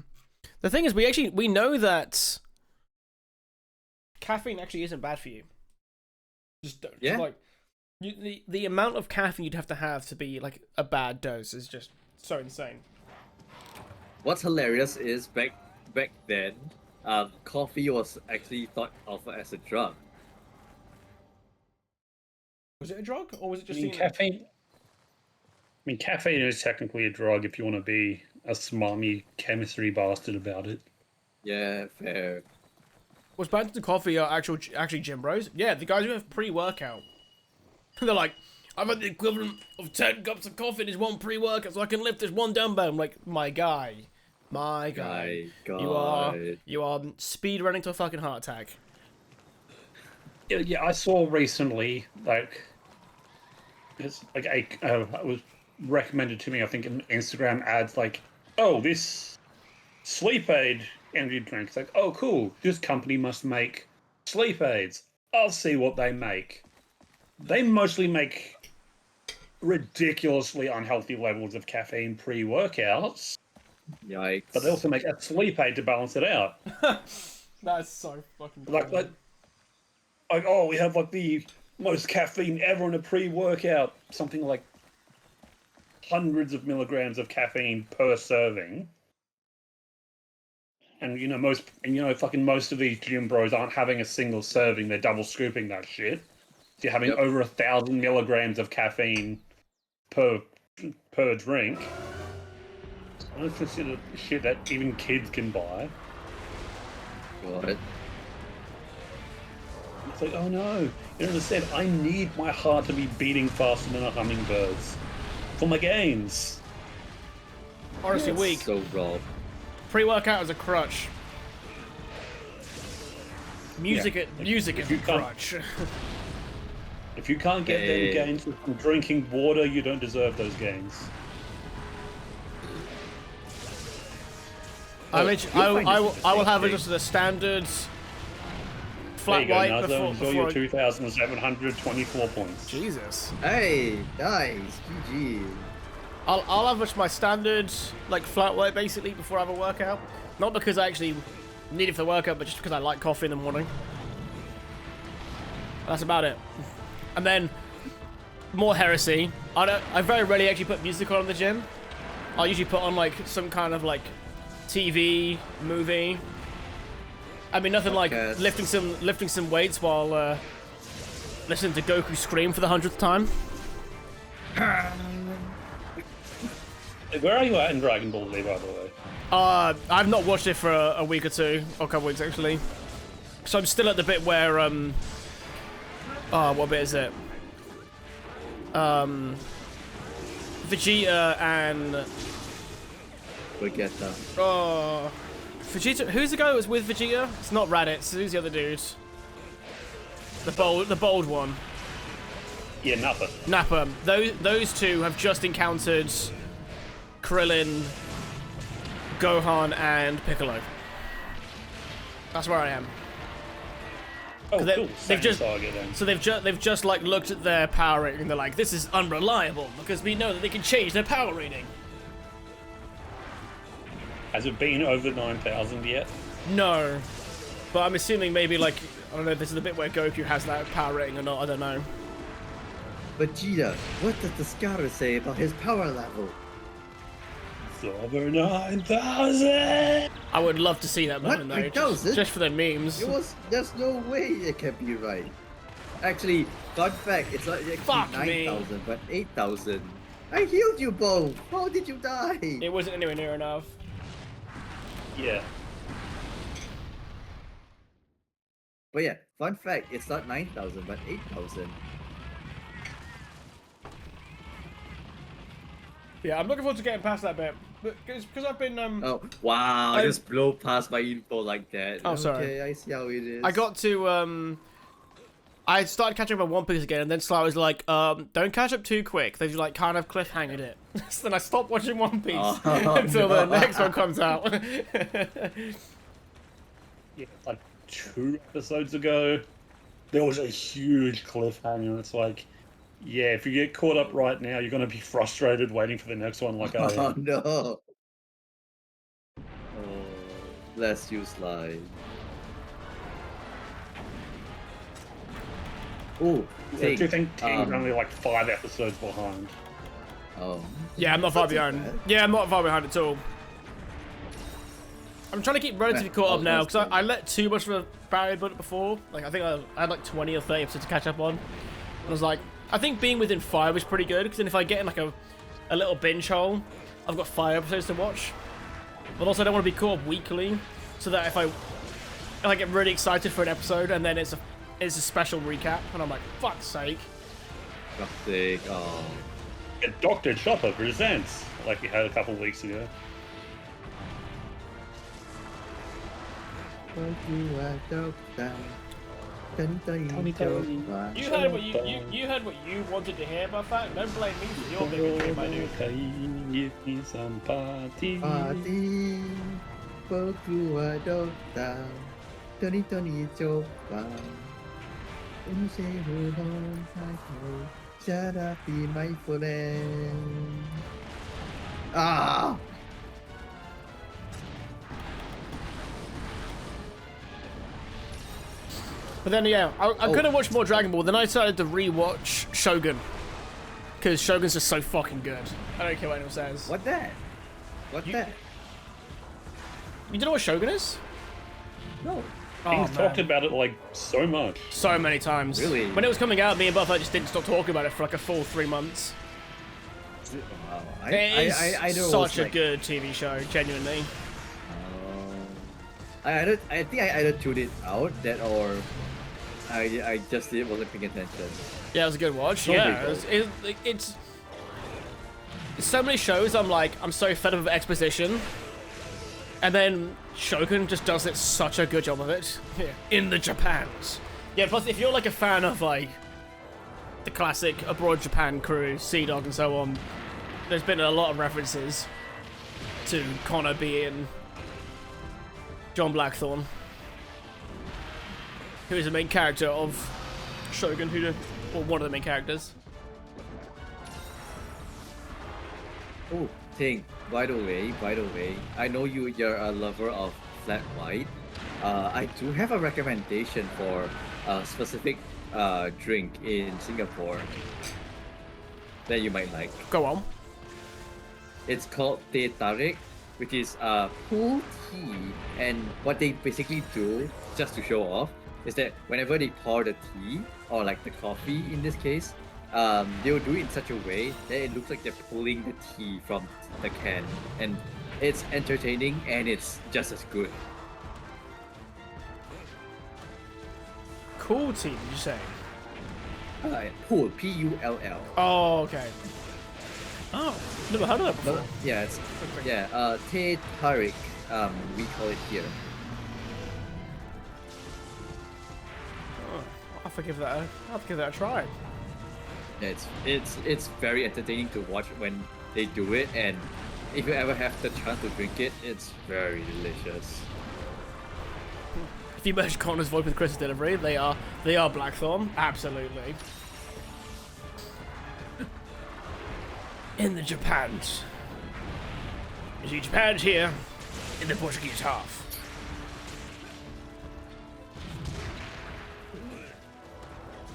The thing is, we know that caffeine actually isn't bad for you. Just don't. Yeah. Like, the amount of caffeine you'd have to be like a bad dose is just so insane. What's hilarious is back then, coffee was actually thought of as a drug. Was it a drug, or was it I just mean, caffeine is technically a drug if you want to be a smarmy chemistry bastard about it. Yeah, fair. Was back to coffee are actually gym bros? Yeah, the guys who have pre-workout. They're like, I've had the equivalent of 10 cups of coffee in this one pre-workout so I can lift this one dumbbell. I'm like, my guy. You are speed running to a fucking heart attack. Yeah, I saw recently, like, it's like it was recommended to me, I think, in Instagram ads, like, oh, this sleep aid energy drink. It's like, oh, cool, this company must make sleep aids. I'll see what they make. They mostly make ridiculously unhealthy levels of caffeine pre-workouts, Yikes. but they also make a sleep aid to balance it out. That's so fucking Like, oh, we have like the most caffeine ever in a pre-workout. Something like hundreds of milligrams of caffeine per serving. And fucking most of these gym bros aren't having a single serving; they're double scooping that shit. So you're having over 1,000 milligrams of caffeine per drink. That's the shit that even kids can buy. What? It's like, oh no, you don't understand. I need my heart to be beating faster than a hummingbird's for my gains. Honestly, That's weak. so wrong. Pre-workout is a crutch. Music is You a can't- crutch. If you can't get them gains from drinking water, you don't deserve those gains. I will have thing. just the standard There flat you go, white Nazo. Enjoy your before 2,724 points. Jesus. Hey, nice. GG. I'll have just my standard like flat white basically before I have a workout. Not because I actually need it for the workout, but just because I like coffee in the morning. That's about it. And then more heresy. I very rarely actually put music on in the gym. I'll usually put on like some kind of like TV movie. I mean, nothing like Podcast. lifting some weights while listening to Goku scream for the 100th time. Where are you at in Dragon Ball Z, by the way? I've not watched it for a week or two, or a couple weeks actually. So I'm still at the bit where what bit is it? Vegeta and Vegeta. Vegeta. Who's the guy that was with Vegeta? It's not Raditz. Who's the other dude? The bold one. Yeah, nothing. Nappa. Those two have just encountered Krillin, Gohan, and Piccolo. That's where I am. Oh, They- cool. they've Same just- saga then. So they've just like looked at their power rating and they're like, this is unreliable because we know that they can change their power rating. Has it been over 9,000 yet? No, but I'm assuming maybe like I don't know. This is the bit where Goku has that power rating or not. I don't know. Vegeta, what does the scholar say about his power level? It's over 9,000! I would love to see that What? moment though, 9,000? just for the memes. There's no way it can be right. Actually, fun fact, it's not actually Fuck me. 9,000, but 8,000. I healed you both! How did you die? It wasn't anywhere near enough. Yeah. But yeah, fun fact, it's not 9,000, but 8,000. Yeah, I'm looking forward to getting past that bit, because I've been Oh, wow, I- just blow past my info like that. Oh, sorry. Okay, I see how it is. I got to I started catching up on One Piece again, and then Sly was like, don't catch up too quick. They've like kind of cliffhangered it. So then I stopped watching One Piece Oh, until the no. next one comes out. Yeah, like 2 episodes ago, there was a huge cliffhanger. It's like, Yeah, if you get caught up right now, you're going to be frustrated waiting for the next one like I Oh am. no. Oh, bless you, Slide. Oh, I do think Ting's um, only like 5 episodes behind. oh. Yeah, I'm not far Not too behind. bad. Yeah, I'm not far behind at all. I'm trying to keep relatively Yeah, caught I up was now gonna because say. I let too much of a barrier build up before. Like I think I had like 20 or 30 episodes to catch up on. And I was like, I think being within 5 is pretty good because then if I get in like a little binge hole, I've got 5 episodes to watch. But also I don't want to be caught up weekly, so that if I get really excited for an episode and then it's a special recap and I'm like, fuck's sake. Fuck's sake. Oh. Yeah, Dr. Chopper presents, like we had a couple weeks ago. You heard what you heard what you wanted to hear about that. Don't blame me for your big dream, my dude. Give me some party. 僕はドクタートニトニチョッパーウンシェフの最高シャラピーマイフレンあ But then, yeah, I could have watched more Dragon Ball. Then I decided to rewatch Shogun. Because Shogun's just so fucking good. I don't care what anyone says. What that? What that? You don't know what Shogun is? No. King's man. talked about it like so much. So many times. Really? When it was coming out, me and Buffett just didn't stop talking about it for like a full 3 months. Wow. It is I know it was such a like, good TV show, genuinely. I think I either tuned it out that or I just wasn't paying attention. Yeah, it was a good watch. Totally Yeah, it's so many shows. I'm so fed up of exposition, and then Shogun just does it such a good job of it. Yeah. In the Japans. Yeah. Plus, if you're like a fan of like the classic Abroad Japan crew, Sea Dog, and so on, there's been a lot of references to Connor being John Blackthorne, who is the main character of Shogun, or one of the main characters. Oh, Ting, by the way, I know you're a lover of flat white. I do have a recommendation for a specific drink in Singapore that you might like. Go on. It's called teh tarik, which is pool tea. And what they basically do, just to show off, is that whenever they pour the tea, or like the coffee in this case, they'll do it in such a way that it looks like they're pulling the tea from the can. And it's entertaining and it's just as good. Cool tea, did you say? Pool, P-U-L-L. Oh, okay. Oh, never heard of that before. Yeah, teh tarik, we call it here. Oh, I'll have to give that a try. Yeah, it's very entertaining to watch when they do it, and if you ever have the chance to drink it, it's very delicious. If you merge Connor's voice with Chris's delivery, they are Blackthorn. Absolutely. In the Japans. You see, Japan's here in the Portuguese half.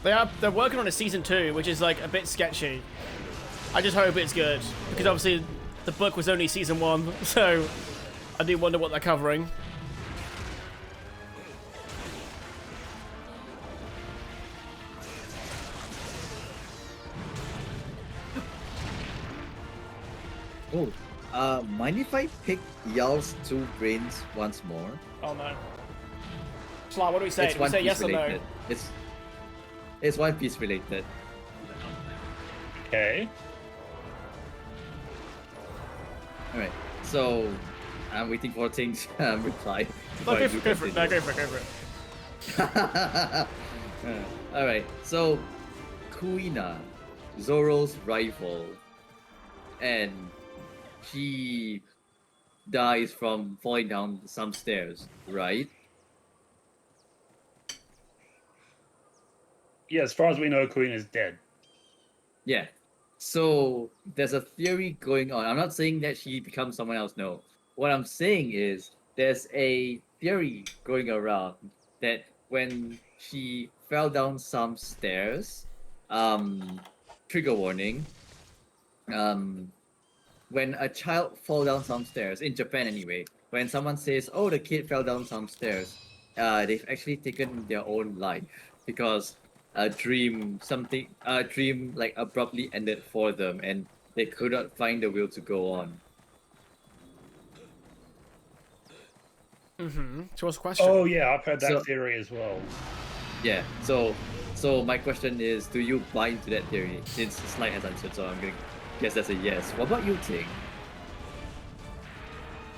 They're working on a season 2, which is like a bit sketchy. I just hope it's good because obviously the book was only season 1, so I do wonder what they're covering. Oh, mind if I pick Yal's 2 brains once more? Oh no. Sly, what do we say? Do we say yes or no? related. It's One Piece related. Okay. Alright, so I'm waiting for Ting's reply. No, before I go do for it. No, continue. go for it. Alright, so Kuina, Zoro's rival, and she dies from falling down some stairs, right? Yeah, as far as we know, Queen is dead. Yeah. So there's a theory going on. I'm not saying that she becomes someone else. No. What I'm saying is there's a theory going around that when she fell down some stairs, um, trigger warning. Um, when a child fall down some stairs in Japan anyway, when someone says, "Oh, the kid fell down some stairs," they've actually taken their own life because a dream like abruptly ended for them, and they could not find the will to go on. So what's the question? Oh yeah, I've heard that So- theory as well. Yeah. So my question is, do you buy into that theory? Since Slight has answered, so I'm gonna guess that's a yes. What about you, Ting?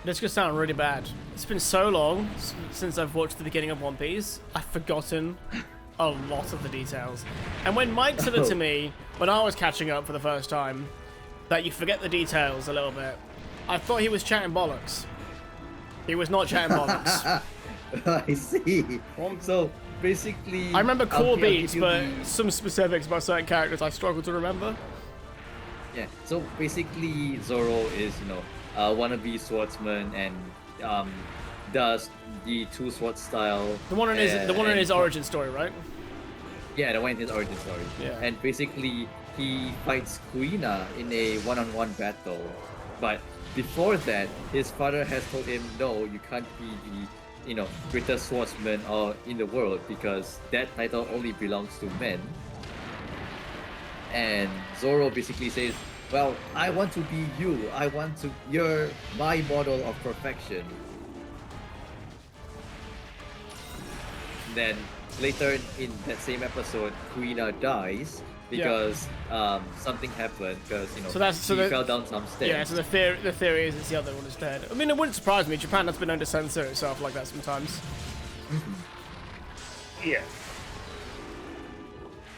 This could sound really bad. It's been so long since I've watched the beginning of One Piece, I've forgotten a lot of the details. And when Mike said it to me, when I was catching up for the first time, that you forget the details a little bit, I thought he was chatting bollocks. He was not chatting bollocks. I see. Well, So basically, I remember core I'll beats, give you but the- some specifics about certain characters I struggle to remember. Yeah, so basically Zoro is, wannabe swordsman and does the two sword style. The one in his and- origin story, right? Yeah, the one in his origin story. Yeah. And basically he fights Kuina in a one-on-one battle. But before that, his father has told him, no, you can't be the, greatest swordsman in the world because that title only belongs to men. And Zoro basically says, well, I want to be you. You're my model of perfection. Then later in that same episode, Kuina dies because something happened because So she fell down some stairs. Yeah, so the theory is it's the other one instead. I mean, it wouldn't surprise me. Japan has been known to censor itself like that sometimes. Yeah.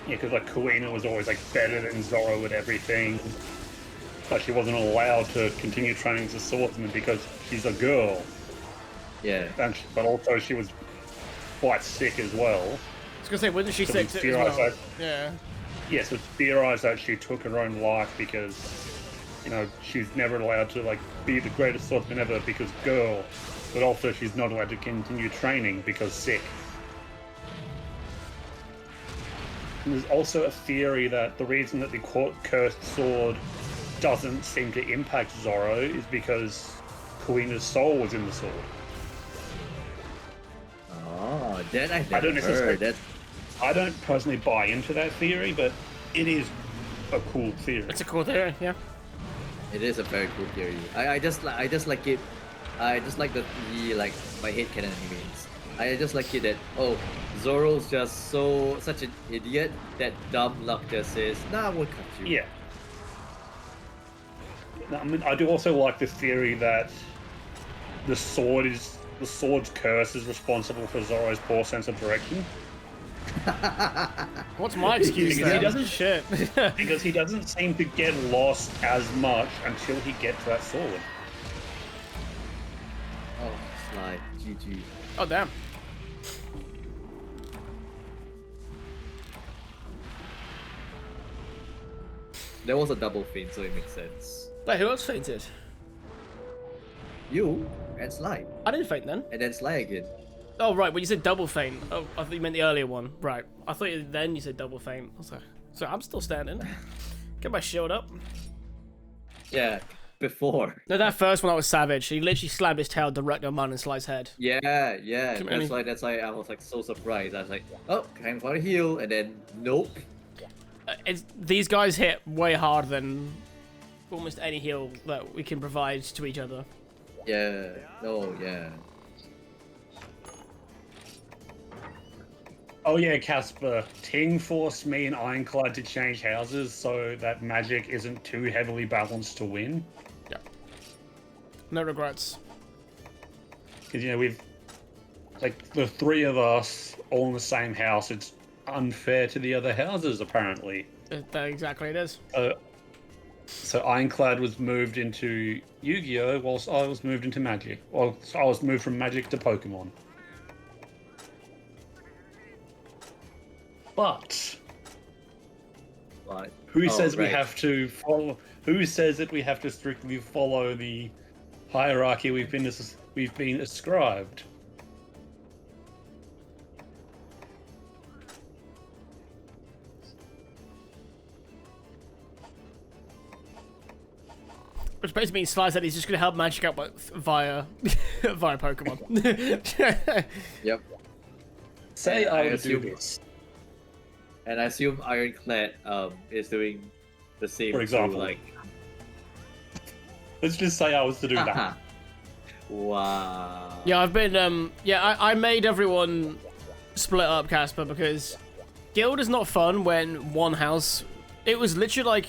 Yeah, because like Kuina was always like better than Zoro at everything. But she wasn't allowed to continue training as a swordsman because she's a girl. Yeah. But also she was quite sick as well. I was gonna say, wasn't she So sick we too as theorise well? that- Yeah. Yes, it's theorized that she took her own life because, she's never allowed to like be the greatest swordsman ever because girl. But also she's not allowed to continue training because sick. And there's also a theory that the reason that the cursed sword doesn't seem to impact Zoro is because Kuina's soul was in the sword. Oh, that I I don't never necessarily- heard. That I don't personally buy into that theory, but it is a cool theory. It's a cool theory, yeah. it is a very cool theory. I just like it. I just like the like my headcanon means. I just like it that Zoro's just such an idiot that dumb luck just says, nah, we'll cut you. Yeah. I mean, I do also like the theory that the sword's curse is responsible for Zoro's poor sense of direction What's my excuse Because he then? doesn't- Shit. because he doesn't seem to get lost as much until he gets that sword. Oh, slide. GG. Oh damn. There was a double feint, so it makes sense. Wait, who else fainted? You and Slide. I didn't faint then. And then Slide again. Oh right, when you said double faint. Oh, I thought you meant the earlier one. Right. I thought then you said double faint. I was like, so I'm still standing. Get my shield up. Yeah, before. No, that first one I was savage. He literally slammed his tail direct on Man and Slice's head. Yeah. Come on, That's why I was like so surprised. I was like, oh, time for a heal, and then nope. These guys hit way harder than almost any heal that we can provide to each other. Yeah. No, yeah. Oh yeah, Casper. Ting forced me and Ironclad to change houses so that magic isn't too heavily balanced to win. Yeah. No regrets. Because, we've... Like, the three of us all in the same house, it's unfair to the other houses, apparently. That exactly it is. So Ironclad was moved into Yu-Gi-Oh! Whilst I was moved into Magic. Well, so I was moved from Magic to Pokemon. But But Who Oh, says we right. have to follow? Who says that we have to strictly follow the hierarchy we've been ascribed? Which basically means Sly said he's just going to help Magic out via via Pokemon. Yep. Say I I would do assume- this. And I assume Ironclad is doing the same. For example. To, like. Let's just say I was to do that. Haha. Wow. Yeah, I've been, I made everyone split up, Casper, because Guild is not fun when one house... It was literally like...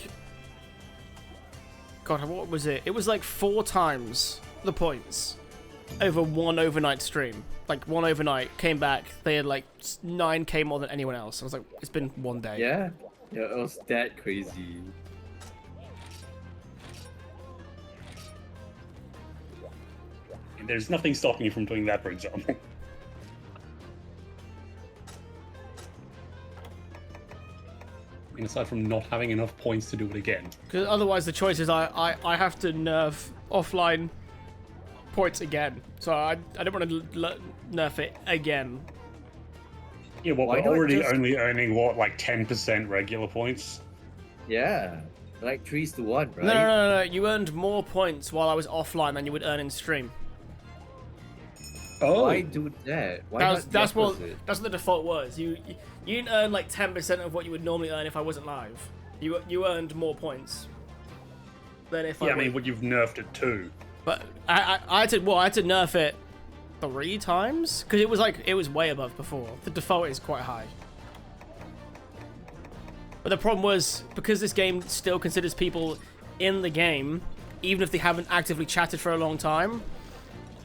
God, what was it? It was like 4 times the points over one overnight stream. Like, one overnight, came back, they had like 9k more than anyone else. I was like, it's been one day. Yeah. Yeah, it was that crazy. There's nothing stopping you from doing that, for example. And aside from not having enough points to do it again. Because otherwise the choice is I have to nerf offline points again. So I don't want to nerf it again. Yeah, well, Why we're not already just- only earning, what, like 10% regular points? Yeah. Like 3-1, right? No. You earned more points while I was offline than you would earn in stream. Oh, Why do that? Why That's not that's the what opposite? that's what the default was. You didn't earn like 10% of what you would normally earn if I wasn't live. You earned more points than if yeah, I I mean, was. but you've nerfed it too. But I had to nerf it 3 times because it was way above before. The default is quite high. But the problem was because this game still considers people in the game, even if they haven't actively chatted for a long time.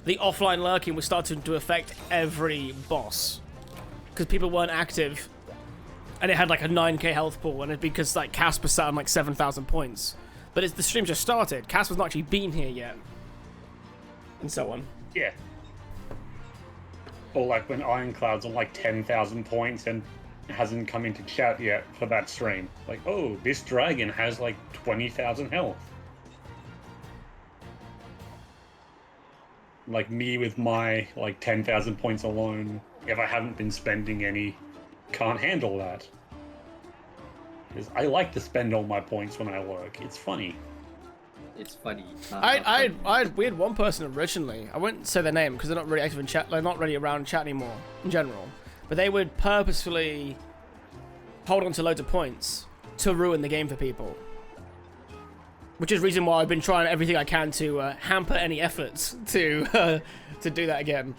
The offline lurking was starting to affect every boss because people weren't active, and it had like a 9k health pool, and it because like Casper sat on like 7,000 points, but the stream just started. Casper's not actually been here yet, and so on. Yeah. Or like when Ironclad's on like 10,000 points and hasn't come into chat yet for that stream. Like, oh, this dragon has like 20,000 health. Like me with my like 10,000 points alone, if I haven't been spending any, can't handle that. Because I like to spend all my points when I work. It's funny. It's funny. We had one person originally. I won't say their name because they're not really active in chat. They're not really around chat anymore in general. But they would purposefully hold on to loads of points to ruin the game for people. Which is the reason why I've been trying everything I can to hamper any efforts to do that again.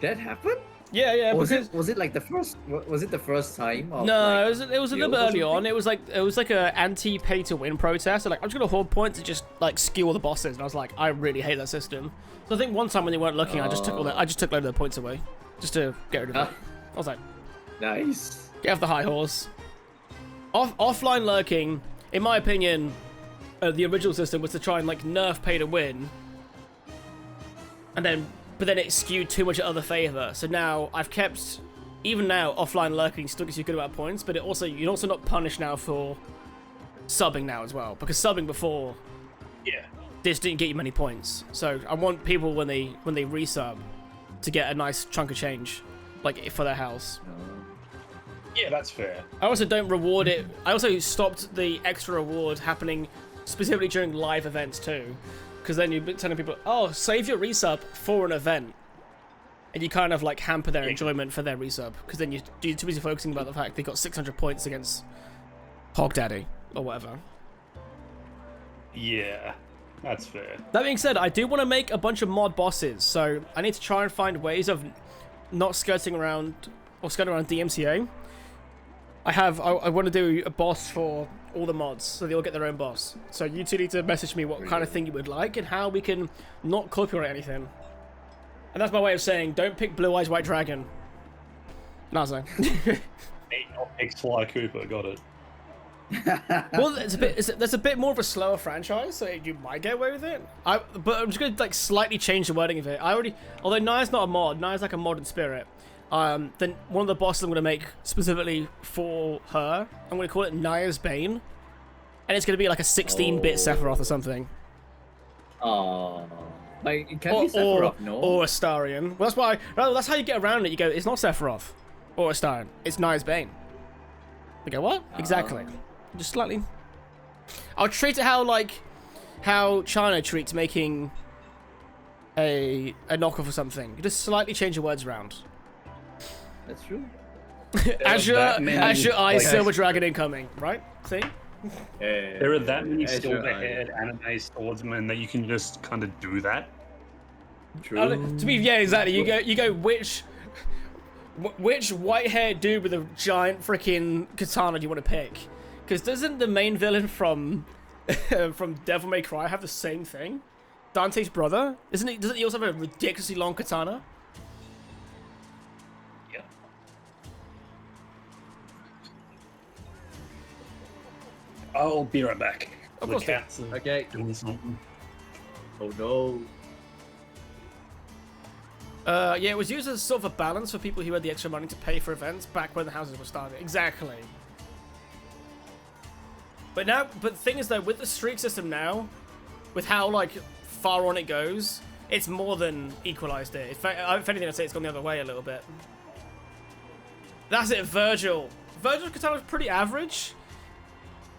That happened? Yeah, Was because it like the first? Was it the first time? Of, no, like, it was a little Guild bit or early on. something? It was like a anti-pay to win protest. So like I'm just gonna hoard points and just like skew all the bosses. And I was like, I really hate that system. So I think one time when they weren't looking, I just took loads of the points away, just to get rid of it. I was like, Nice. get off the high horse. Offline lurking, in my opinion, the original system was to try and like nerf pay to win, and then but then it skewed too much in other favor. So now I've kept, even now, offline lurking still gives you a good amount of points, but you're also not punished now for subbing now as well, because subbing before Yeah. this didn't get you many points. So I want people when they resub to get a nice chunk of change, like for their house. Yeah, that's fair. I also don't reward it. I also stopped the extra reward happening specifically during live events too, because then you're telling people, oh, save your resub for an event, and you kind of like hamper their enjoyment for their resub, because then you're too busy focusing about the fact they got 600 points against Hog Daddy or whatever. Yeah, that's fair. That being said, I do want to make a bunch of mod bosses, so I need to try and find ways of not skirting around DMCA. I want to do a boss for all the mods, so they all get their own boss. So you two need to message me what kind of thing you would like and how we can not copyright anything. And that's my way of saying, don't pick Blue Eyes White Dragon. Nazo. Hey, not pick Sly Cooper, got it. Well, there's a bit more of a slower franchise, so you might get away with it. But I'm just gonna like slightly change the wording of it. Although Naya's not a mod, Naya's like a mod in spirit. then one of the bosses I'm going to make specifically for her, I'm going to call it Naya's Bane. And it's going to be like a 16-bit Sephiroth or something. Oh, like it can be Sephiroth, no? Or Astarion. Well, that's how you get around it. You go, it's not Sephiroth or Astarion. It's Naya's Bane. You go, what? Exactly. Just slightly. I'll treat it how China treats making a knockoff or something. You just slightly change the words around. That's true. Azure Eyes like- Silver Dragon incoming, right? See? There are that many Azure silver-haired anime swordsmen that you can just kind of do that. True. To be exactly. You go which white-haired dude with a giant freaking katana do you want to pick? Because doesn't the main villain from from Devil May Cry have the same thing? Dante's brother, isn't he? Doesn't he also have a ridiculously long katana? Yeah. I'll be right back. Of The course, cats are Okay. doing something. Oh no. Yeah, it was used as sort of a balance for people who had the extra money to pay for events back when the houses were started. Exactly. But the thing is though, with the streak system now, with how like far on it goes, it's more than equalized it. If anything, I'd say it's gone the other way a little bit. That's it, Virgil. Virgil's katana is pretty average.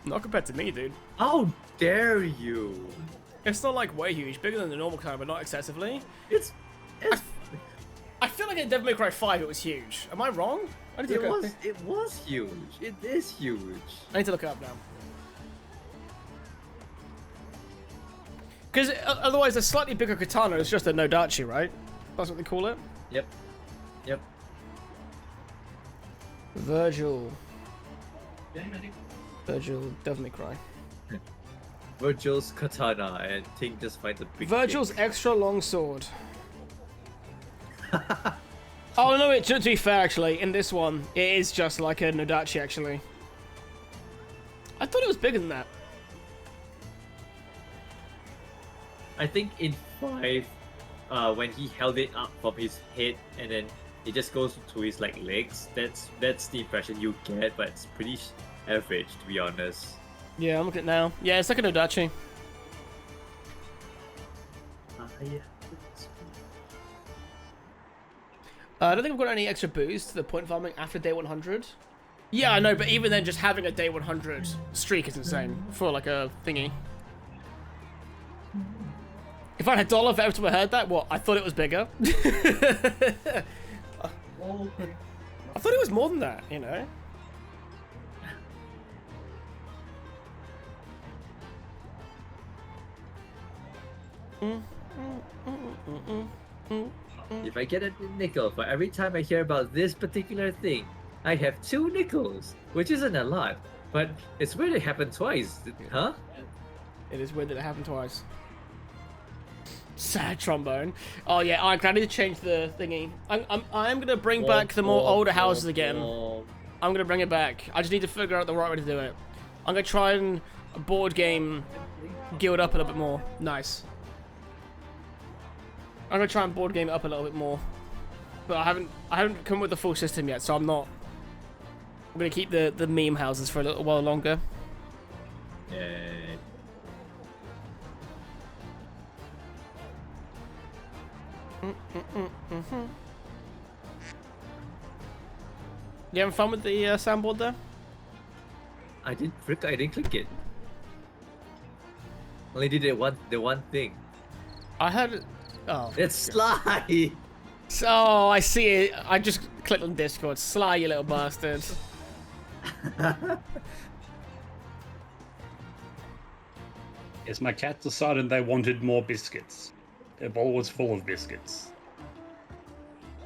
Not compared to me, dude. How dare you? It's not like way huge, bigger than the normal katana, but not excessively. It's I feel like in Devil May Cry 5 it was huge. Am I wrong? I need to look it was huge. It is huge. I need to look it up now. Because otherwise, a slightly bigger katana is just a Nodachi, right? That's what they call it. Yep. Yep. Virgil, Devil May Cry. Virgil's katana, and Ting just finds a big. Virgil's dick. extra long sword. Oh no! To be fair, actually, in this one, it is just like a Nodachi. Actually, I thought it was bigger than that. I think in 5, when he held it up from his head and then it just goes to his like legs. That's the impression you get, but it's pretty average to be honest. Yeah, I'm looking at it now. Yeah, it's like a Nodachi. Yeah. I don't think I've got any extra boost to the point farming after day 100. Yeah, I know, but even then, just having a day 100 streak is insane for like a thingy. If I had $1 for every time I heard that, what? I thought it was bigger. I thought it was more than that, you know? If I get a nickel for every time I hear about this particular thing, I have 2 nickels, which isn't a lot, but it's weird it happened twice, huh? It is weird that it happened twice. Sad trombone. Oh yeah, I need to change the thingy. I'm gonna bring back the more older houses again. I'm gonna bring it back. I just need to figure out the right way to do it. I'm gonna try and board game Guild up a little bit more. Nice. I'm gonna try and board game it up a little bit more, but I haven't come with the full system yet, so I'm gonna keep the meme houses for a little while longer. Yeah. You having fun with the soundboard there? I didn't click it. Only did the one thing. I heard it. Oh. It's Sly! Oh, I see it. I just clicked on Discord. Sly, you little bastard. Yes, my cat decided they wanted more biscuits. Their bowl was full of biscuits.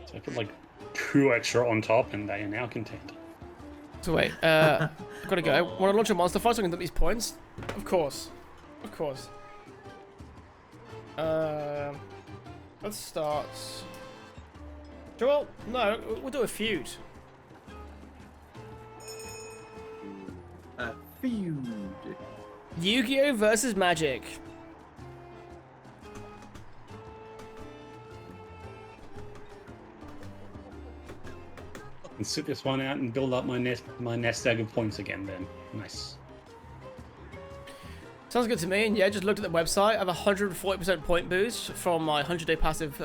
So I put like 2 extra on top and they are now content. So wait, I've gotta go. Want to launch a monster fight so I can get these points? Of course. Of course. Let's start. Well, no, we'll do a feud. A feud. Yu-Gi-Oh versus Magic. And sit this one out and build up my nest egg of points again then. Nice. Sounds good to me. And yeah, just looked at the website. I have a 140% point boost from my 100-day passive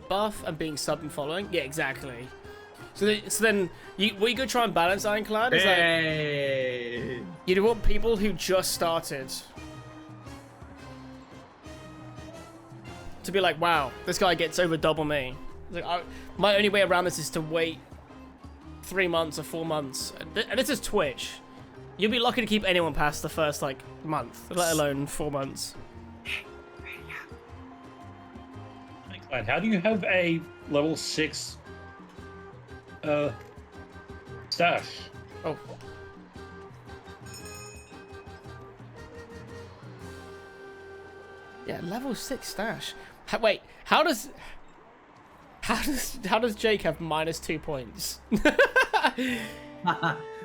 buff and being sub and following. Yeah, exactly. So then, what you could try and balance, Ironclad, is that Hey! you want people who just started to be like, wow, this guy gets over double me. Like, my only way around this is to wait 3 months or 4 months. And this is Twitch. You'll be lucky to keep anyone past the first, like, month, let alone 4 months. How do you have a level 6 stash? Oh. Yeah, level 6 stash. Wait, how does Jake have -2 points?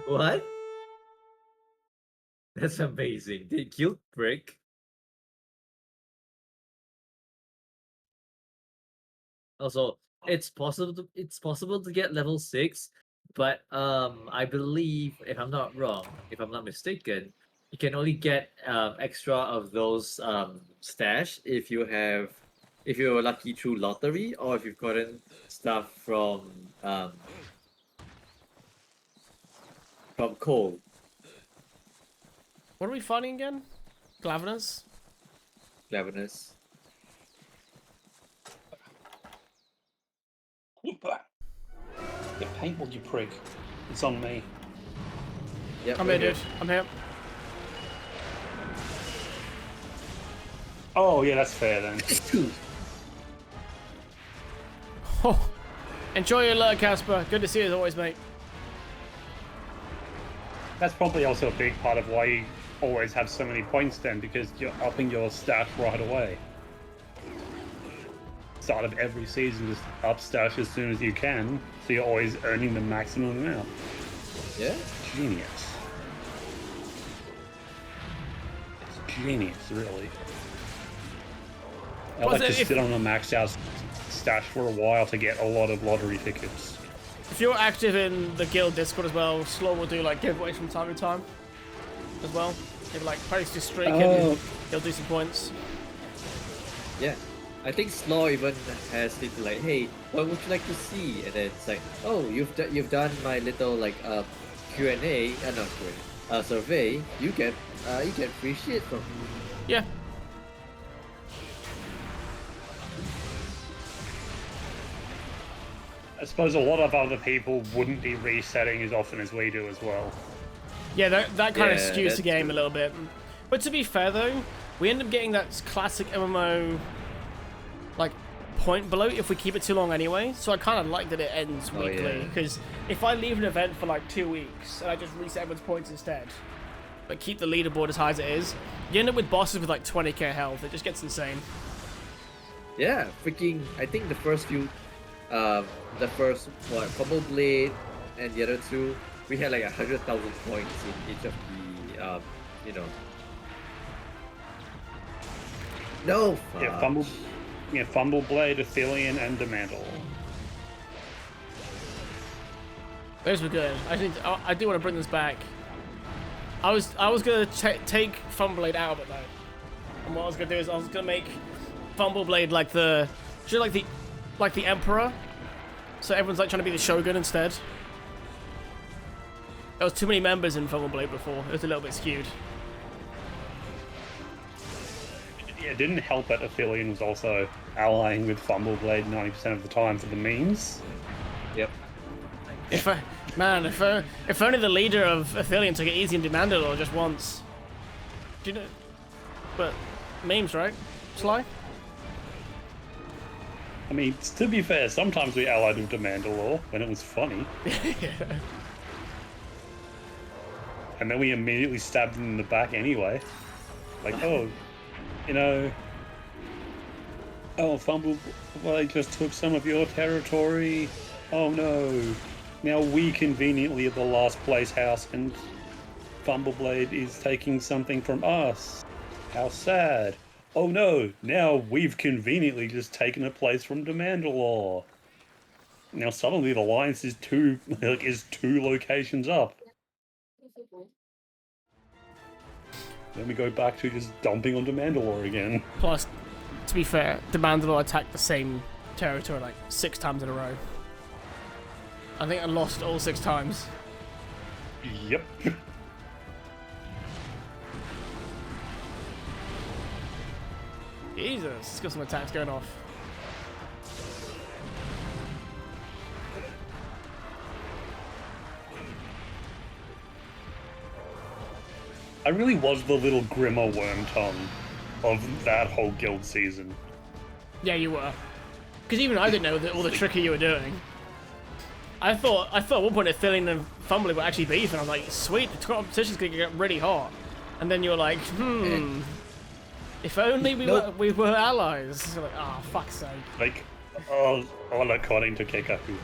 What? That's amazing. Did Guild break? Also, it's possible to get level 6, but I believe, if I'm not wrong, if I'm not mistaken, you can only get extra of those stash if you're lucky through lottery, or if you've gotten stuff from Cole. What are we fighting again? Glavenus? Cleverness. Get paintball, you prick. It's on me. Yep, I'm right here, dude. I'm here. Oh, yeah, that's fair then. Oh, enjoy your lurk, Casper. Good to see you as always, mate. That's probably also a big part of why you always have so many points then, because you're upping your stash right away. Start of every season, just up stash as soon as you can, so you're always earning the maximum amount. Yeah. Genius. It's genius, really. I Was like it to if- sit on a maxed out stash for a while to get a lot of lottery tickets. If you're active in the guild Discord as well, Slaw will do like giveaways from time to time as well. He'll like post his streak and he'll do some points. Yeah. I think Slaw even has it like, hey, what would you like to see? And then it's like, oh, you've done my little like Q&A, not Q&A, survey. You get free shit from me. Yeah. I suppose a lot of other people wouldn't be resetting as often as we do as well. Yeah, that kind of Yeah, skews the that's game true. a little bit. But to be fair though, we end up getting that classic MMO like point below if we keep it too long anyway. So I kind of like that it ends Oh, weekly, yeah. because if I leave an event for like 2 weeks and I just reset everyone's points instead, but keep the leaderboard as high as it is, you end up with bosses with like 20k health. It just gets insane. Yeah, freaking! I think the first few, the first Fumble Blade and the other two, we had like 100,000 points in each of the, you know. No. Fuck. Fumble Blade, Athelion, and Demandal. Those were good. I do want to bring this back. I was gonna take Fumbleblade out of it though, and what I was gonna do is I was gonna make Fumbleblade like the Emperor, so everyone's like trying to be the Shogun instead. There was too many members in Fumbleblade before. It was a little bit skewed. Yeah, it didn't help that Athelion was also allying with Fumbleblade 90% of the time for the memes. Yep. If only the leader of Athelion took it easy in Demandalore just once. Do you know? But memes, right? Sly? I mean, to be fair, sometimes we allied with Demandalore when it was funny. And then we immediately stabbed him in the back anyway. Like, oh, you know, oh, Fumbleblade just took some of your territory. Oh no. Now we conveniently are the last place house and Fumbleblade is taking something from us. How sad. Oh no, now we've conveniently just taken a place from Demandalore. Now suddenly the Alliance is two locations up. Then we go back to just dumping onto Mandalore again. Plus, to be fair, the Mandalore attacked the same territory like 6 times in a row. I think I lost all 6 times. Yep. Jesus, it's got some attacks going off. I really was the little Grimmer Wormtongue of that whole guild season. Yeah, you were. Because even I didn't know all the trickery you were doing. I thought at one point that Filling and Fumbling were actually beefing. I was like, sweet, the competition's gonna get really hot. And then you're like, if only we were allies. You're like, oh, fuck's sake. Like, according to Keikaku.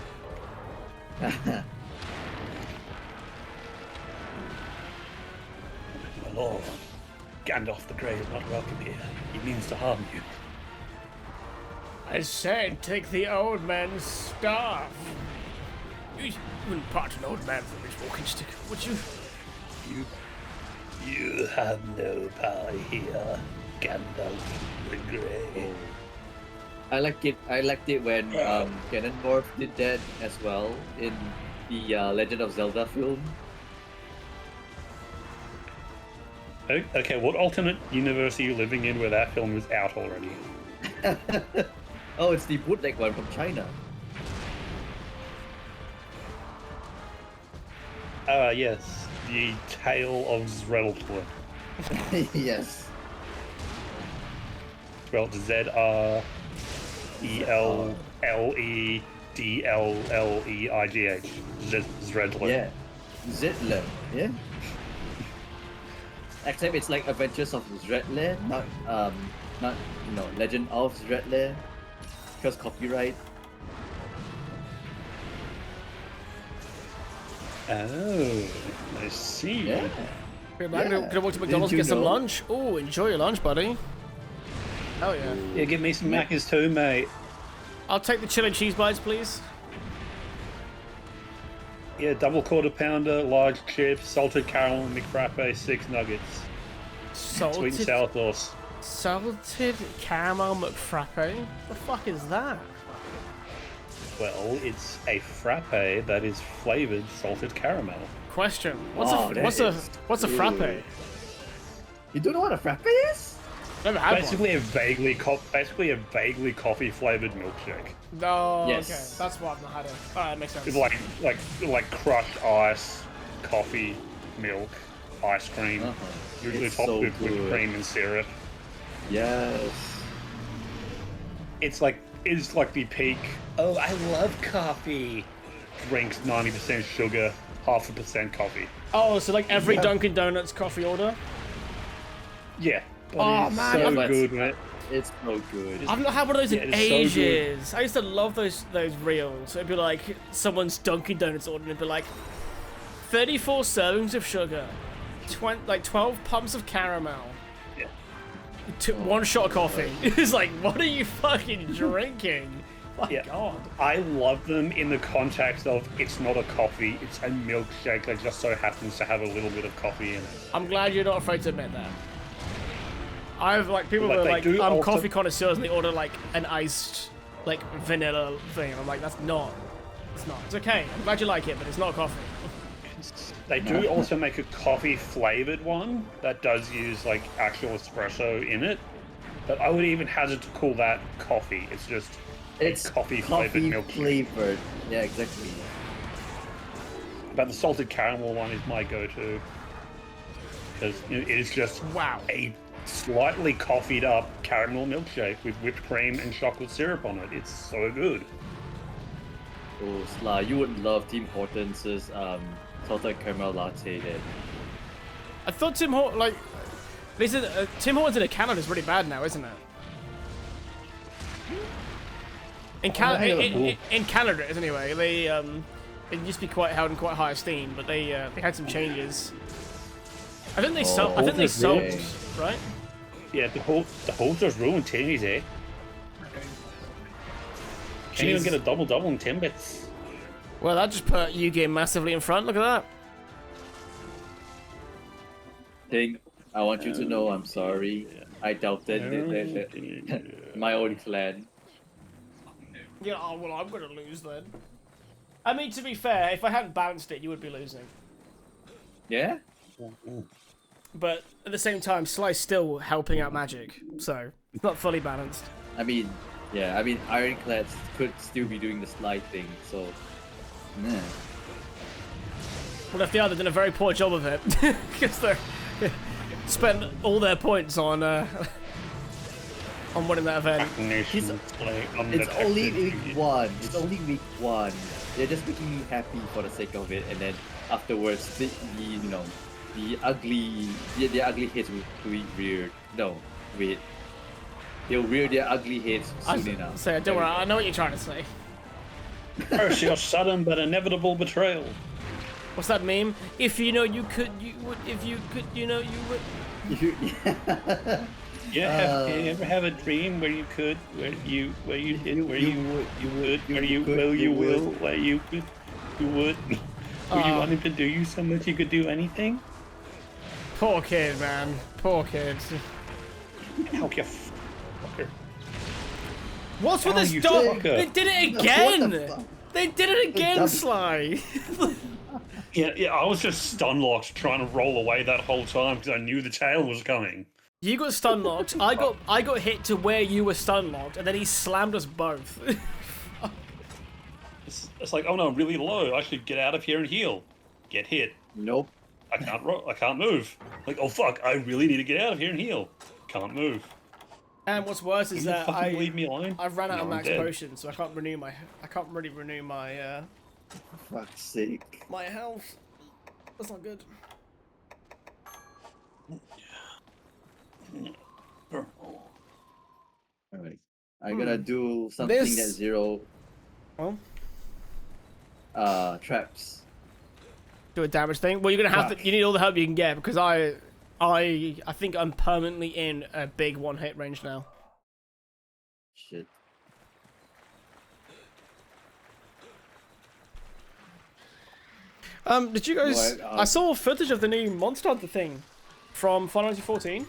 My lord, Gandalf the Grey is not welcome here. He means to harm you. I said, take the old man's staff. You wouldn't part an old man from his walking stick, would you? You have no power here, Gandalf the Grey. I liked it when Ganondorf did that as well in the Legend of Zelda film. Okay, what alternate universe are you living in where that film is out already? Oh, it's the bootleg one from China. Yes. The Tale of Zreddle. Yes. Spelled Zreledleigh. Zreddle. Yeah. Zedler. Yeah. Except it's like Adventures of Zredler, not Legend of Zredler, because copyright. Oh, I see. Yeah. We're back. Yeah. Gonna walk to McDonald's and Didn't get some you know? lunch. Oh, enjoy your lunch, buddy. Oh yeah. Yeah, give me some Macca's too, mate. I'll take the chili cheese bites, please. Yeah, double quarter pounder, large chips, salted caramel, McFrappe, 6 nuggets, sweet and sour sauce. Salted caramel McFrappe? The fuck is that? Well, it's a frappe that is flavored salted caramel. Question. Wow, that What's is a frappe? good. You don't know what a frappe is? Never had Basically a vaguely coffee flavored milkshake. one. No, Yes. okay. That's why I've not had it. Alright, that makes sense. It's like crushed ice, coffee, milk, ice cream, usually It's topped so with whipped good. cream and syrup. Yes. It's like the peak. Oh, I love coffee. Drinks 90% sugar, 0.5% coffee. Oh, so like every Yeah. Dunkin' Donuts coffee order? Yeah. But Oh, it's man, so I'm- good, mate. It's so good. I've not had one of those in Yeah, it's so good. ages. I used to love those reels. It'd be like someone's Dunkin' Donuts order and it'd be like 34 servings of sugar, 12 pumps of caramel, Yeah. 1 shot of coffee. It's like, what are you fucking drinking? My Yeah. God. I love them in the context of it's not a coffee, it's a milkshake that just so happens to have a little bit of coffee in it. I'm glad you're not afraid to admit that. I've like people Like, who are they like, do I'm also- coffee connoisseurs and they order like an iced like vanilla thing. I'm like, it's not. It's okay. I'm glad you like it, but it's not coffee. They do also make a coffee flavored one that does use like actual espresso in it. But I would even hazard to call that coffee. It's just It's coffee flavored milkshake. flavored. Yeah, exactly. But the salted caramel one is my go-to because it is just Wow. a slightly coffeed up caramel milkshake with whipped cream and chocolate syrup on it. It's so good. Oh, Sla, you would love Tim Hortons' salted caramel latte then. I thought Tim Hortons, like, they said Tim Hortons in Canada is really bad now, isn't it? In Canada, anyway, they it used to be quite held in quite high esteem, but they had some changes. I think they sold. I think they that's sold, really- right? Yeah, the whole just ruined Timmy's, eh? Can't even Jeez. get a double in 10 bits. Well, that just put Yu-Gi massively in front. Look at that. Ting, I want you to know I'm sorry. I doubted my own clan. Yeah, oh, well, I'm gonna lose then. I mean, to be fair, if I hadn't balanced it, you would be losing. Yeah? But at the same time, Sly's still helping out Magic, so it's not fully balanced. I mean, yeah, I mean, Ironclads could still be doing the slide thing, so. Nah. Well, if they are, they've done a very poor job of it, because they spent all their points on winning that event. It's only week one. It's only week one. They're just making me happy for the sake of it, and then afterwards, the ugly heads will be reared. No, wait. They'll rear their ugly heads soon enough. So don't worry, I know what you're trying to say. Curse your sudden but inevitable betrayal. What's that meme? If you know you could, you would. If you could, you know you would. Yeah, have you ever have a dream where you could, where you did, where you would, where you will, you will, where you could, you would, where you wanted to do you so much you could do anything? Poor kid, man. Poor kid. How you fucker. What's with Oh, this you dog? fucker. They did it What again! the fuck? They did it again, dumb- Sly! Yeah, I was just stun locked trying to roll away that whole time because I knew the tail was coming. You got stun locked, I got hit to where you were stun locked, and then he slammed us both. It's like, oh no, I'm really low. I should get out of here and heal. Get hit. Nope. I can't move. Like, oh fuck, I really need to get out of here and heal. Can't move. And what's worse is Can you that fucking leave me alone? I've ran out of No, I'm max dead. potions, so I can't really renew my For fuck's sake. my health. That's not good. Alright. I'm gonna do something This- that zero Well, traps. do a damage thing. Well, you're gonna have Fuck. to. You need all the help you can get because I think I'm permanently in a big one-hit range now. Shit. Did you guys? What? I saw footage of the new Monster Hunter thing from Final Fantasy 14.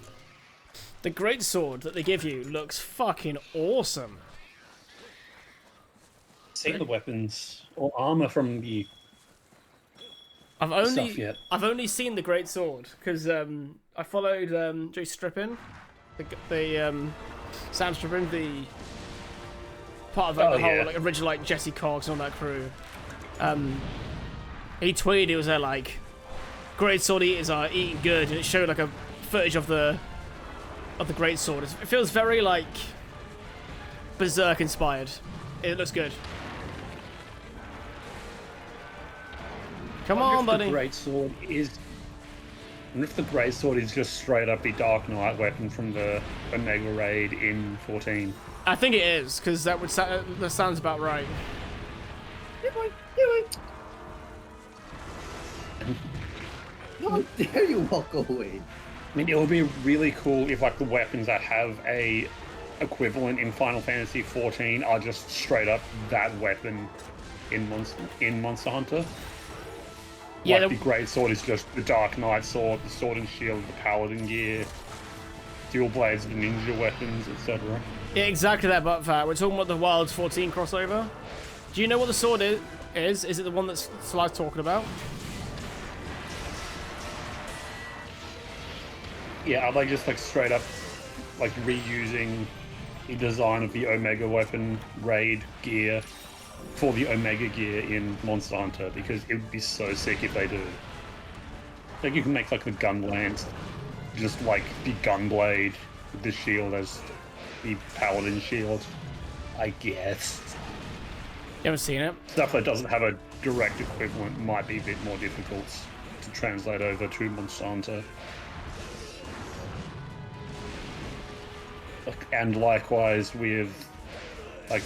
The great sword that they give you looks fucking awesome. See the weapons or armor from the I've stuff yet. only seen the great sword because I followed Joe Strippin, the Sam Strippin, the part of like, Oh, the whole yeah. like original like Jesse Cox and all that crew. He tweeted it was like great sword eaters are eating good, and it showed like a footage of the great sword. It feels very like Berserk inspired. It looks good. Come on, buddy. The great sword is. And if the great sword is just straight up the Dark Knight weapon from the Omega Raid in 14. I think it is because that sounds about right. How dare you walk away? I mean, it would be really cool if like the weapons that have a equivalent in Final Fantasy 14 are just straight up that weapon in Monster Hunter. Yeah, Like the great sword is just the Dark Knight sword, the sword and shield, the paladin gear, dual blades, the ninja weapons, etc. yeah, exactly that. But we're talking about the Wilds 14 crossover. Do you know what the sword is? Is it the one that Sly's talking about? Yeah, are they just like straight up like reusing the design of the Omega weapon raid gear for the Omega gear in Monster Hunter? Because it would be so sick if they do. Like you can make like the gun lance, just like the gun blade with the shield as the paladin shield, I guess. You haven't seen it? Stuff that doesn't have a direct equivalent might be a bit more difficult to translate over to Monster Hunter. And likewise with, like,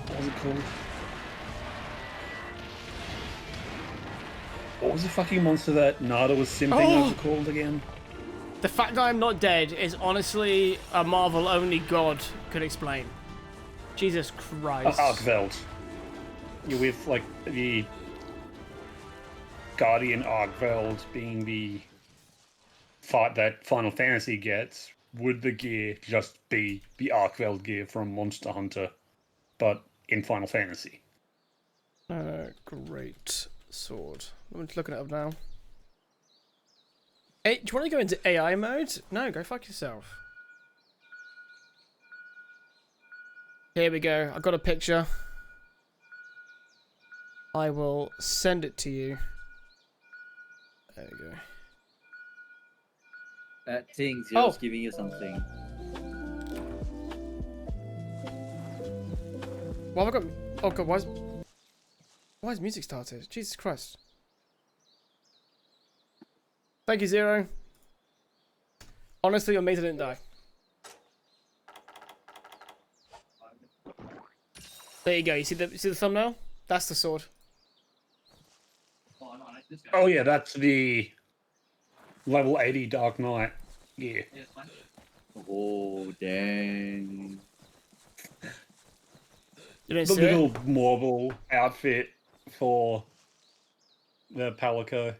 what was it called? What was the fucking monster that Nada was simping over called again? The fact that I'm not dead is honestly a marvel only God could explain. Jesus Christ. Arkveld. You with like the Guardian Arkveld being the fight that Final Fantasy gets. Would the gear just be the Arkveld gear from Monster Hunter, but in Final Fantasy? Great sword. I'm just looking it up now. Hey, do you want to go into AI mode? No, go fuck yourself. Here we go. I've got a picture. I will send it to you. There we go. That thing, Oh. Zero's giving you something. Well, I've got. Oh god, why is music started? Jesus Christ. Thank you, Zero. Honestly, you're amazing I didn't die. There you go. You see the thumbnail? That's the sword. Oh yeah, that's the level 80 Dark Knight gear. Oh, dang. You didn't The see little it? marble outfit for the Palico.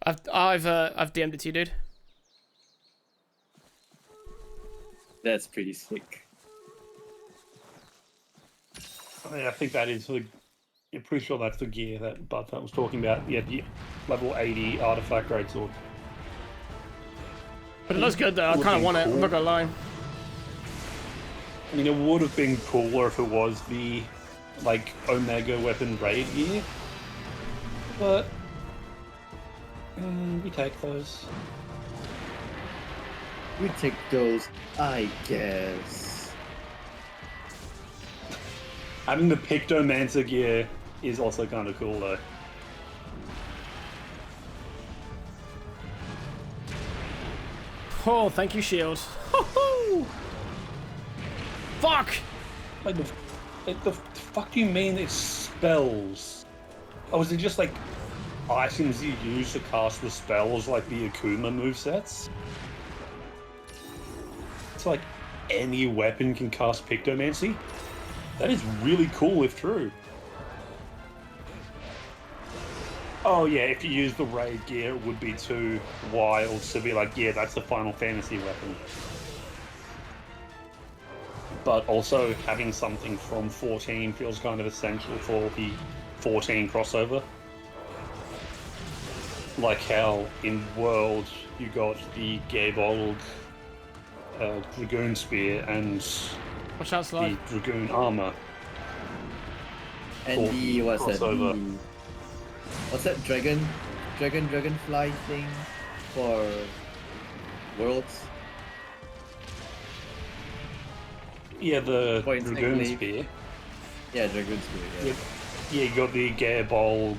I've DM'd it to you, dude. That's pretty sick. I think that is the. I'm pretty sure that's the gear that Butthart was talking about. Yeah, the level 80 artifact greatsword. But it looks good though. I Would kind of be want it. I'm cool. not gonna lie. I mean, it would have been cooler if it was the like Omega weapon raid gear, but we take those. We take those, I guess. Having the Pictomancer gear is also kind of cool though. Oh, thank you, Shield. Fuck! Like the fuck do you mean it's spells? Oh, is it just like items you use to cast the spells like the Akuma movesets? It's like any weapon can cast Pictomancy? That is really cool if true. Oh yeah, if you use the raid gear it would be too wild to be like, yeah, that's a Final Fantasy weapon. But also having something from 14 feels kind of essential for the 14 crossover. Like how in World you got the Gaebolg Dragoon Spear and Watch out, the slide. Dragoon Armor. And Cool. the, what's that? Crossover. The, what's that dragonfly thing for Worlds? Yeah, the Point and Dragoon click. Spear. Yeah, Dragoon Spear, yeah. Yeah, you got the Gaebolg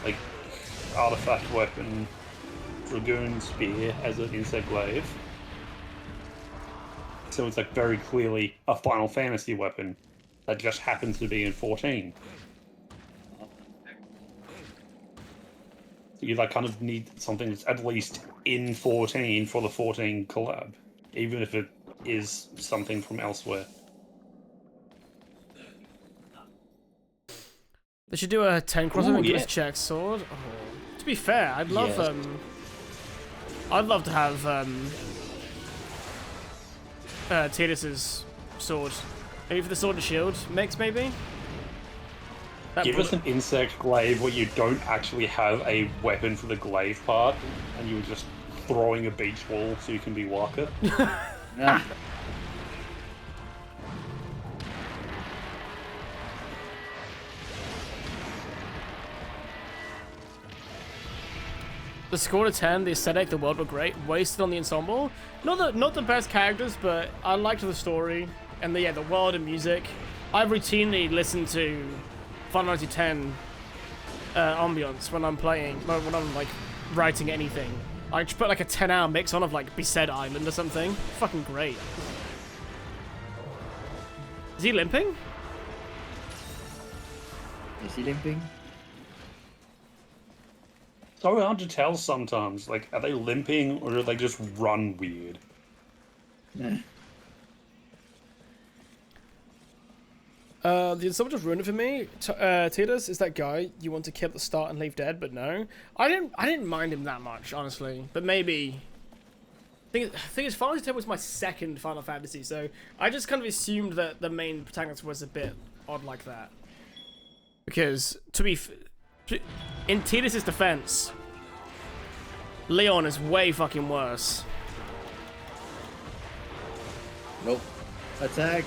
like artifact weapon Dragoon Spear as an insect glaive. So it's like very clearly a Final Fantasy weapon that just happens to be in 14. So you like kind of need something that's at least in 14 for the 14 collab, even if it is something from elsewhere. They should do a 10 crossover Ooh, and give yeah. us check sword. Oh. To be fair, I'd love Yes. I'd love to have Tidus's sword. Maybe for the sword and shield mix, maybe. That Give us bullet- an insect glaive where you don't actually have a weapon for the glaive part, and you're just throwing a beach ball so you can be Waka. Ah, The score to 10, the aesthetic, the world were great. Wasted on the ensemble. Not the best characters, but I liked the story and the world and music. I routinely listen to Final Fantasy X ambience when I'm playing, when I'm like writing anything. I just put like a 10-hour mix on of like Besaid Island or something. Fucking great. Is he limping? is he limping? So hard to tell sometimes. Like, are they limping or do they just run weird? Did someone just ruin it for me? Titus is that guy you want to kill at the start and leave dead, but no. I didn't mind him that much, honestly. But maybe. Thing is, Final Fantasy X was my second Final Fantasy, so I just kind of assumed that the main protagonist was a bit odd like that. Because in Titus's defense, Leon is way fucking worse. Nope. Attack.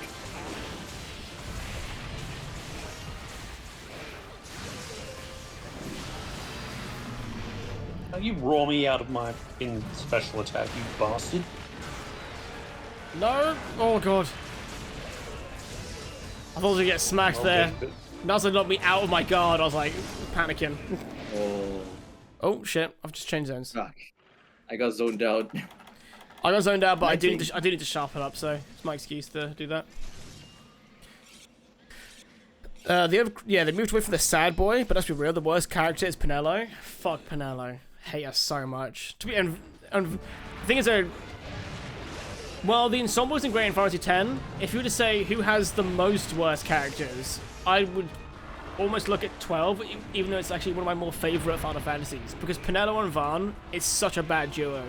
You raw me out of my fucking special attack, you bastard. No! Oh god. I thought I was gonna get smacked there. Now they knocked me out of my guard, I was like panicking. Oh, Oh shit, I've just changed zones. fuck. I got zoned out. I got zoned out, but I do Lighting. need to sharpen up, so it's my excuse to do that. They moved away from the sad boy, but let's be real, the worst character is Pinello. Fuck Pinello. Hate her so much. And the thing is, well, the ensemble isn't great in Final Fantasy X. If you were to say who has the most worst characters, I would almost look at 12, even though it's actually one of my more favorite Final Fantasies, because Pinello and Vaan is such a bad duo.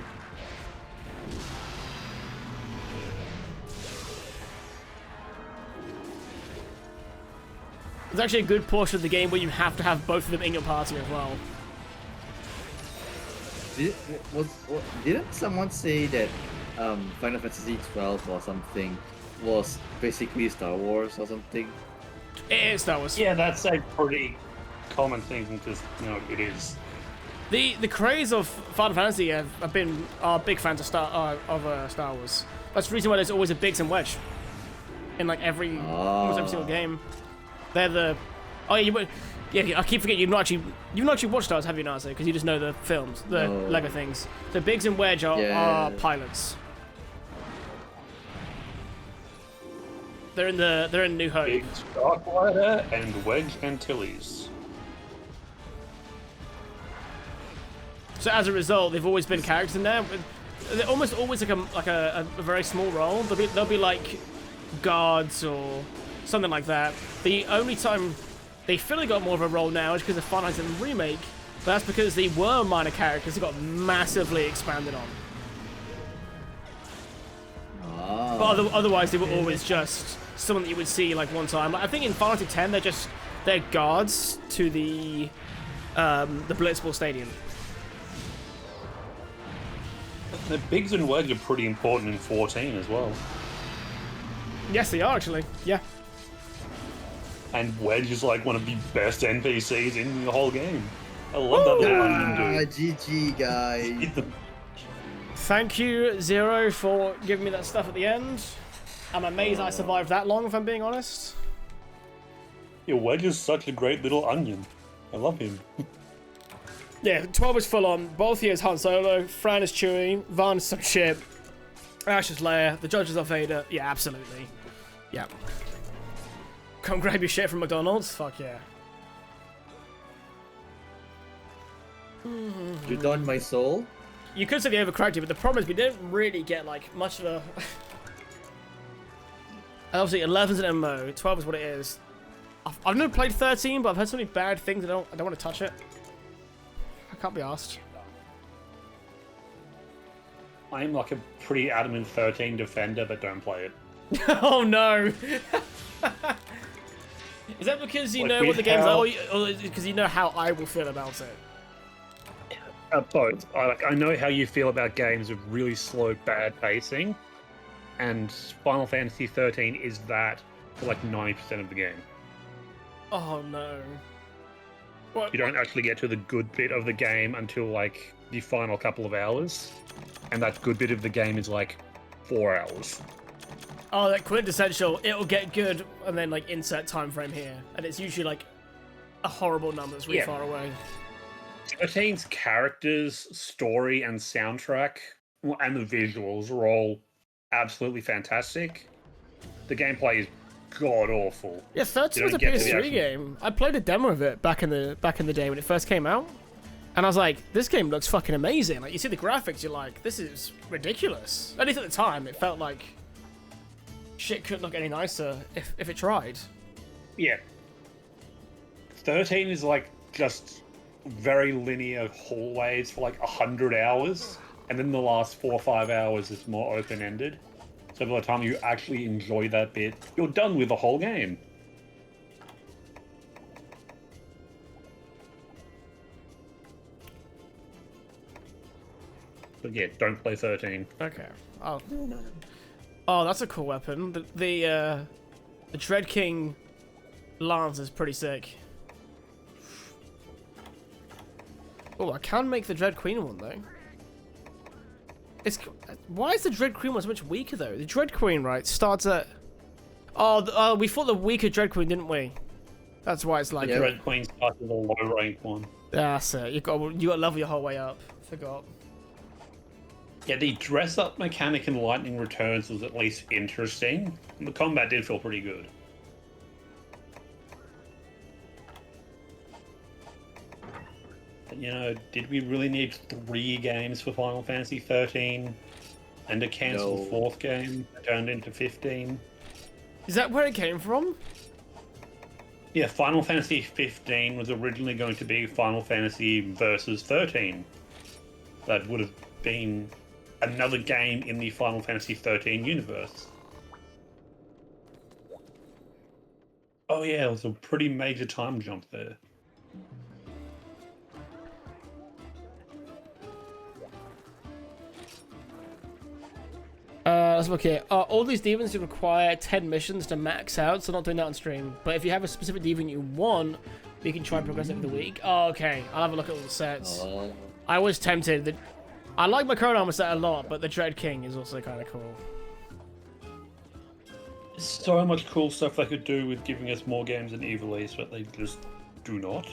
There's actually a good portion of the game where you have to have both of them in your party as well. Didn't someone say that Final Fantasy 12 or something was basically Star Wars or something? It is Star Wars. Yeah, that's a pretty common thing because, it is. The craze of Final Fantasy have been big fans of Star Wars. That's the reason why there's always a Biggs and Wedge in like almost every single game. They're the I keep forgetting you've not actually watched Stars, have you, Nazi? Because you just know the films, the No. Lego things. So Biggs and Wedge are pilots. They're in New Hope. Big Darklighter and Wedge Antilles. So as a result, they've always been characters in there. They're almost always like a very small role. They'll be like guards or something like that. The only time they finally got more of a role now is because of Final Fantasy VII Remake, but that's because they were minor characters that got massively expanded on. But otherwise, they were always just someone that you would see like one time. I think in Final Fantasy X, they're guards to the Blitzball Stadium. The Biggs and Wedge are pretty important in 14 as well. Yes, they are actually. Yeah. And Wedge is like one of the best NPCs in the whole game. I love that little onion dude. GG, guys. Eat them. Thank you, Zero, for giving me that stuff at the end. I'm amazed I survived that long, if I'm being honest. Yeah, Wedge is such a great little onion. I love him. Yeah, 12 is full on. Both is Han Solo, Fran is Chewie, Vaan is some shit, Ash is Leia, the judges are Vader. Yeah, absolutely. Yeah. Come grab your shit from McDonald's? Fuck yeah. You done my soul? You could say they overcracked it, but the problem is we didn't really get like much of a... Obviously 11's an MMO, 12 is what it is. I've never played 13, but I've heard so many bad things I don't want to touch it. I can't be asked. I'm like a pretty adamant 13 defender, but don't play it. Oh no! Is that because you Like, know what the with game's how- like, or is it because you know how I will feel about it? Both. I know how you feel about games with really slow, bad pacing, and Final Fantasy 13 is that for like 90% of the game. Oh no. What? You don't actually get to the good bit of the game until like the final couple of hours, and that good bit of the game is like 4 hours. Oh, that quintessential, it'll get good, and then like insert time frame here. And it's usually like a horrible number that's really Yeah. far away. 13's characters, story, and soundtrack, and the visuals are all absolutely fantastic. The gameplay is god awful. Yeah, 13 was a don't get to the PS3 actual- game. I played a demo of it back in the day when it first came out. And I was like, this game looks fucking amazing. Like, you see the graphics, you're like, this is ridiculous. At least at the time, it felt like shit couldn't look any nicer if it tried. Yeah. 13 is like just very linear hallways for like 100 hours, and then the last 4 or 5 hours is more open-ended. So by the time you actually enjoy that bit, you're done with the whole game. But yeah, don't play 13. Okay. Oh, that's a cool weapon. The Dread King lance is pretty sick. Oh, I can make the Dread Queen one though. Why is the Dread Queen one so much weaker though? The Dread Queen, right, starts at. Oh, we fought the weaker Dread Queen, didn't we? That's why it's like. The Dread Queen starts with a low rank one. That's it. You got to level your whole way up. Forgot. Yeah, the dress-up mechanic in Lightning Returns was at least interesting. The combat did feel pretty good. But, you know, did we really need 3 games for Final Fantasy 13? And a cancelled 4th game that turned into 15? Is that where it came from? Yeah, Final Fantasy 15 was originally going to be Final Fantasy Versus 13. That would have been another game in the Final Fantasy 13 universe. Oh yeah, it was a pretty major time jump there. Let's look here. All these demons require 10 missions to max out, so not doing that on stream. But if you have a specific demon you want, we can try and progress over the week. Oh, okay. I'll have a look at all the sets. I was tempted. I like my current armor set a lot, but the Dread King is also kind of cool. There's so much cool stuff they could do with giving us more games in Evil East, but they just do not.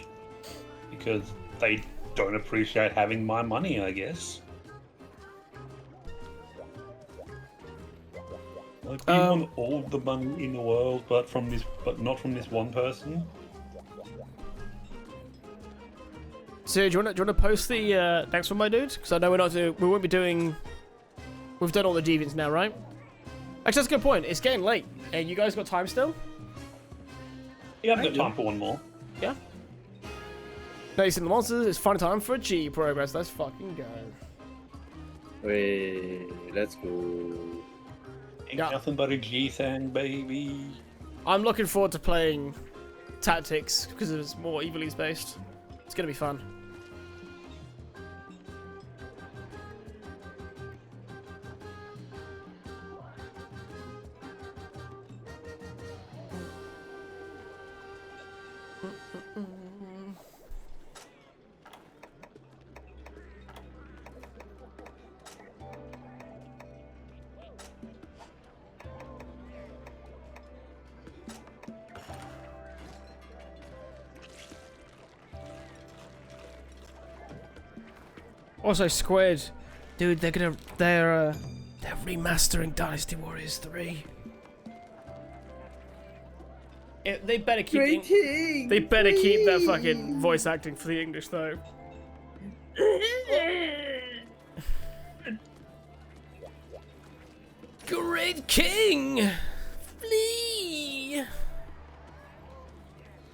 Because they don't appreciate having my money, I guess. Like, we want all the money in the world, but not from this one person. So, do you want to post the next one, my dude? Because I know we won't be doing. We've done all the deviants now, right? Actually, that's a good point. It's getting late. Hey, you guys got time still? Yeah, I've got time for one more. Yeah. Facing the monsters. It's fun time for G progress. Let's fucking go. Wait, let's go. Ain't Yeah. nothing but a G thing, baby. I'm looking forward to playing Tactics because it's more Evil East based. It's gonna be fun. Also, Squid, dude, they're remastering Dynasty Warriors 3. They better keep they better keep that fucking voice acting for the English though. Great King, flee!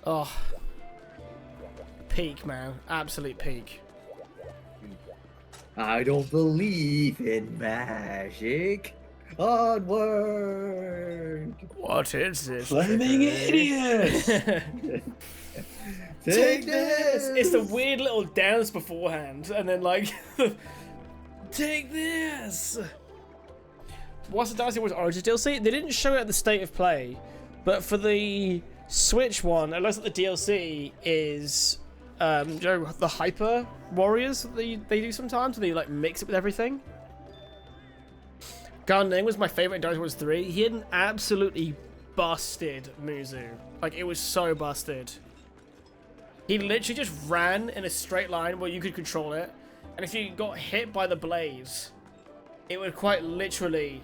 Oh, peak, man, absolute peak. I don't believe in magic. Onward! What is this? Flaming idiot! Take this! It's the weird little dance beforehand, and then like, take this. What's the Dynasty Warriors Origins DLC? They didn't show it at the State of Play, but for the Switch one, it looks like the DLC is, you know, the Hyper Warriors that they do sometimes, and they like mix it with everything. Gan Ning was my favorite in Dynasty Warriors 3. He had an absolutely busted Muzu. Like, it was so busted. He literally just ran in a straight line where you could control it, and if you got hit by the blades, it would quite literally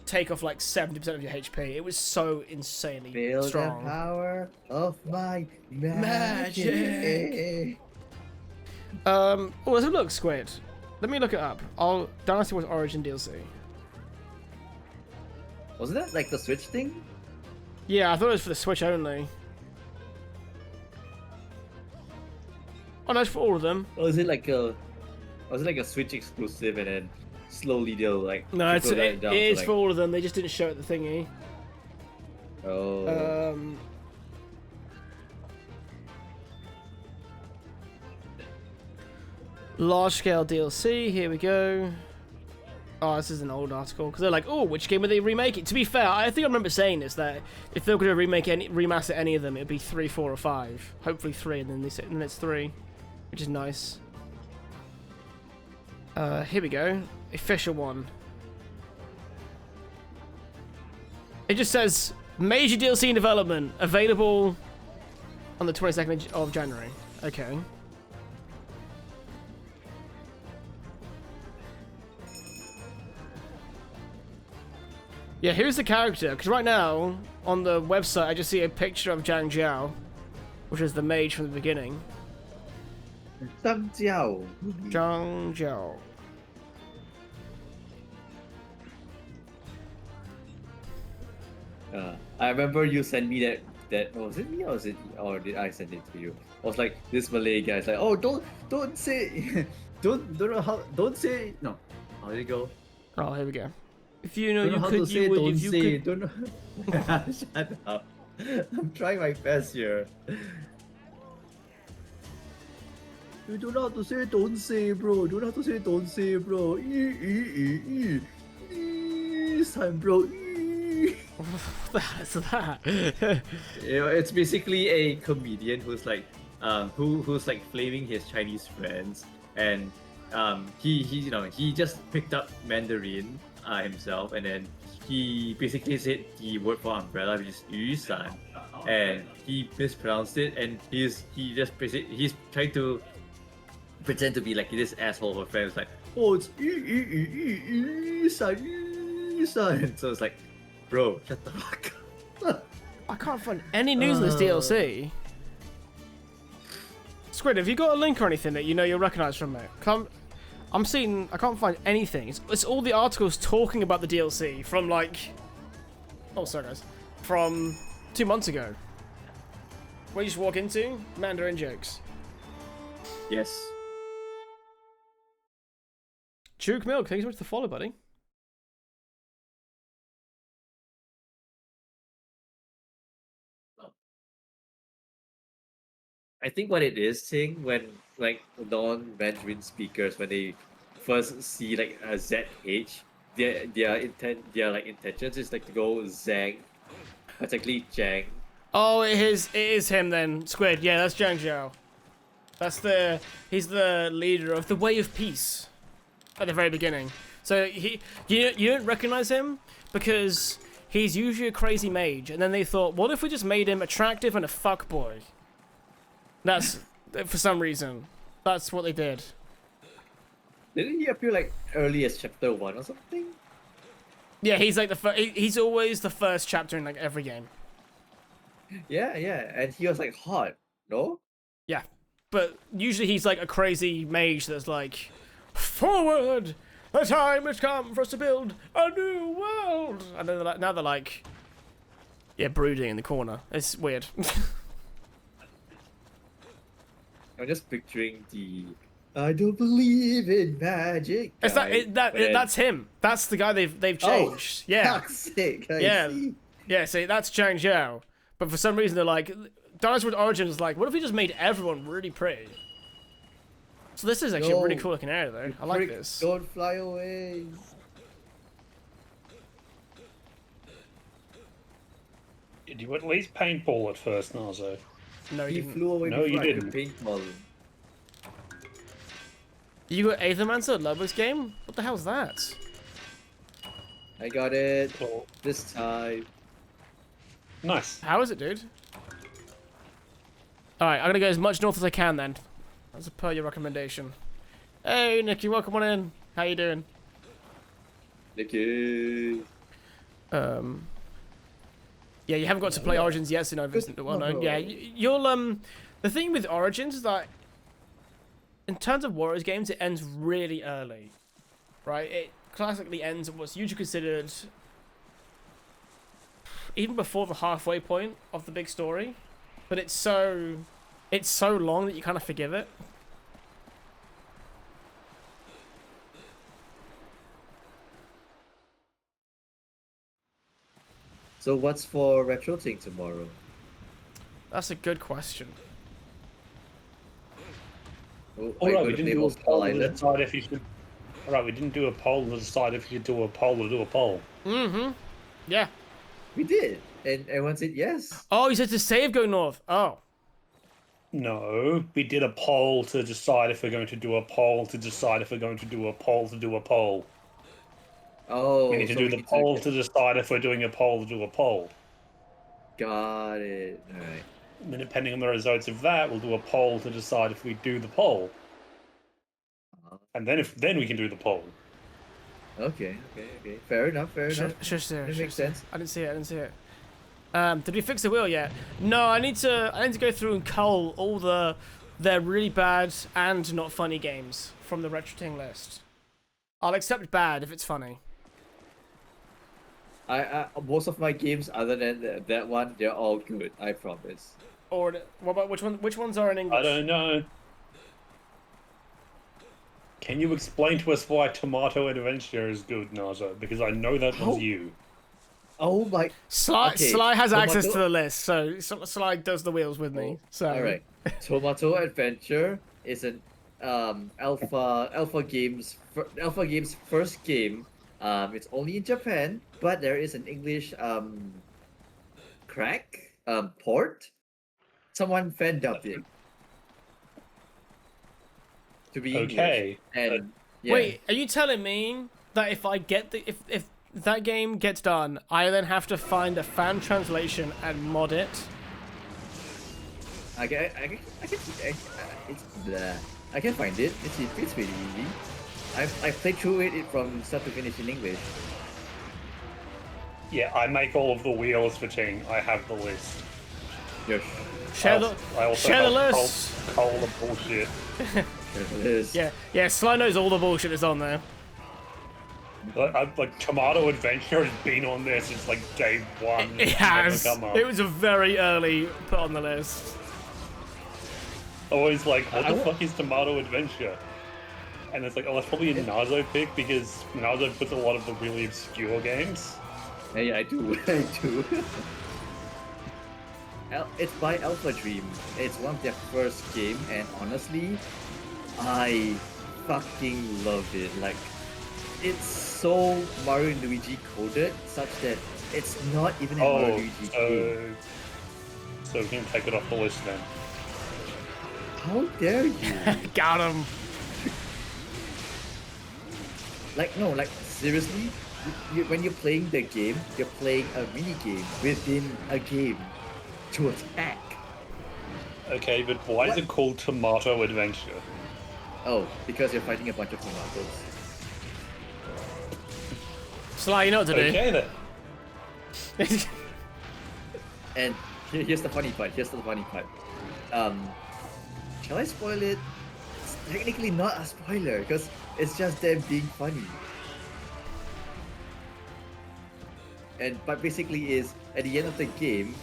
take off like 70% of your HP. It was so insanely Feel strong. the power of my magic. Magic. Oh, let's have a look, Squid. Let me look it up. Dynasty Wars Origin DLC. Wasn't that like the Switch thing? Yeah, I thought it was for the Switch only. Oh no, it's for all of them. Or was it like a Switch exclusive and then slowly they'll like No, it down to, is like- for all of them. They just didn't show it the thingy. Oh. Large scale DLC. Here we go. Oh, this is an old article because they're like, oh, which game would they remake it? To be fair, I think I remember saying this that if they were going to remaster any of them, it'd be 3, 4, or 5. Hopefully 3, and then it's 3, which is nice. Here we go. Official one. It just says major DLC in development, available on the 22nd of January. Okay. Yeah, here's the character, because right now, on the website, I just see a picture of Zhang Jiao, which is the mage from the beginning. Zhang Jiao. Zhang Jiao. I remember you sent me that was it me or did I send it to you? I was like this Malay guy's like, oh don't say don't say no. How did it go? Oh, here we go. If you know Don't know you how could, to say you would. don't If you say could. don't know. Shut up. I'm trying my best here. You don't know how to say don't say, bro. You don't know how to say don't say, bro. Son, bro. What the hell is that? You know, it's basically a comedian who's like, who's like flaming his Chinese friends, and he just picked up Mandarin himself, and then he basically said the word for umbrella, which is 雨伞, and he mispronounced it, and he's trying to pretend to be like this asshole of a friend. It's like, oh, it's 雨伞, so it's like, bro, shut the fuck up. I can't find any news of this DLC. Squid, have you got a link or anything that you know you'll recognise from it? I can't find anything. It's all the articles talking about the DLC from like... Oh, sorry guys. From 2 months ago. Where you just walk into, Mandarin jokes. Yes. Juke Milk, thanks so much for the follow, buddy. I think what it is, Ting, when like non-Mandarin speakers, when they first see like a ZH, their intentions is like to go Zhang, particularly Zhang. Oh, it is him then, Squid. Yeah, that's Zhang Zhao. He's the leader of the Way of Peace at the very beginning. So you don't recognize him because he's usually a crazy mage, and then they thought, what if we just made him attractive and a fuckboy? That's for some reason. That's what they did. Didn't he appear like early as chapter 1 or something? Yeah, he's like he's always the first chapter in like every game. Yeah, and he was like hot, no? Yeah, but usually he's like a crazy mage that's like, forward, the time has come for us to build a new world. And then now they're like, yeah, brooding in the corner. It's weird. I'm just picturing the I don't believe in magic. It's that's him. That's the guy they've changed. Yeah. Fuck's sake, I Yeah. see. Yeah, see, that's Zhang Zhao. But for some reason, they're like, Dinosaur Origins is like, what if we just made everyone really pretty? So this is actually a really No. cool looking area, though. I like Frick, this. Don't fly away. Did you at least paintball at first, Nazo? No, He you didn't. flew away No, you before I could didn't. paintball. You got Aethermancer at Lobos game? What the hell's that? I got it Well, this time. nice. How is it, dude? Alright, I'm gonna go as much north as I can then. As per your recommendation. Hey, Nicky, welcome on in. How you doing? Nicky. Yeah, you haven't got to play Origins yet, so no, Vincent. Well, no, yeah, you'll the thing with Origins is that in terms of Warriors games, it ends really early, right? It classically ends at what's usually considered even before the halfway point of the big story, but it's so long that you kind of forgive it. So what's for Retro Thing tomorrow? That's a good question. Oh, All are you right, going we to didn't play do a more Skull poll to Island? decide if you should. All right, we didn't do a poll to decide if you could do a poll or do a poll. Mm-hmm. Yeah. We did, and everyone said yes. Oh, you said to save go north. Oh. No, we did a poll to decide if we're going to do a poll to decide if we're going to do a poll to do a poll. Oh, We need to so do we the need poll to decide if we're doing a poll to do a poll. Got it. All right. And then depending on the results of that, we'll do a poll to decide if we do the poll. And then we can do the poll. Okay. Fair enough. Shush there. It makes sense. I didn't see it. Did we fix the wheel yet? No, I need to go through and cull all their really bad and not funny games from the Retro Ting list. I'll accept bad if it's funny. I most of my games, other than that one, they're all good. I promise. Or what about which ones are in English? I don't know. Can you explain to us why Tomato Adventure is good, Naza? Because I know that was you. Oh my. Sly Okay, has access Tomato- to the list, so Sly does the wheels with me. So All right. Tomato Adventure is an Alpha Games first game. It's only in Japan, but there is an English port. Someone fan dubbed it to be Okay. English. And yeah. Wait, are you telling me that if I get if that game gets done, I then have to find a fan translation and mod it? I can it's blah. I can find it. It's pretty easy. I played through it from start to finish in English. Yeah, I make all of the wheels for Ting. I have the list. Yes. Share the list. Call the bullshit. It is. Yeah. Sly knows all the bullshit is on there. Like Tomato Adventure has been on there since like day one. It It's has. never come up. It was a very early put on the list. Always like, what I the wa- fuck is Tomato Adventure? And it's like, oh, that's probably a Nazo pick because Nazo puts a lot of the really obscure games. Hey, I do. I do. It's by Alpha Dream. It's one of their first game, and honestly, I fucking love it. Like, it's so Mario and Luigi coded, such that it's not even a Mario and Luigi game. So we can take it off the list then. How dare you? Got him. Like seriously, when you're playing the game, you're playing a mini game within a game to attack. Okay, but why is What? it called Tomato Adventure? Oh, because you're fighting a bunch of tomatoes. Sly, you know what to do. Okay then. And here's the funny part. Shall I spoil it? It's technically not a spoiler because it's just them being funny. But basically is at the end of the game,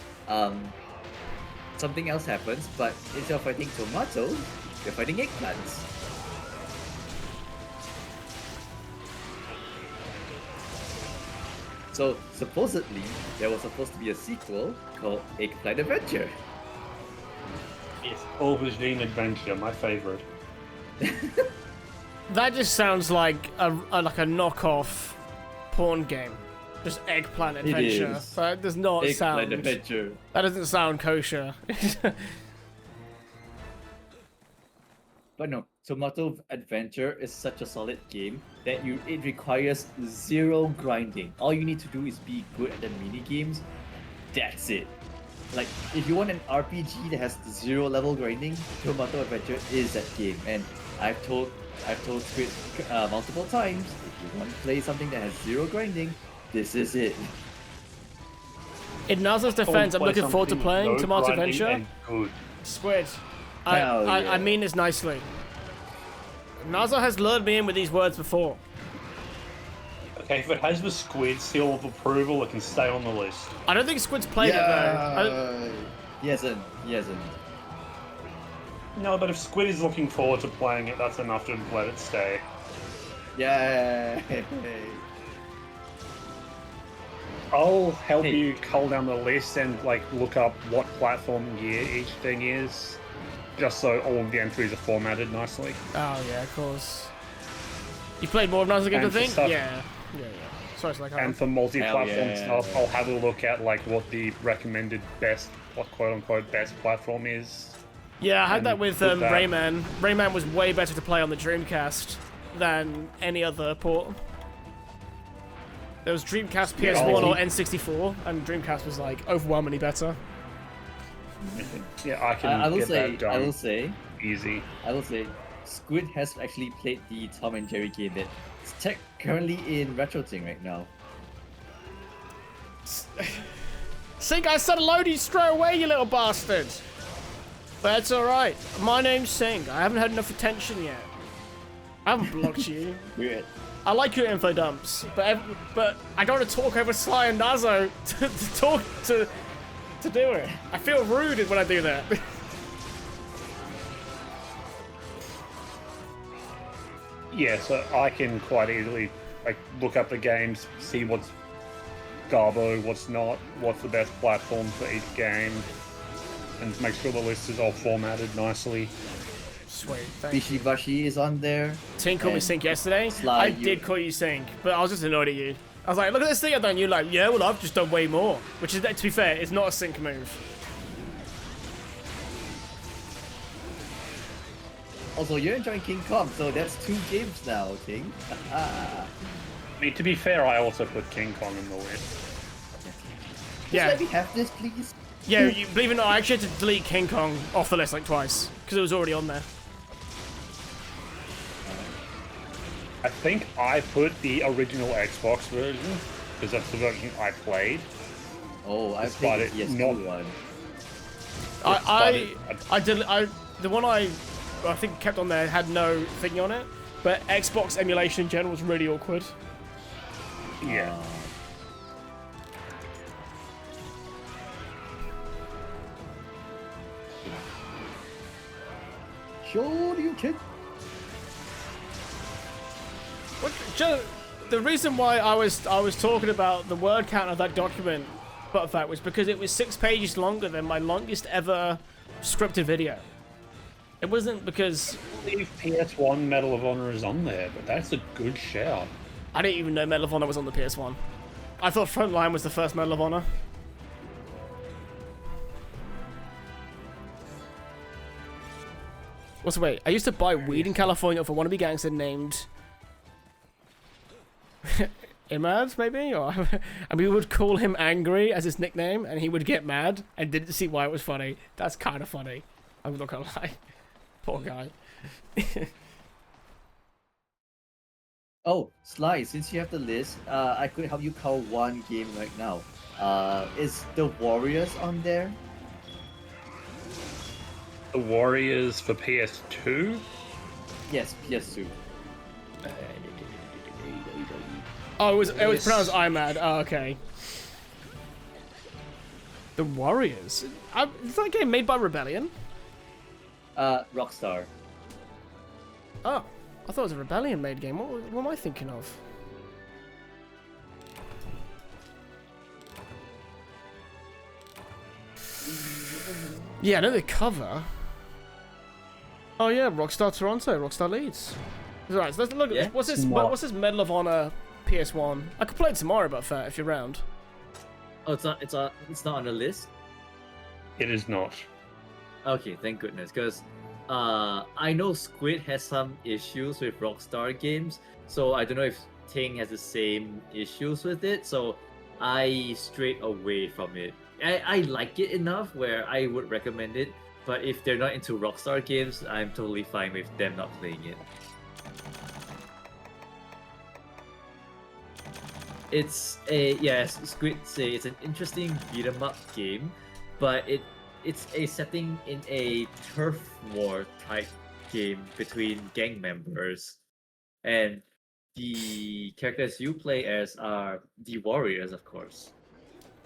something else happens. But instead of fighting tomatoes, you're fighting eggplants. So supposedly there was supposed to be a sequel called Eggplant Adventure. It's Aubergine Adventure, my favorite. That just sounds like a knockoff porn game. Just Eggplant Adventure. is. That does not Eggplant sound. Adventure. That doesn't sound kosher. But no, Tomato Adventure is such a solid game that it requires zero grinding. All you need to do is be good at the mini games. That's it. Like if you want an RPG that has zero level grinding, Tomato Adventure is that game. And I've told Squid multiple times, if you want to play something that has zero grinding, this is it. In Nazo's defense, I'm looking forward to playing Tomato Adventure. Good. Squid, Hell I yeah. mean this nicely. Naza has lured me in with these words before. Okay, if it has the Squid seal of approval, it can stay on the list. I don't think Squid's played it though. He hasn't. No, but if Squid is looking forward to playing it, that's enough to let it stay. Yay! I'll help Hey. you cull down the list and like look up what platform year each thing is, just so all of the entries are formatted nicely. Oh yeah, of course. You played more of Naza Games, I And for think? stuff- Yeah. Sorry, it's like And for multi-platform yeah. stuff, I'll have a look at like what the recommended best, what quote-unquote best platform is. Yeah, I had and that with put that- Rayman. Rayman was way better to play on the Dreamcast than any other port. There was Dreamcast, PS1, or N64, and Dreamcast was like overwhelmingly better. Yeah, I can I will get say. that done I will say. easy. I will say. Squid has actually played the Tom and Jerry game that's currently in RetroTing right now. Sink, I said hello to you straight away, you little bastard! But it's alright. My name's Sink. I haven't had enough attention yet. I haven't blocked you. Weird. I like your info dumps, but I don't want to talk over Sly and Nazo to do it. I feel rude when I do that. Yeah, so I can quite easily like look up the games, see what's Garbo, what's not, what's the best platform for each game, and make sure the list is all formatted nicely. Sweet, thank you. Bishibashi is on there. Tink called me and Sink yesterday. Sly, I you- did call you Sink, but I was just annoyed at you. I was like, look at this thing I've done. You're like, yeah, well, I've just done way more. Which is, to be fair, it's not a Sink move. Also, you're enjoying King Kong, so that's 2 games now, Ting. I mean, to be fair, I also put King Kong in the list. Yeah, Let me have this, please. yeah. You, believe it or not, I actually had to delete King Kong off the list like twice because it was already on there. I think I put the original Xbox version, because that's the version I played. Oh, I've Despite played the it PS2 not- one. The one I think kept on there had no thing on it, but Xbox emulation in general was really awkward. Yeah. Sure, you kid. The reason why I was talking about the word count of that document, Butterfat, was because it was 6 pages longer than my longest ever scripted video. It wasn't because I believe PS1 Medal of Honor is on there, but that's a good shout. I didn't even know Medal of Honor was on the PS1. I thought Frontline was the first Medal of Honor. What's wait? I used to buy weed in California for a wannabe gangster named Imad, maybe, or and we would call him Angry as his nickname, and he would get mad and didn't see why it was funny. That's kind of funny. I'm not gonna lie. Poor guy. Oh, Sly, since you have the list, I could help you call one game right now. Is the Warriors on there? The Warriors for PS2? Yes, PS2. Oh, it was Yes. pronounced Imad. Oh, okay. The Warriors. Is that game made by Rebellion? Rockstar. Oh, I thought it was a Rebellion made game. What am I thinking of? Yeah, I know the cover. Oh yeah, Rockstar Toronto, Rockstar Leeds. Right, so let's look at Yeah. this. What's this? Smart. What's this Medal of Honor PS1? I could play it tomorrow, but if you're around. Oh, it's not on the list. It is not. Okay, thank goodness, because I know Squid has some issues with Rockstar games, so I don't know if Ting has the same issues with it, so I strayed away from it. I like it enough where I would recommend it, but if they're not into Rockstar games, I'm totally fine with them not playing it. It's Squid say it's an interesting beat 'em up game, but it's a setting in a turf war type game between gang members, and the characters you play as are the warriors, of course.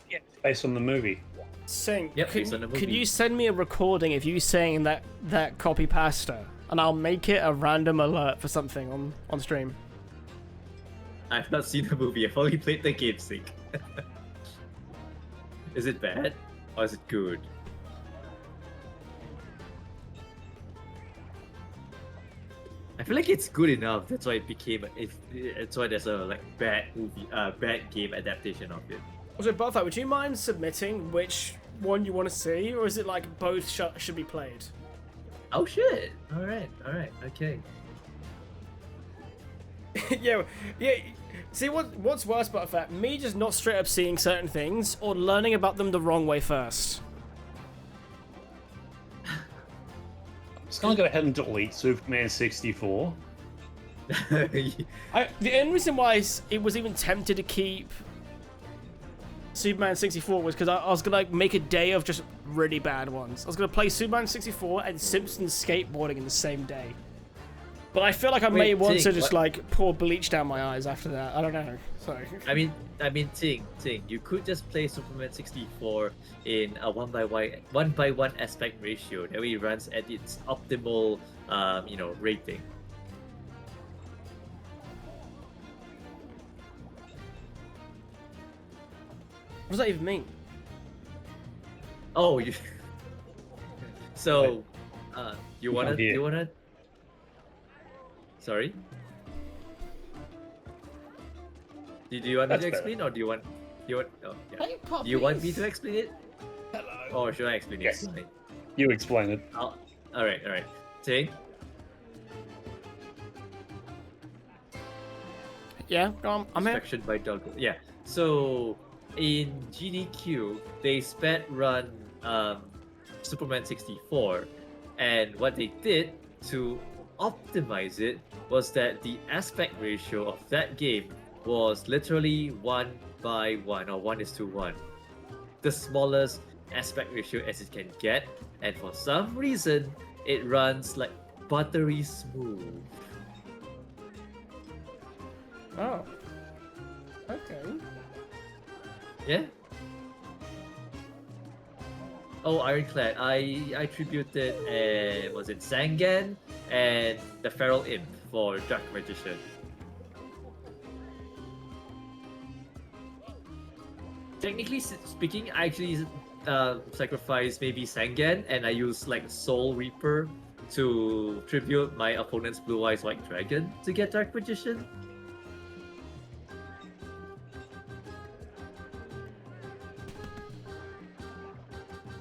Yeah, based on the movie. Sing. Yep, based on the Could movie. you send me a recording of you saying that copy pasta, and I'll make it a random alert for something on stream. I've not seen the movie. I've only played the game, Sync. Is it bad or is it good? I feel like it's good enough. That's why it became. That's why there's a bad movie, bad game adaptation of it. Also, Buffett, would you mind submitting which one you want to see, or is it like both should be played? Oh shit! All right, okay. yeah. See, what's worse about that? Me just not straight up seeing certain things, or learning about them the wrong way first. I'm just gonna go ahead and delete Superman 64. The only reason why it was even tempted to keep Superman 64 was because I was gonna make a day of just really bad ones. I was gonna play Superman 64 and Simpsons skateboarding in the same day. But I feel like I may want to just pour bleach down my eyes after that. I don't know. Sorry. I mean, Ting, you could just play Superman 64 in a 1:1 aspect ratio. That way it runs at its optimal, rating. What does that even mean? Oh, you. So, you wanna? Sorry. Do you want me That's to better. explain, or do you want? Oh, yeah. Hey, Do you want me to explain it, Hello. or should I explain Yes. it? You explain it. All right. Ting. Yeah, I'm here. Inspection by Douglas. Yeah. So in GDQ, they sped run Superman 64, and what they did to optimize it was that the aspect ratio of that game was literally 1:1 or 1:1, the smallest aspect ratio as it can get, and for some reason it runs like buttery smooth. Oh. Okay. Yeah. Oh, Ironclad. I tributed was it Zangan and the Feral Imp for Dark Magician. Technically speaking, I actually sacrificed maybe Zangan, and I used Soul Reaper to tribute my opponent's Blue Eyes White Dragon to get Dark Magician.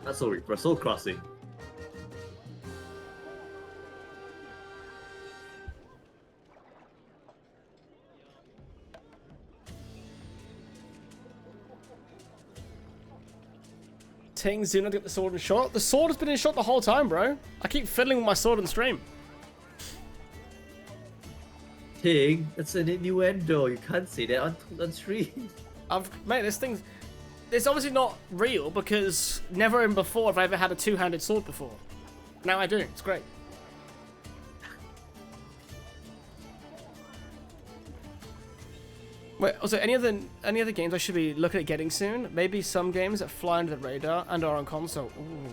Not Soul Reaper, Soul Crossing. Ting, do not get the sword in shot. The sword has been in shot the whole time, bro. I keep fiddling with my sword on stream. Ting, that's an innuendo. You can't say that on stream. Mate, it's obviously not real because never in before have I ever had a two-handed sword before. Now I do. It's great. Wait, also any other games I should be looking at getting soon? Maybe some games that fly under the radar and are on console. Ooh.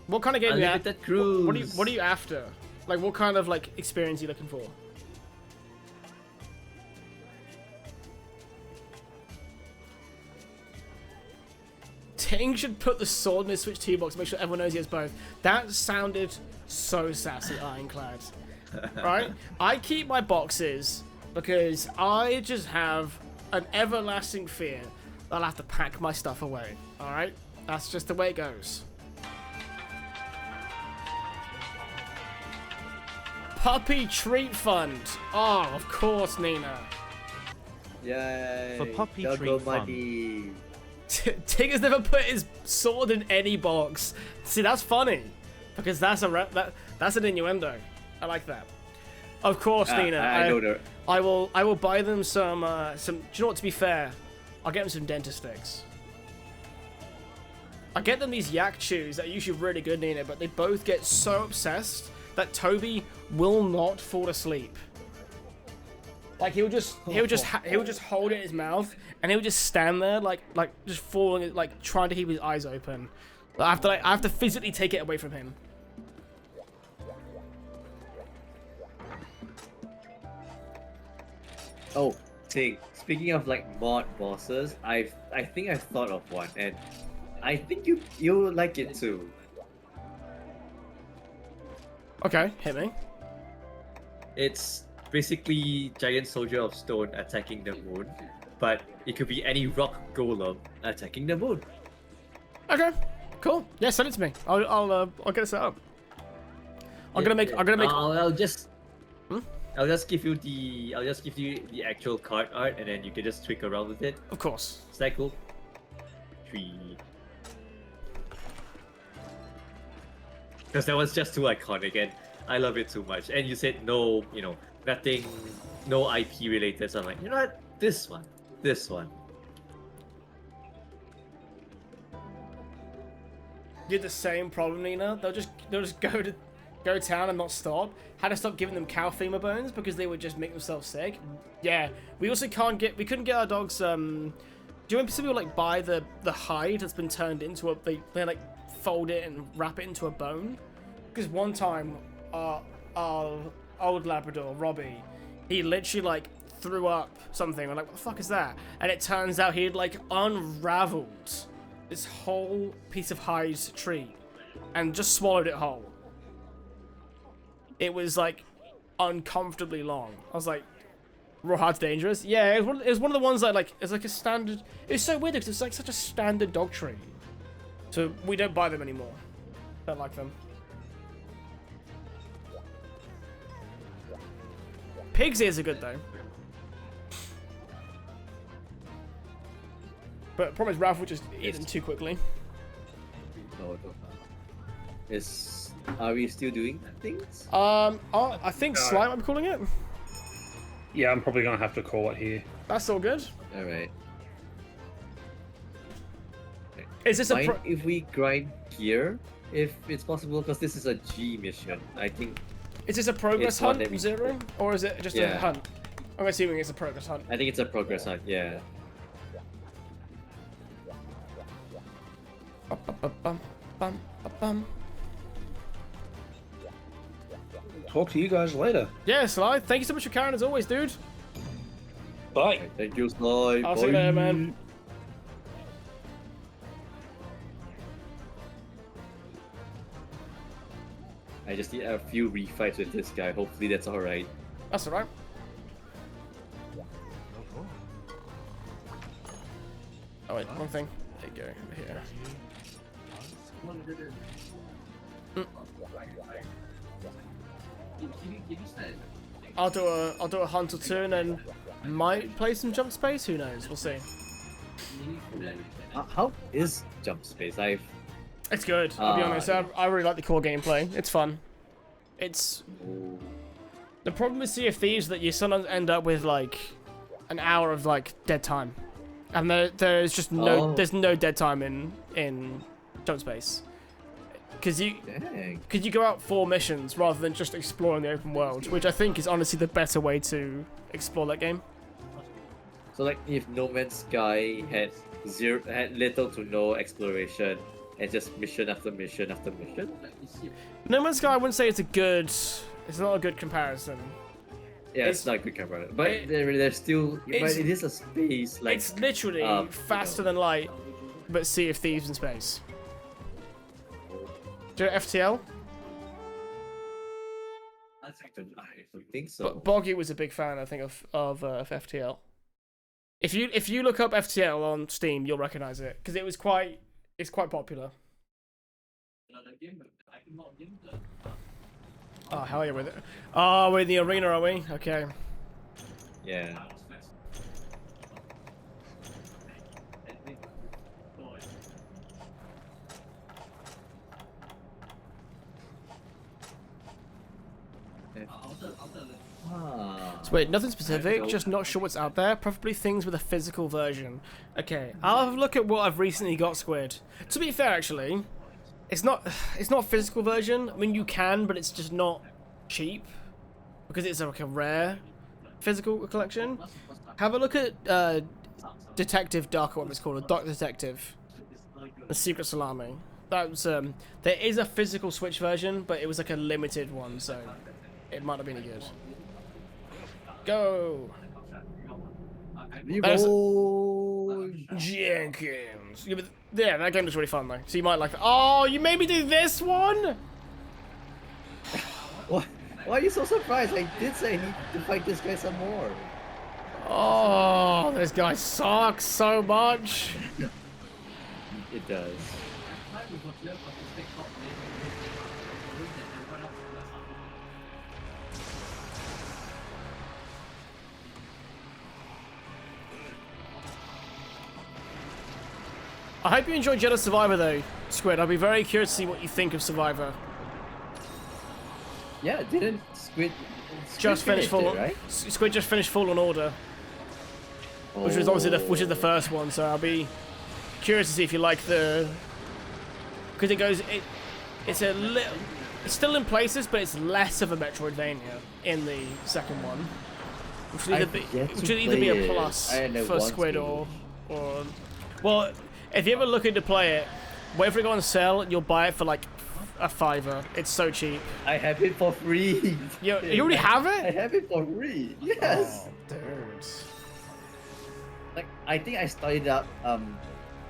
What kind of game are you Unlimited Cruise. What are you after? Like what kind of experience are you looking for? Ting should put the sword in his Switch 2 box, make sure everyone knows he has both. That sounded so sassy, Ironclad. Right? I keep my boxes because I just have an everlasting fear that I'll have to pack my stuff away. Alright? That's just the way it goes. Puppy Treat Fund. Oh, of course, Nina. Yay! For puppy Doggo treat fun. Muddy. Ting has never put his sword in any box. See, that's funny because that's an innuendo. I like that. Of course, Nina. I know that. I will buy them some. Do you know what? To be fair, I'll get them some dentist sticks. I get them these yak chews that are usually really good, Nina, but they both get so obsessed that Toby will not fall asleep. Like he'll just hold it in his mouth, and he'll just stand there like just falling, like trying to keep his eyes open. I have to physically take it away from him. Oh, speaking of like mod bosses, I think I've thought of one, and I think you'll like it too. Okay, hit me. It's basically Giant Soldier of Stone attacking the moon, but it could be any rock golem attacking the moon. Okay, cool. Yeah, send it to me. I'll get it set up. I'm gonna make. I'll just give you the actual card art, and then you can just tweak around with it. Of course. Is that cool? 3. Because that was just too iconic, and I love it too much. And you said no, nothing, no IP related. So I'm like, you know what? This one. You had the same problem, Nina. They'll just go town and not stop. Had to stop giving them cow femur bones because they would just make themselves sick. Yeah, we also couldn't get our dogs. Do you remember some people like buy the hide that's been turned into a they like fold it and wrap it into a bone? Because one time our old Labrador Robbie, he literally like threw up something. I'm like, what the fuck is that? And it turns out he'd like unraveled this whole piece of hide tree and just swallowed it whole. It was like uncomfortably long. I was like, Rawhide's dangerous. Yeah, it was one of the ones that like it's like a standard. It's so weird because it's like such a standard dog tree. So we don't buy them anymore. Don't like them. Pig's ears are good though. But the problem is Ralph would just eat them too quickly. No. Are we still doing things? I think Slime I'm calling it. Yeah, I'm probably gonna have to call it here. That's all good. All right. Is this Mind if we grind gear, if it's possible, because this is a G mission. I think. Is this a progress It's one hunt, that we- Zero? Or is it just a Yeah. hunt? I'm assuming it's a progress hunt. I think it's a progress hunt. Yeah. Bum. Talk to you guys later. Yeah, Sly, thank you so much for carrying as always, dude. Bye. Thank you, Sly. I'll see you later, man. I just need a few refights with this guy. Hopefully that's alright. That's alright. Oh wait, one thing. There you go, over here. I'll do a hunt or two and then might play some jump space. Who knows? We'll see. How is Jump Space? It's good. I'll be honest. I really like the core gameplay. It's fun. It's the problem with Sea of Thieves that you sometimes end up with like an hour of like dead time, and there's just no dead time in Jump Space. Because you go out for missions rather than just exploring the open world, which I think is honestly the better way to explore that game. So like if No Man's Sky had little to no exploration and just mission after mission after mission. No Man's Sky, I wouldn't say it's not a good comparison. Yeah, it's not a good comparison, but there's still. But it is a space like. It's literally faster than light, but Sea of Thieves in space. Do you know FTL? I don't think so. But Boggy was a big fan, I think, of FTL. If you look up FTL on Steam, you'll recognize it because it's quite popular. Oh hell yeah, with it. Oh, we're in the arena, are we? Okay. Yeah. So wait, nothing specific, just not sure what's out there. Preferably things with a physical version. Okay, I'll have a look at what I've recently got, Squid. To be fair, actually, It's not a physical version. I mean, you can, but it's just not cheap because it's like a rare physical collection. Have a look at Detective Dark, what it's called, a Dark Detective, the Secret Salami. That was there is a physical Switch version, but it was like a limited one, so it might have been good. Go Jenkins. Yeah, that game was really fun though. So you might like that. Oh, you made me do this one. Why are you so surprised? I did say I need to fight this guy some more. Oh, this guy sucks so much. It does. I hope you enjoyed Jedi Survivor though, Squid. I'll be very curious to see what you think of Survivor. Yeah, didn't Squid Just finished it, Full, right? Squid just finished Fallen Order, which was obviously which is the first one. So I'll be curious to see if you like the, because it's still in places, but it's less of a Metroidvania in the second one, which will either be a plus for Squid or well, if you ever looking to play it, wait for it to go on sale, you'll buy it for like a $5. It's so cheap. I have it for free. You already have I it? have it for free. Yes. Oh, dude. Like I think I started up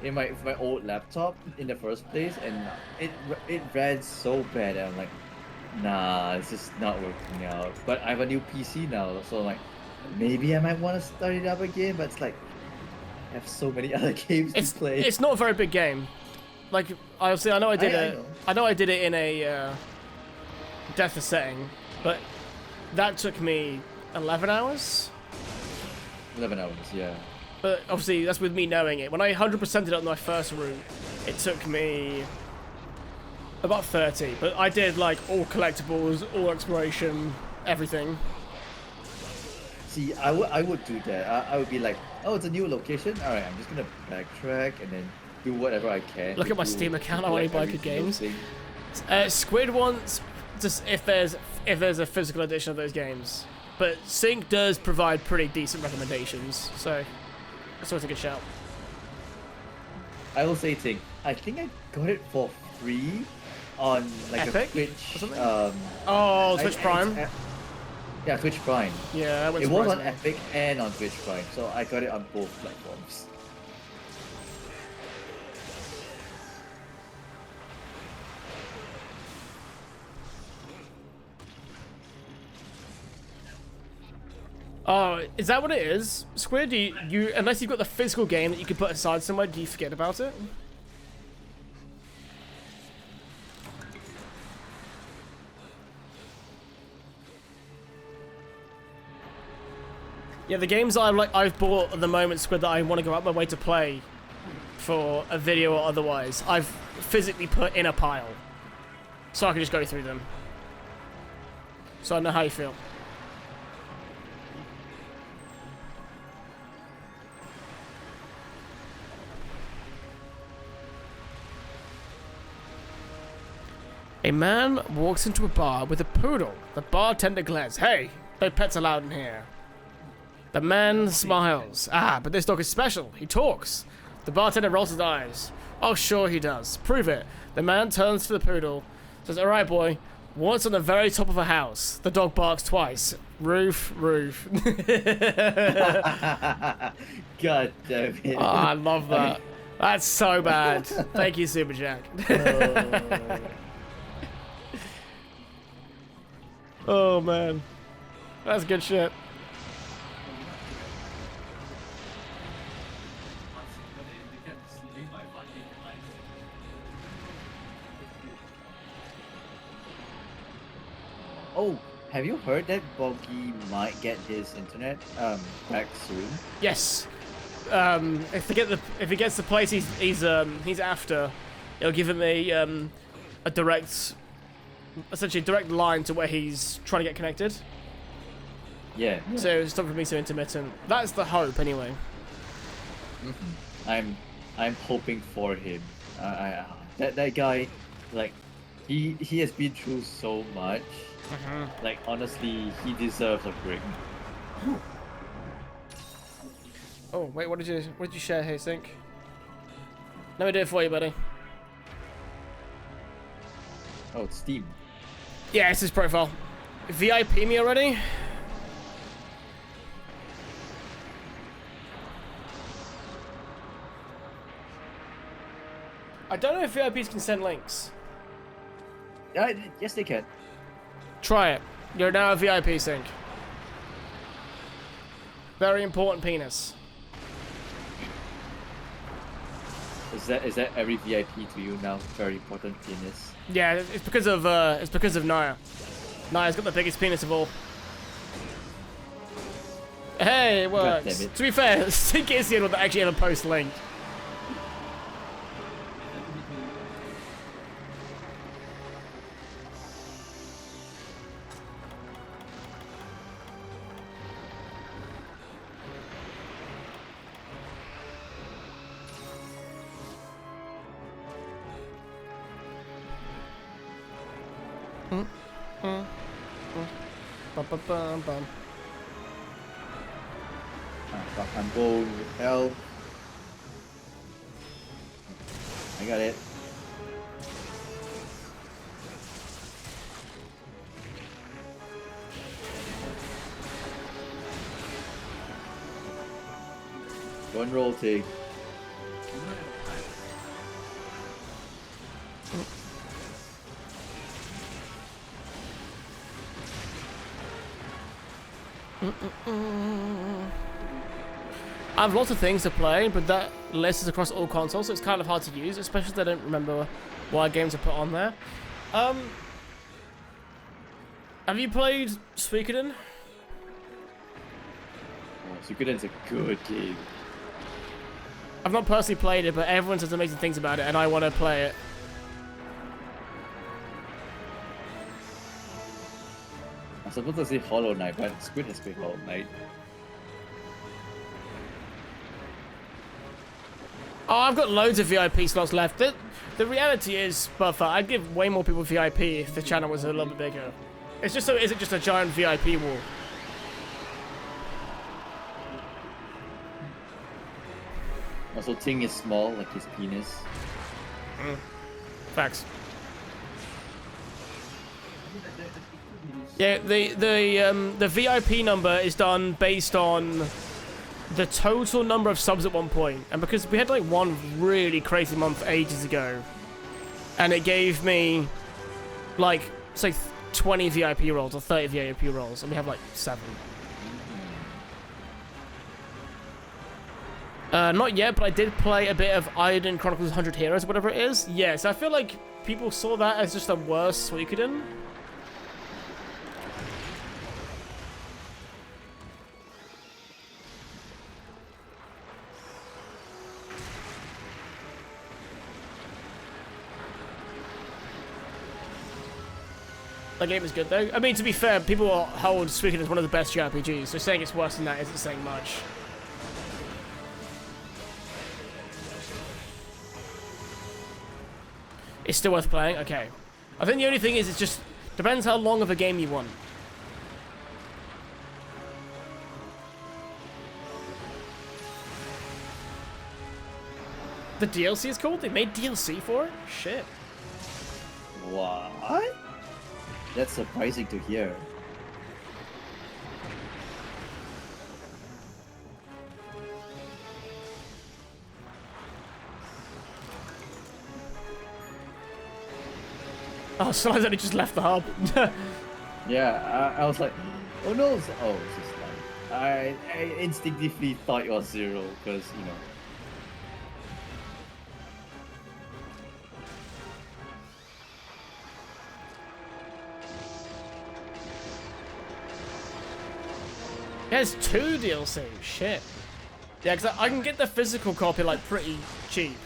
in my old laptop in the first place, and it ran so bad. And I'm like, nah, it's just not working out. But I have a new PC now, so like maybe I might want to start it up again. But it's like I have so many other games to play. It's not a very big game. Like I know I did it in a Death setting, but that took me 11 hours. 11 hours, yeah. But obviously that's with me knowing it. When I 100%ed it on my first route, it took me about 30. But I did like all collectibles, all exploration, everything. See, I would do that. I would be like, oh, it's a new location. All right, I'm just gonna backtrack and then do whatever I can. Look at my Steam account. I only buy good games. Squid wants just if there's a physical edition of those games, but Sync does provide pretty decent recommendations. So that's always a good shout. I will say, I think I got it for free on like Epic? a Twitch. Or something? Oh, Twitch Prime. Yeah, Twitch Prime. Yeah, that wouldn't It was surprise on me. Epic and on Twitch Prime, so I got it on both platforms. Oh, is that what it is? Squid, do you unless you've got the physical game that you can put aside somewhere, do you forget about it? Yeah, the games I've bought at the moment, Squid, that I want to go out my way to play for a video or otherwise, I've physically put in a pile. So I can just go through them. So I know how you feel. A man walks into a bar with a poodle. The bartender glares, "Hey, no pets allowed in here." The man smiles. "Ah, but this dog is special. He talks." The bartender rolls his eyes. "Oh, sure he does. Prove it." The man turns to the poodle, says, "All right, boy. What's on the very top of a house?" The dog barks twice. "Roof, roof." God damn it. Oh, I love that. That's so bad. Thank you, Super Jack. Oh man, that's good shit. Oh, have you heard that Boggy might get his internet back soon? Yes. If he gets the place he's after, it'll give him a direct, essentially a direct line to where he's trying to get connected. Yeah. So it's not for me so intermittent. That's the hope, anyway. I'm hoping for him. That guy, Like, he has been through so much. Like, honestly, he deserves a break. Oh wait, what did you share here, Sync? Let me do it for you, buddy. Oh, it's Steam. Yeah, it's his profile. VIP me already? I don't know if VIPs can send links. Yeah, yes, they can. Try it. You're now a VIP, Sync. Very important penis. Is that every VIP to you now? Very important penis. Yeah, it's because of Naya. Naya's got the biggest penis of all. Hey, it God works. damn it. To be fair, Sync is the one that actually ever posts link. Bum, bum, bum, bum. Fuck, I'm going with help. I got it. One roll take. I have lots of things to play, but that list is across all consoles, so it's kind of hard to use, especially if I don't remember what games are put on there. Have you played Suikoden? Oh, Suikoden's a good game. I've not personally played it, but everyone says amazing things about it, and I want to play it. I'm supposed to say Hollow Knight, but Squid has played Hollow Knight. Oh, I've got loads of VIP slots left. The reality is, Buffer, I'd give way more people VIP if the channel was a little bit bigger. It's just so it isn't just a giant VIP wall. Also, Ting is small, like his penis. Facts. Yeah, the VIP number is done based on the total number of subs at one point, and because we had like one really crazy month ages ago, and it gave me like say 20 VIP rolls or 30 VIP rolls, and we have like 7. Not yet, but I did play a bit of Iodine Chronicles 100 Heroes, whatever it is. Yeah, so I feel like people saw that as just a worse Suikoden. That game is good though. I mean, to be fair, people hold Suikoden as one of the best JRPGs, so saying it's worse than that isn't saying much. It's still worth playing? Okay. I think the only thing is it just depends how long of a game you want. The DLC is cool? They made DLC for it? Shit. What? That's surprising to hear. Oh, Solan's only just left the hub. Yeah, I was like, oh no, it's just like, I instinctively thought it was 0, because, you know. There's 2 DLC. Shit. Yeah, because I can get the physical copy like pretty cheap.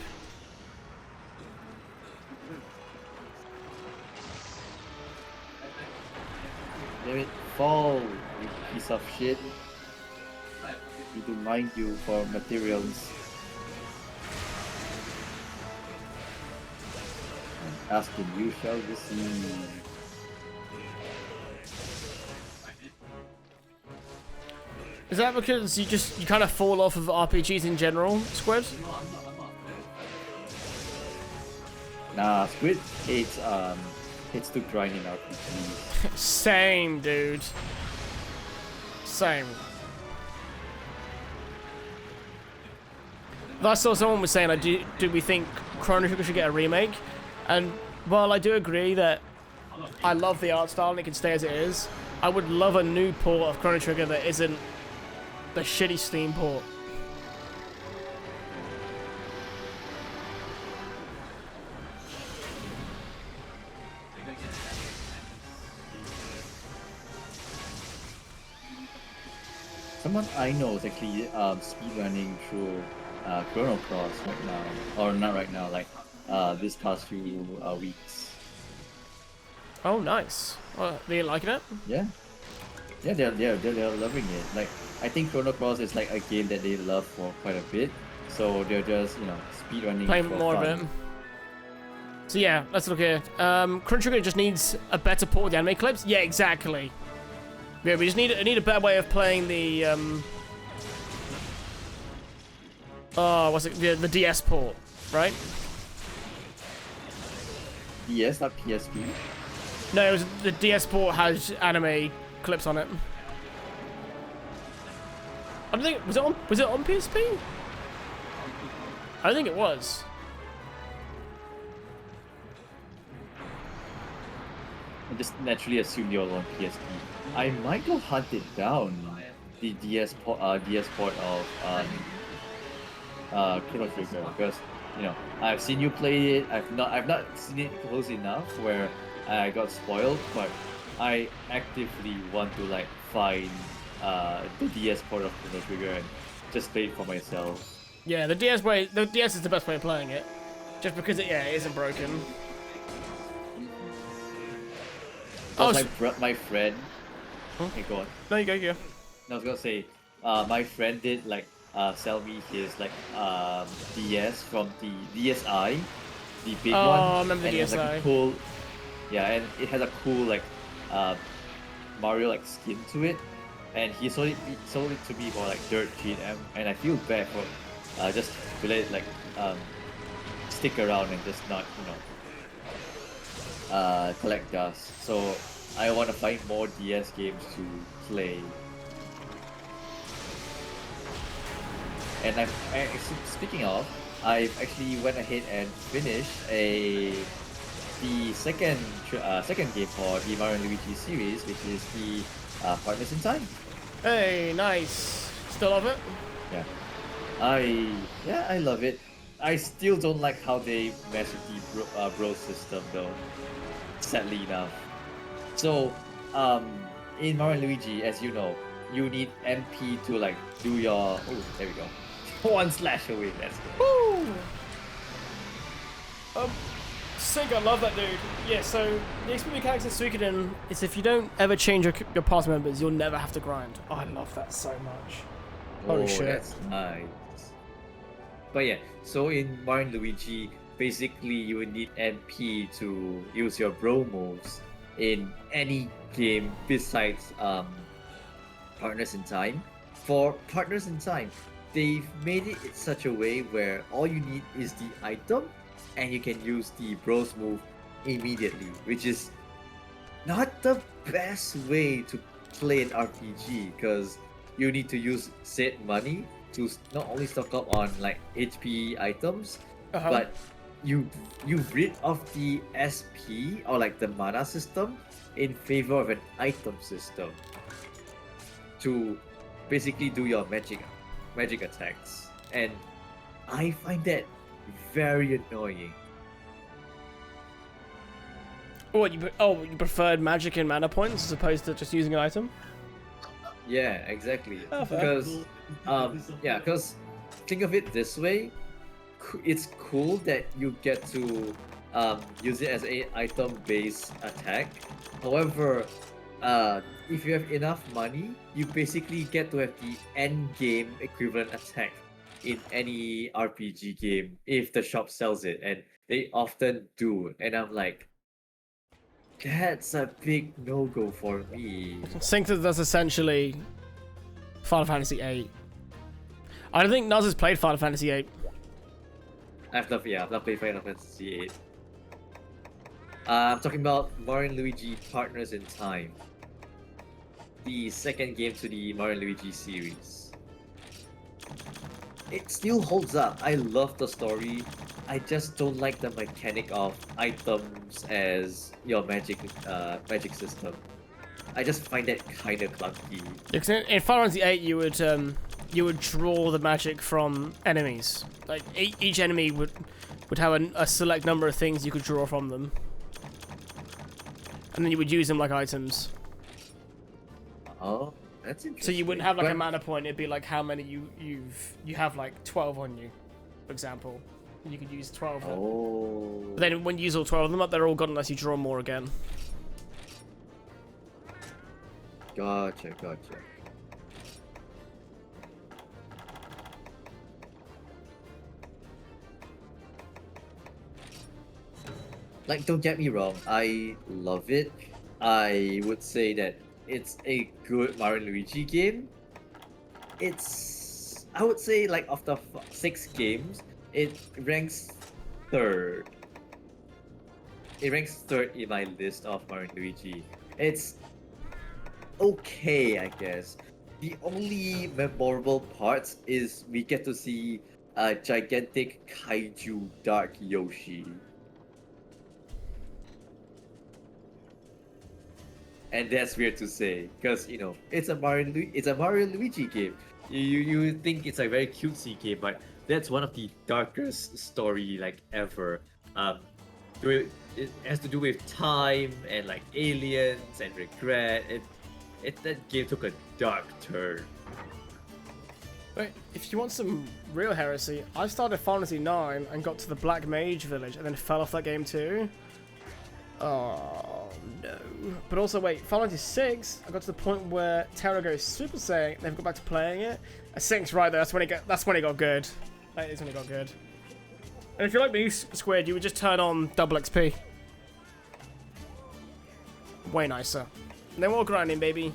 Damn it, fall, you piece of shit. Need to mine you for materials. Ask and you shall receive. Is that because you kind of fall off of RPGs in general, Squid? Nah, Squid hates to grind in RPGs. Same, dude. Same. I saw someone was saying, do we think Chrono Trigger should get a remake? And while I do agree that I love the art style and it can stay as it is, I would love a new port of Chrono Trigger that isn't the shitty Steam port. Someone I know is actually speedrunning through Chrono Cross right now, or not right now, like this past few weeks. Oh, nice. Well, they liking it? Yeah, they're loving it. Like I think Chrono Cross is like a game that they love for quite a bit, so they're just speedrunning. Playing for more fun. of it. So yeah, let's look here. Chrono Trigger just needs a better port of the anime clips. Yeah, exactly. Yeah, we just need a better way of playing the what's it? The DS port, right? DS, not PSP. No, it was, the DS port has anime clips on it. I don't think was it on PSP? I don't think it was. I just naturally assume you're on PSP. I might go hunt it down. The DS port of Chrono Trigger, because I've seen you play it. I've not seen it close enough where I got spoiled, but I actively want to like find the DS port of Chrono Trigger and just play it for myself. Yeah, the DS is the best way of playing it, just because it isn't broken. Oh, Oh, my friend. Huh? Hey, go on. No, you go. I was gonna say, my friend did like sell me his like DS from the DSi, the big Oh, one. I remember the and it has, like, DSi. a cool, yeah, and it has a cool like Mario like skin to it, and he sold it to me for like dirt cheap, and I feel bad for just to let it like stick around and just not collect dust. So I want to find more DS games to play. And speaking of, I've actually went ahead and finished the second game for the Mario and Luigi series, which is the Partners in Time. Hey, nice. Still love it? Yeah, I love it. I still don't like how they mess with the bro system though. Sadly enough. So, in Mario and Luigi, as you know, you need MP to like do your. Oh, there we go. One slash away. Let's go. Woo! Sick, I love that dude. Yeah, so the XP mechanics in Suikoden is if you don't ever change your party members, you'll never have to grind. Oh, I love that so much. Holy shit. That's nice. But yeah, so in Mario and Luigi, basically you would need MP to use your bro moves in any game besides Partners in Time. For Partners in Time, they've made it in such a way where all you need is the item and you can use the bros move immediately, which is not the best way to play an RPG because you need to use said money to not only stock up on like HP items, but you rid of the SP or like the mana system in favor of an item system to basically do your magic attacks, and I find that very annoying. What, you preferred magic and mana points as opposed to just using an item? Yeah, exactly. Oh, fair. Because think of it this way, it's cool that you get to use it as a item-based attack. However, if you have enough money, you basically get to have the end game equivalent attack in any RPG game if the shop sells it, and they often do. And I'm like, that's a big no-go for me. I think that that's essentially Final Fantasy VIII. I don't think Nuz has played Final Fantasy VIII. I've not played Final Fantasy VIII. I'm talking about Mario and Luigi Partners in Time, the second game to the Mario and Luigi series. It still holds up. I love the story. I just don't like the mechanic of items as your magic system. I just find that kind of clunky. Yeah, 'cause in Final Fantasy VIII, you would draw the magic from enemies. Like each enemy would have a select number of things you could draw from them, and then you would use them like items. Oh, that's interesting. So you wouldn't have like a But- mana point. It'd be like how many you have like 12 on you, for example. And you could use 12 of them. Oh. But then when you use all 12 of them up, they're all gone unless you draw more again. Gotcha. Like, don't get me wrong, I love it. I would say that it's a good Mario and Luigi game. I would say, like, of the 6 games, it ranks third. It ranks third in my list of Mario and Luigi. It's okay, I guess. The only memorable parts is we get to see a gigantic kaiju Dark Yoshi. And that's weird to say, because it's a Mario and Luigi game. You think it's a very cutesy game, but that's one of the darkest story like ever. It has to do with time and like aliens and regret. That game took a dark turn. Wait, if you want some real heresy, I started Final Fantasy 9 and got to the Black Mage village and then fell off that game too. Oh no. But also wait, Final Fantasy 6, I got to the point where Terra goes Super Saiyan, they've got back to playing it. A 6 right there, that's when it got good. That is when it got good. And if you're like me, Squared, you would just turn on double XP. Way nicer. And then we're all grinding, baby.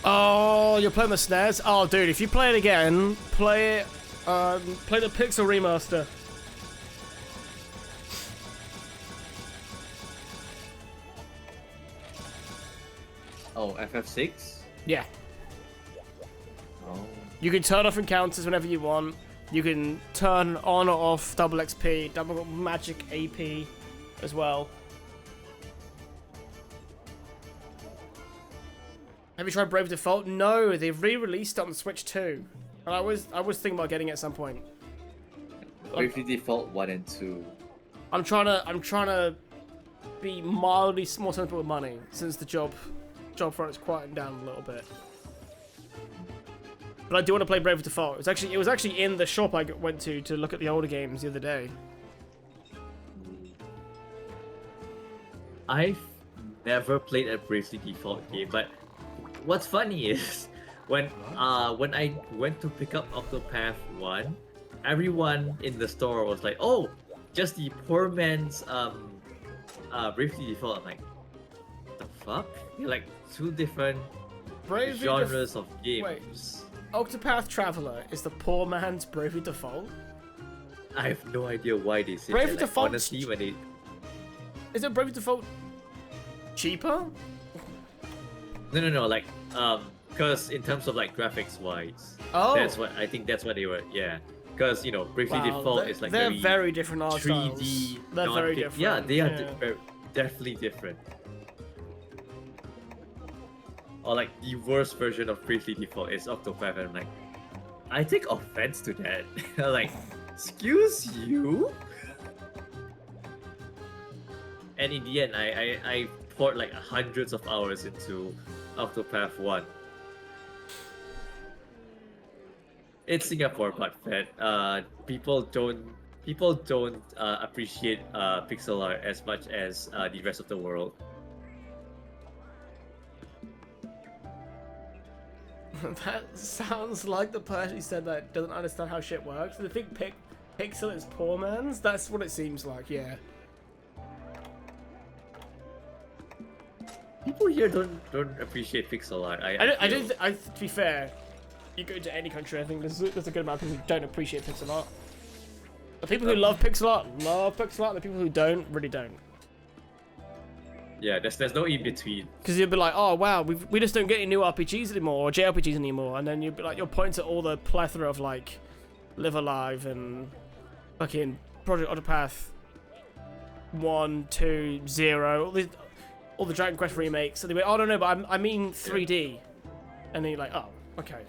Oh, you're playing the snares? Oh, dude, if you play it again, play the Pixel Remaster. Oh, FF6? Yeah. Oh. You can turn off encounters whenever you want. You can turn on or off double XP, double magic AP as well. Have you tried Brave Default? No, they've re-released it on the Switch too. And I was thinking about getting it at some point. Bravely Default 1 and 2. I'm trying to be mildly more sensible with money since the job front is quieting down a little bit. But I do want to play Brave Default. It was actually in the shop I went to look at the older games the other day. I've never played a Bravely Default game, but what's funny is when I went to pick up Octopath 1, everyone in the store was like, "Oh, just the poor man's Bravely Default." I'm like, the fuck? You're like two different Bravely genres of games. Wait. Octopath Traveler is the poor man's Bravely Default? I have no idea why they say Bravely that. Like, Default- honestly, when they Is it Bravely Default cheaper? no, like because in terms of like graphics wise, Oh. that's what I think. That's what they were. Yeah, because Bravely Wow, Default they're- is like they're very different art 3D. styles. They're very different. Yeah, they are yeah. definitely different. Or like the worst version of Bravely Default is Octopath, and I'm like, I take offense to that. Like, excuse you. And in the end, I poured like hundreds of hours into Octopath 1. It's Singapore, but fed. People don't appreciate pixel art as much as the rest of the world. That sounds like the person who said that doesn't understand how shit works. They think pixel is poor man's. That's what it seems like. Yeah. People here don't appreciate pixel art. To be fair, you go to any country, I think there's a good amount of people who don't appreciate pixel art. The people who love pixel art love pixel art. The people who don't really don't. Yeah, there's no in between. Because you'll be like, oh wow, we just don't get any new RPGs anymore or JRPGs anymore, and then you'll be like, you'll point to all the plethora of like Live Alive and fucking Project Octopath 1, 2, 0, all the Dragon Quest remakes, and they go, oh no, but I mean 3D, and then you're like, oh, okay.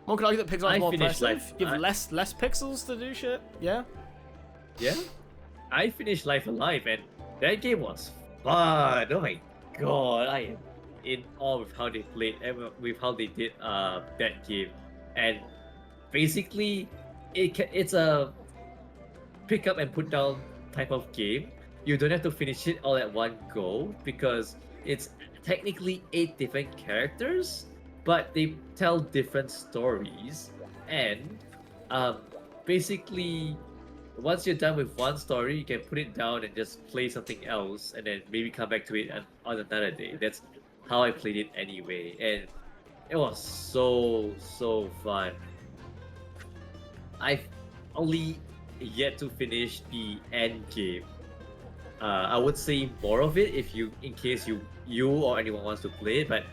One could argue that pixel art is more impressive. You have less pixels to do shit. Yeah. Yeah. I finished Life Alive and that game was fun. Oh my god, I am in awe with how they played and with how they did that game. And basically, it's a pick up and put down type of game. You don't have to finish it all at one go because it's technically 8 different characters, but they tell different stories. And basically, once you're done with one story, you can put it down and just play something else, and then maybe come back to it on another day. That's how I played it anyway, and it was so fun. I've only yet to finish the end game. I would say more of it in case you or anyone wants to play it, but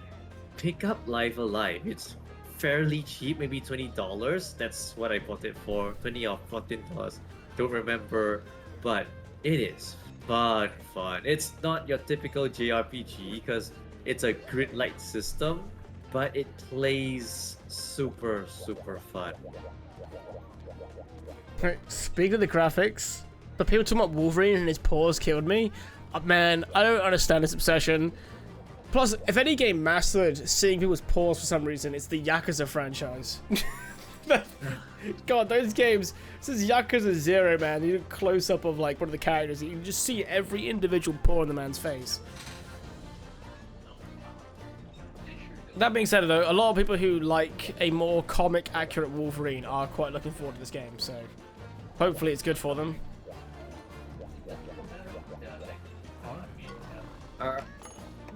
pick up Live Alive. It's fairly cheap, maybe $20. That's what I bought it for, $20 or $14. Don't remember, but it is fun. It's not your typical JRPG because it's a grid-like system, but it plays super fun. Right, speaking of the graphics, the people talking about Wolverine and his paws killed me. Man, I don't understand this obsession. Plus, if any game mastered seeing people's paws for some reason, it's the Yakuza franchise. God, those games. This is Yakuza 0, man. You do a close up of like one of the characters, you can just see every individual paw in the man's face. That being said, though, a lot of people who like a more comic accurate Wolverine are quite looking forward to this game, so hopefully it's good for them.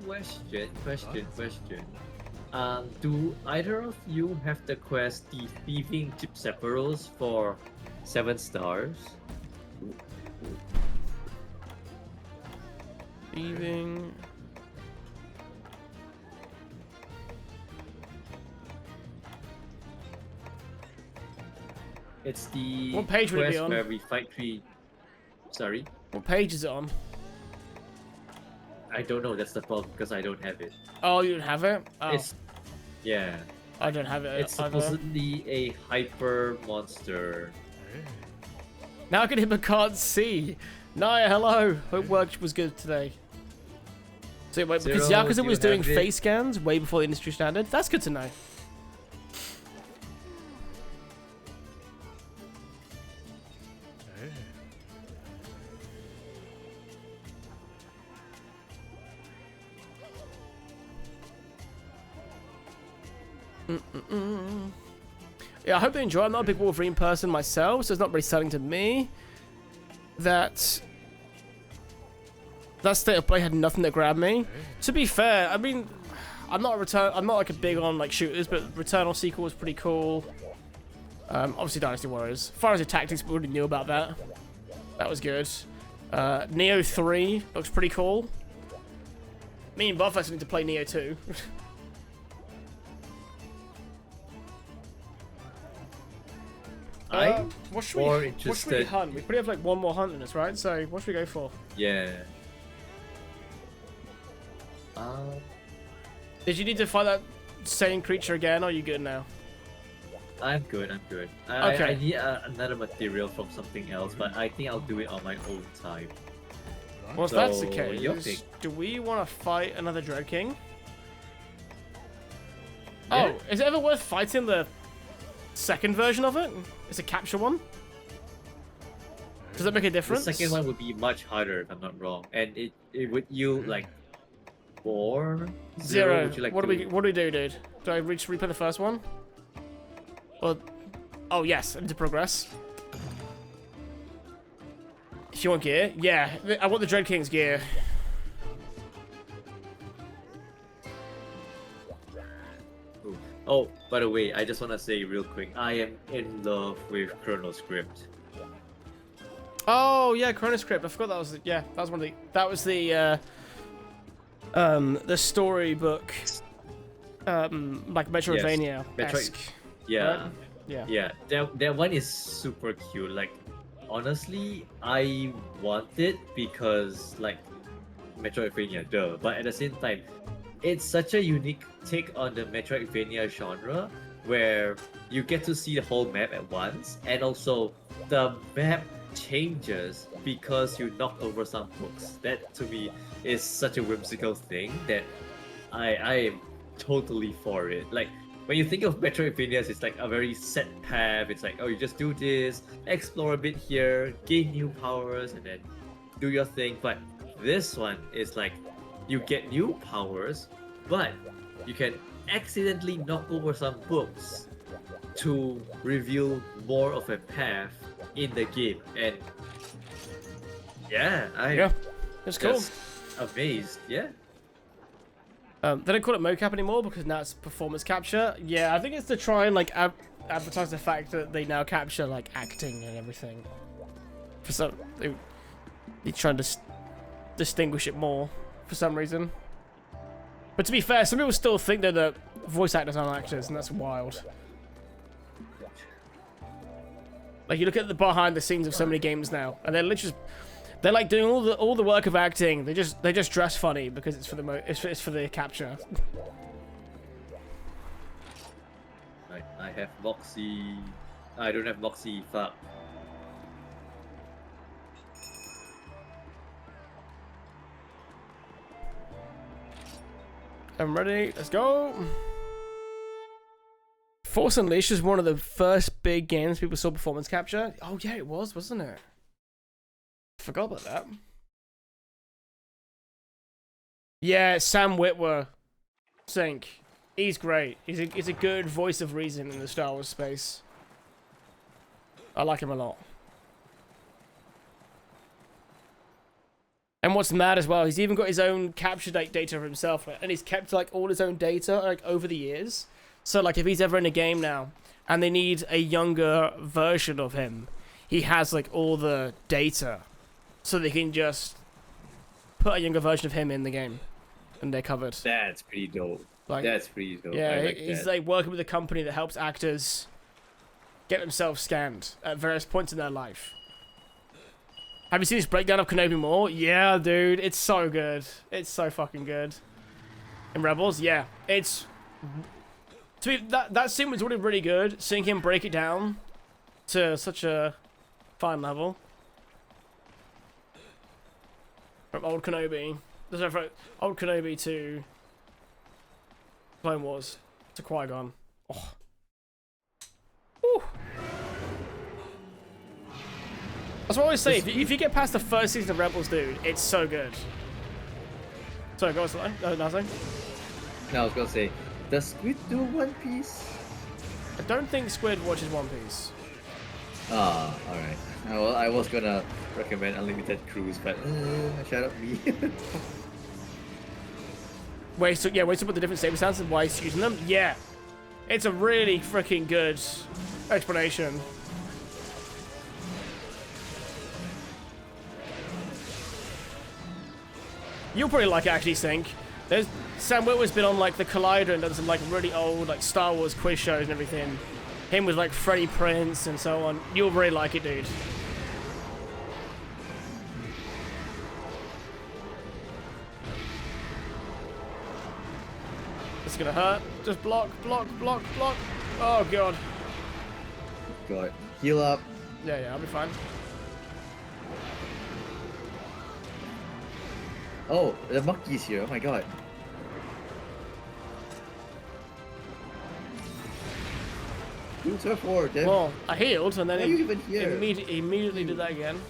Question. Do either of you have the quest, the Thieving Gypseperos for 7 stars? Thieving. It's the What page would it be quest on? where we fight 3. Sorry? What page is it on? I don't know, that's the problem because I don't have it. Oh, you don't have it? Oh, Yeah. I don't have it. It's either. supposedly a hyper monster. Now I can hit, but can't see. Naya, hello. Hope work was good today. So wait, because Zero, Yakuza do was you doing have it? face scans way before the industry standard. That's good to know. Yeah, I hope they enjoy it. I'm not a big Wolverine person myself, so it's not really selling to me. That State of Play had nothing that grabbed me. To be fair, I mean, I'm not like a big on like shooters, but Returnal sequel was pretty cool. Obviously Dynasty Warriors. As far as the Tactics, we already knew about that. That was good. Neo 3 looks pretty cool. Me and Buff need to play Neo 2. What should we hunt? We probably have like one more hunt in us, right? So what should we go for? Yeah. Did you need to fight that same creature again, or are you good now? I'm good. I'm good. Okay. I need another material from something else, but I think I'll do it on my own time. Well, if that's the So, your case, pick. do we want to fight another Dread King? Yeah. Oh, is it ever worth fighting the second version of it? It's a capture one? Does that make a The difference? second one would be much harder, if I'm not wrong, and it would yield like 4 Zero. Would you like what to... do we do, dude? Do I replay the first one? Or oh yes, I need to progress. If you want gear, yeah, I want the Dread King's gear. Ooh. Oh, by the way, I just want to say real quick, I am in love with Chronoscript. Oh yeah, Chronoscript. I forgot that was that was one of the storybook like Metroidvania. Yeah. Right? Yeah. Yeah, that one is super cute. Like, honestly, I want it because, like, Metroidvania, duh. But at the same time, it's such a unique take on the Metroidvania genre where you get to see the whole map at once, and also the map changes because you knocked over some books. That to me is such a whimsical thing that I am totally for it. Like, when you think of Metroidvanias, it's like a very set path. It's like, oh, you just do this, explore a bit here, gain new powers, and then do your thing. But this one is like, you get new powers, but you can accidentally knock over some books to reveal more of a path in the game. And yeah, I'm It's cool. just amazed. Yeah. They don't call it mocap anymore because now it's performance capture. Yeah, I think it's to try and like advertise the fact that they now capture like acting and everything. For some, they're trying to distinguish it more for some reason. But to be fair, some people still think that the voice actors aren't actors, and that's wild. Like you look at the behind the scenes of so many games now, and they're literally they're like doing all the work of acting. They just dress funny because it's for the it's for the capture. Right, I have Moxie. I don't have Moxie. Fuck. I'm ready. Let's go. Force Unleashed is one of the first big games people saw performance capture. Oh yeah, it was, wasn't it? Forgot about that. Yeah, Sam Witwer. Sync. He's great. He's a good voice of reason in the Star Wars space. I like him a lot. And what's mad as well, he's even got his own capture data for himself, and he's kept like all his own data like over the years. So like if he's ever in a game now and they need a younger version of him, he has like all the data, so they can just put a younger version of him in the game, and they're covered. That's pretty dope. Like, That's pretty dope. yeah, I like he's that. like working with a company that helps actors get themselves scanned at various points in their life. Have you seen this breakdown of Kenobi Maw? Yeah, dude, it's so good. It's so fucking good. In Rebels, yeah, it's to be that scene was already really good. Seeing him break it down to such a fine level from old Kenobi, from old Kenobi to Clone Wars to Qui-Gon. Oh. Whew. That's what I always say. If you get past the first season of Rebels, dude, it's so good. Sorry, go on. No, nothing. No, I was gonna say, does Squid do One Piece? I don't think Squid watches One Piece. Ah, alright. Well, I was gonna recommend Unlimited Cruise, but shut up, me. Wait to put the different saber sounds and why he's using them? Yeah. It's a really freaking good explanation. You'll probably like it, actually, Sync. There's Sam Witwer's been on like the Collider and done some like really old like Star Wars quiz shows and everything. Him with like Freddie Prinze and so on. You'll really like it, dude. It's gonna hurt. Just block, block, block, block. Oh god. god. Heal up. Yeah, I'll be fine. Oh, the monkey's here. Oh my god. Do turf war, Dev. Well, I healed and then Why are you even here? immediately did that again.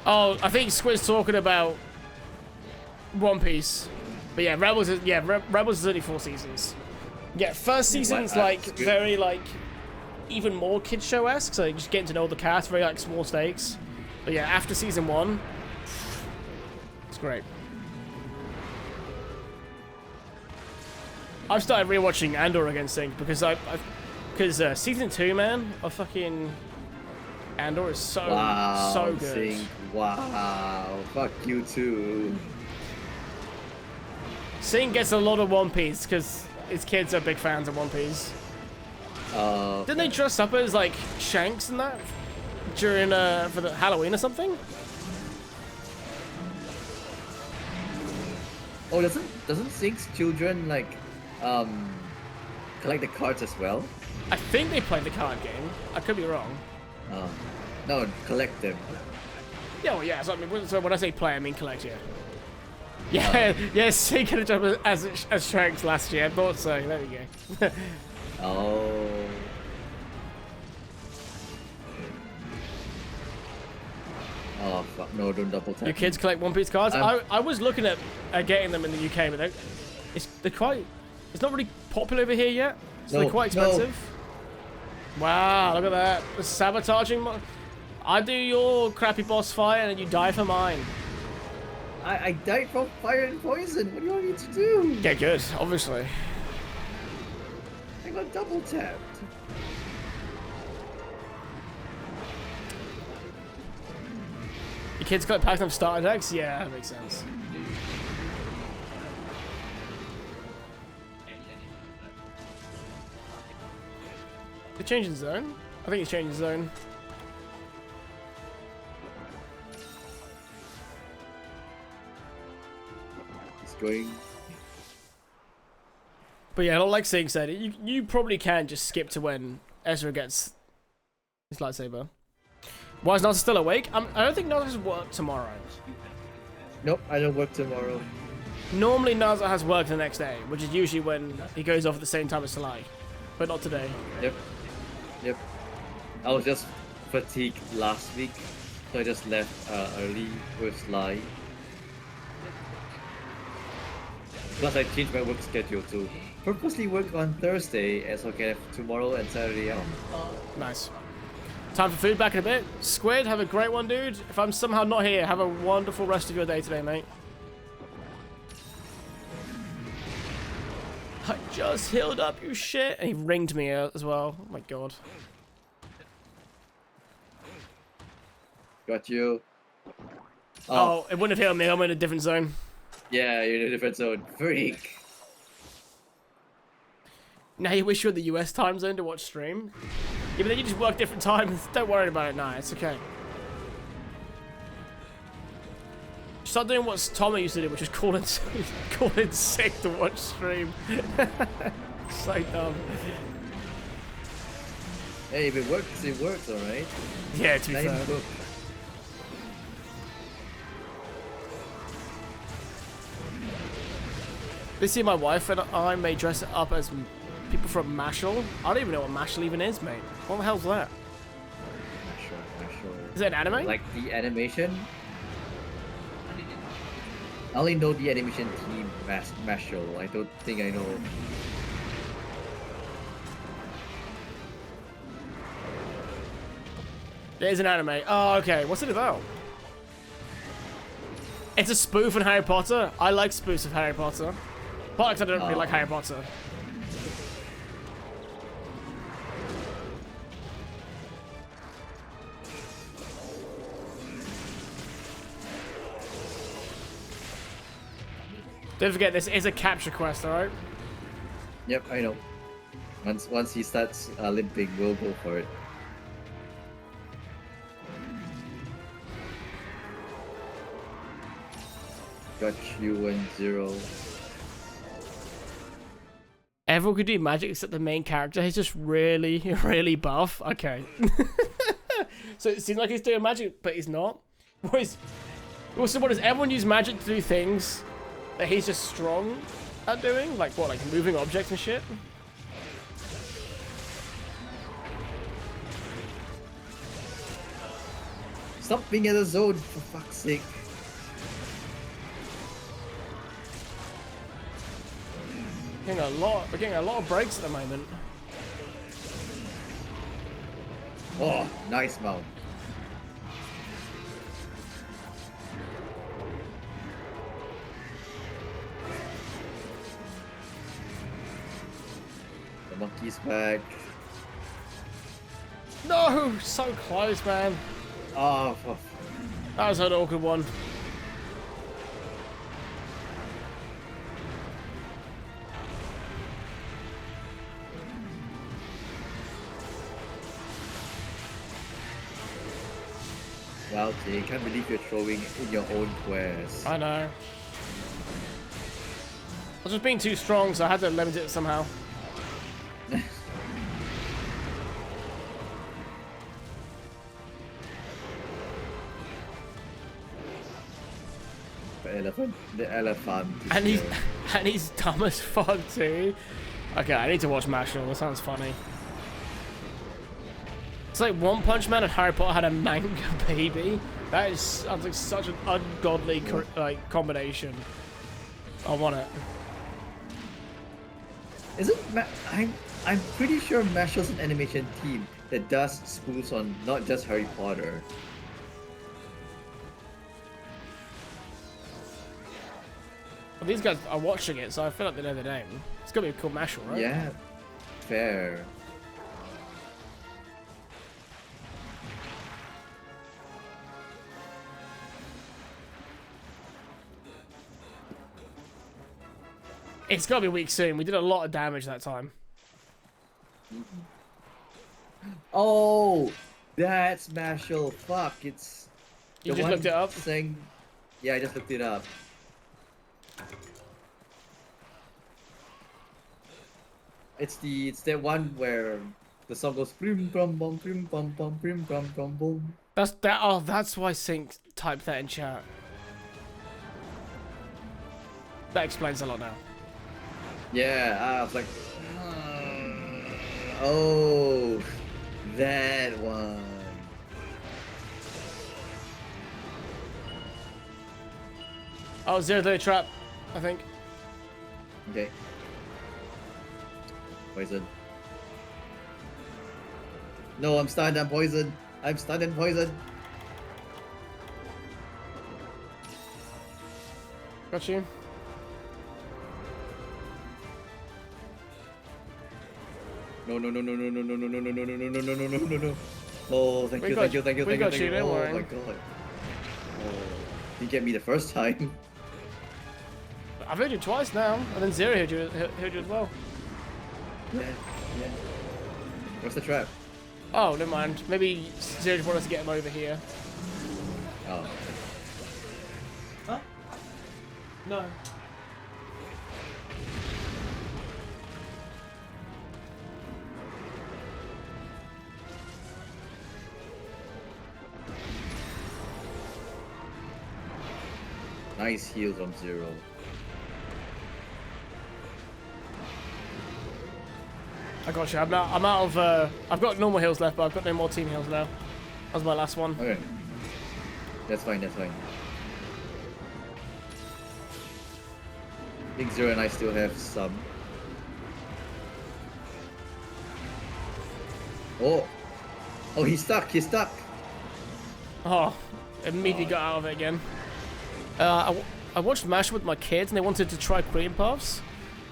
Oh, I think Squid's talking about One Piece. But yeah, Rebels is only 4 seasons. Yeah, first season's like Squid- very like even more kid show-esque, so you just getting to know the cast, very like small stakes. But yeah, after season 1, it's great. I've started rewatching Andor again, Sync, because because season 2, man, of fucking Andor is so Wow, so good. Sync. Wow. Fuck you too. Sync gets a lot of One Piece because his kids are big fans of One Piece. Didn't they dress up as like Shanks and that during for the Halloween or something? Oh, doesn't Sync's children like collect the cards as well? I think they played the card game. I could be wrong. No, collect them. Yeah, well, yeah. So, I mean, so when I say play, I mean collect. Yeah. Yeah, Sync had a job as Shanks last year. I thought so. There we go. Oh. Oh fuck! No, don't double tap. Your kids collect One Piece cards. I was looking at getting them in the UK, but they're quite. It's not really popular over here yet, so they're quite expensive. Wow, look at that! The sabotaging. I do your crappy boss fight, and then you die for mine. I died from fire and poison. What do you want me to do? Get good, obviously. I got double tapped. Your kids collect packs of starter decks? Yeah, that makes sense. They're changing zone? I think it's changing zone. It's going. But yeah, like Sing said, you probably can just skip to when Ezra gets his lightsaber. Why is Naza still awake? I don't think Naza has work tomorrow. Nope, I don't work tomorrow. Normally Naza has work the next day, which is usually when he goes off at the same time as Salai. But not today. Yep. I was just fatigued last week, so I just left early with Sly. Plus, I changed my work schedule to purposely work on Thursday, as I can have tomorrow and Saturday off. Nice. Time for food back in a bit. Squid, have a great one, dude. If I'm somehow not here, have a wonderful rest of your day today, mate. I just healed up, you shit. And he ringed me as well. Oh my god. Got you. Oh, it wouldn't have healed me. I'm in a different zone. Yeah, you're in a different zone. Freak. Now you wish you were in the US time zone to watch stream? Yeah, but then you just work different times. Don't worry about it now. It's okay. Start doing what Tommy used to do, which is call in sick to watch stream. So dumb. Hey, if it works, alright. Yeah, to be Let him fair. cook. This year my wife and I may dress it up as people from Mashal. I don't even know what Mashal even is, mate. What the hell's that? Not sure. Is it an anime? Like the animation? I only know the animation team Mashal. I don't think I know. It is an anime. Oh, okay. What's it about? It's a spoof on Harry Potter. I like spoofs of Harry Potter. But I don't really like Harry Potter. Don't forget, this is a capture quest, alright? Yep, I know. Once he starts limping, we'll go for it. Got you 1-0. Everyone could do magic except the main character. He's just really, really buff. Okay. So it seems like he's doing magic, but he's not. Also, what does everyone use magic to do things that he's just strong at doing? Like what, like moving objects and shit? Stop being in the zone, for fuck's sake. We're getting a lot of breaks at the moment. Oh, nice mount. The monkey's back. No, so close, man. Oh, for That was an awkward one. wow, Jay, can't believe you're throwing in your own quest. I know. I was just being too strong, so I had to limit it somehow. The elephant. is And he's here. and he's dumb as fuck too. Okay, I need to watch Mashal. That sounds funny. It's like One Punch Man and Harry Potter had a manga baby. That sounds like such an ungodly combination. I want it. Isn't I'm pretty sure Mashal's an animation team that does spoofs on not just Harry Potter. Well, these guys are watching it, so I feel like they know the name. It's gonna be called Mashal, right? Yeah, fair. It's gotta be weak soon. We did a lot of damage that time. Oh, that's Mashal. Fuck, it's You the just one looked it up? saying. Yeah, I just looked it up. It's that one where the song goes prim pum pum prim pum pum prim pum pum boom. That's why Sync typed that in chat. That explains a lot now. Yeah, I was like, oh, that one. Oh, 0-30 trap, I think. Okay. Poison. No, I'm stunned. I'm poisoned. I'm stunned and poisoned. Got you. No, no, no, no, no, no, no, no, no, no, no, no, no, no, no, no, no, no, no. Oh, thank you, thank you, thank you, we thank you, got thank you, you. don't Oh worry. my god. Oh, you get me the first time. I've heard you twice now, and then Zero heard you as well. Yeah, yeah. What's the trap? Oh, never mind. Maybe Zero just wanted us to get him over here. Oh. No. Nice heal from Zero. I got you. I'm out of. I've got normal heals left, but I've got no more team heals now. That was my last one. Okay. That's fine, that's fine. I think Zero and I still have some. Oh! Oh, he's stuck, he's stuck! Oh, immediately got out of it again. I watched MASH with my kids, and they wanted to try cream puffs,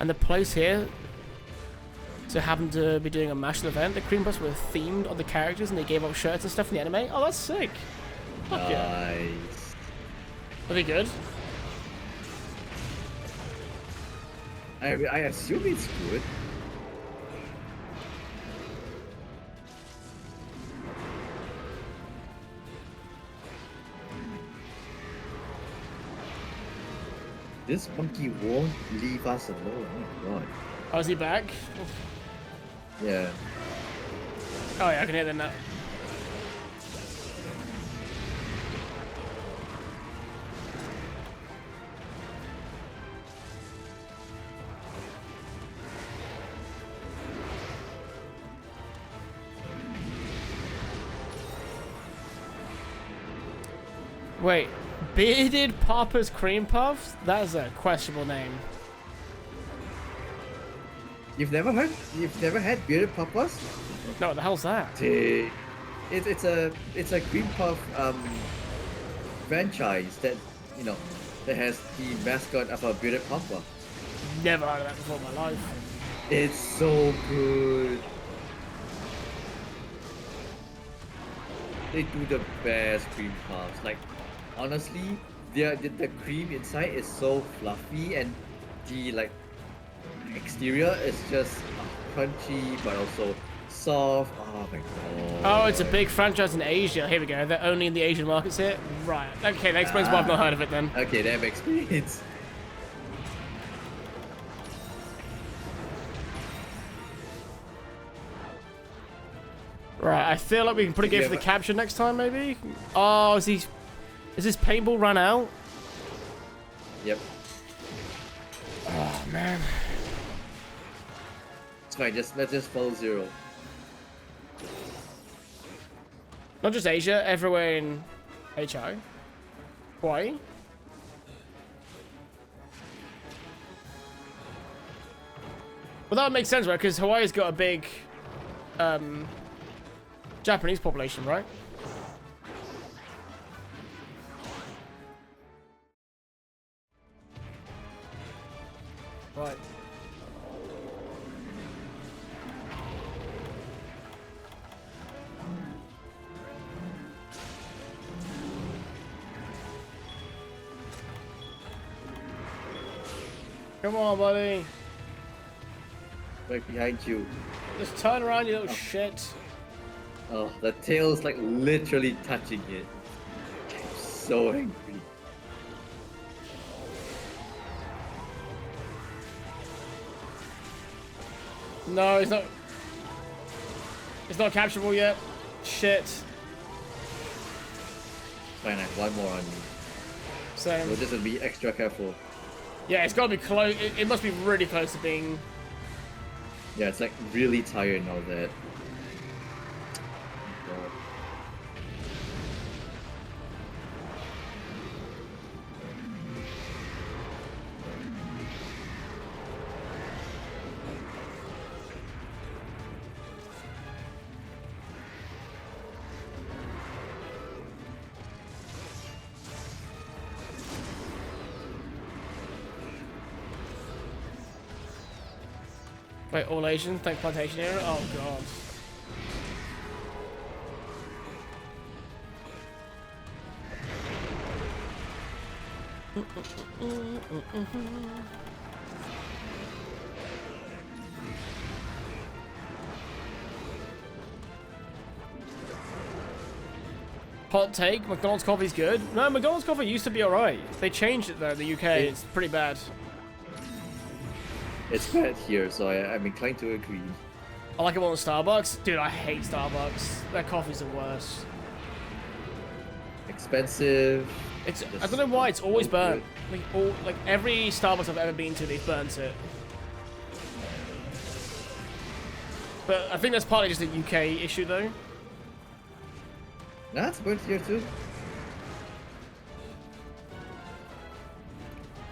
and the place here to happen to be doing a MASH event, the cream puffs were themed on the characters, and they gave up shirts and stuff in the anime. Oh, that's sick. Fuck yeah. Nice. Are they good? I assume it's good. This monkey won't leave us alone. Oh my god. Oh, is he back? Yeah. Oh yeah, I can hear them now. Wait, Bearded Papa's Cream Puffs? That is a questionable name. You've never had bearded papas? No, what the hell's that? It's a cream puff franchise that that has the mascot of a bearded papa. Never heard of that before in my life. It's so good. They do the best cream puffs. Like honestly, the cream inside is so fluffy and the like exterior is just crunchy but also soft. Oh my god. Oh, it's a big franchise in Asia. Here we go. They're only in the Asian markets here. Right. Okay, that explains why I've not heard of it then. Okay, that makes sense. Right. I feel like we can probably go for the capture next time, maybe. Oh, is this paintball run out? Yep. Oh man. It's fine. Let's just follow Zero. Not just Asia, everywhere in HI. Hawaii. Well, that would make sense, right? Because Hawaii's got a big Japanese population, right? Right. Come on, buddy. Right behind you. Just turn around, you little shit. Oh, the tail is like literally touching it. I'm so angry. No, it's not. It's not capturable yet. Shit. Fine, I have one more on me. So We'll just be extra careful. yeah, it's got to be close. It must be really close to being. Yeah, it's like really tired and all that. Wait, all Asian? Thank plantation era? Oh god. Hot take, McDonald's coffee's good. No, McDonald's coffee used to be alright. They changed it though, in the UK. It's pretty bad. It's bad here, so I'm inclined to agree. I like it more than Starbucks. Dude, I hate Starbucks. Their coffee's the worst. Expensive. It's Just I don't know why it's always no burnt. Like every Starbucks I've ever been to, they've burnt it. But I think that's partly just a UK issue though. Nah, it's burnt here too.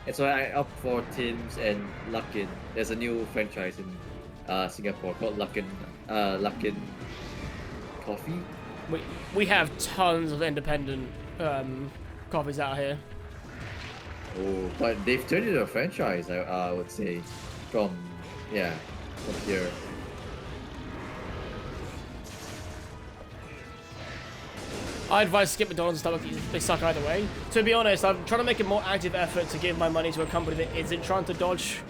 That's why I opt for Tim's and Luckin. There's a new franchise in Singapore called Luckin Coffee. We have tons of independent coffees out here. Oh, but they've turned it into a franchise, I would say. From here. I advise skip McDonald's and Starbucks. They suck either way. To be honest, I'm trying to make a more active effort to give my money to a company that isn't trying to dodge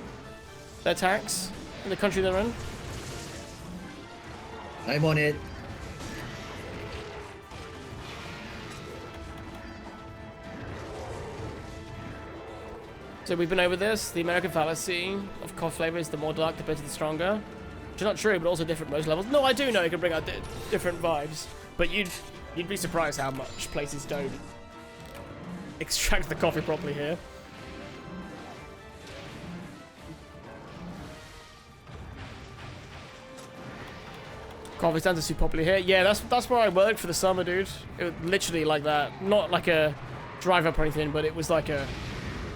their tax in the country they're in. I'm on it. So we've been over this. The American fallacy of coffee flavor is the more dark, the bitter, the stronger. Which is not true, but also different most levels. No, I do know it can bring out different vibes, but you'd be surprised how much places don't extract the coffee properly here. Coffee stands are super popular here. Yeah, that's where I worked for the summer, dude. It was literally like that. Not like a drive up or anything, but it was like a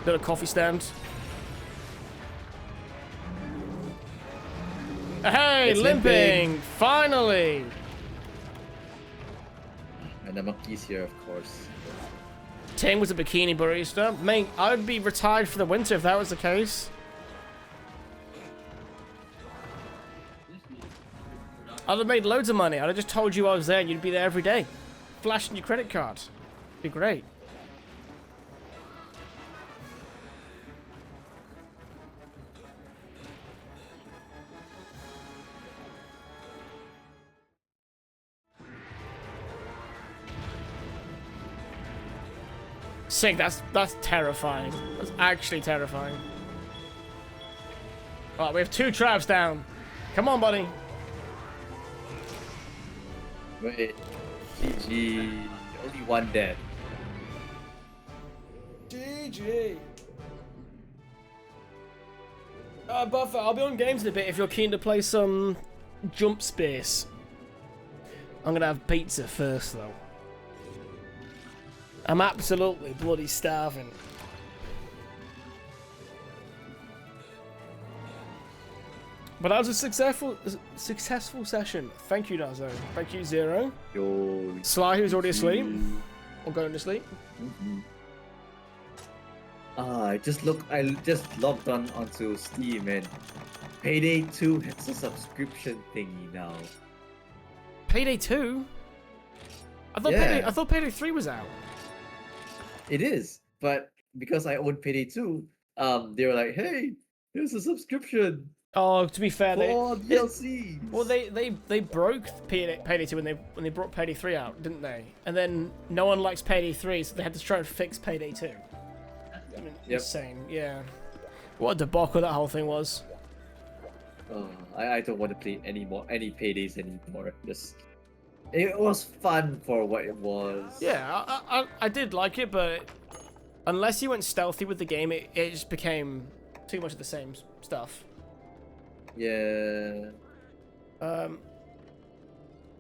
little coffee stand. Hey, It's limping! limping. Finally! And the monkeys here, of course. Tim was a bikini barista. Mate, I would be retired for the winter if that was the case. I'd have made loads of money. I'd have just told you I was there and you'd be there every day. Flashing your credit card. Be great. Sick, that's terrifying. That's actually terrifying. Alright, we have 2 traps down. Come on, buddy. Wait, GG. Only one dead. GG. Buffer, I'll be on games in a bit if you're keen to play some Jump Space. I'm gonna have pizza first, though. I'm absolutely bloody starving. But that was a successful session. Thank you, Nazo. Thank you, Zero. Yo. Sly, who's already asleep. Or going to sleep. I just logged onto Steam and Payday 2 has a subscription thingy now. Payday 2? I thought Payday 3 was out. It is, but because I own Payday 2, they were like, hey, here's a subscription Oh, to be fair, for DLCs. well, they broke Payday 2 when they brought Payday 3 out, didn't they? And then no one likes Payday 3, so they had to try and fix Payday 2. I mean, Yep. insane, yeah. What a debacle that whole thing was. I don't want to play any Paydays anymore. It was fun for what it was. Yeah, I did like it, but unless you went stealthy with the game, it just became too much of the same stuff. Yeah.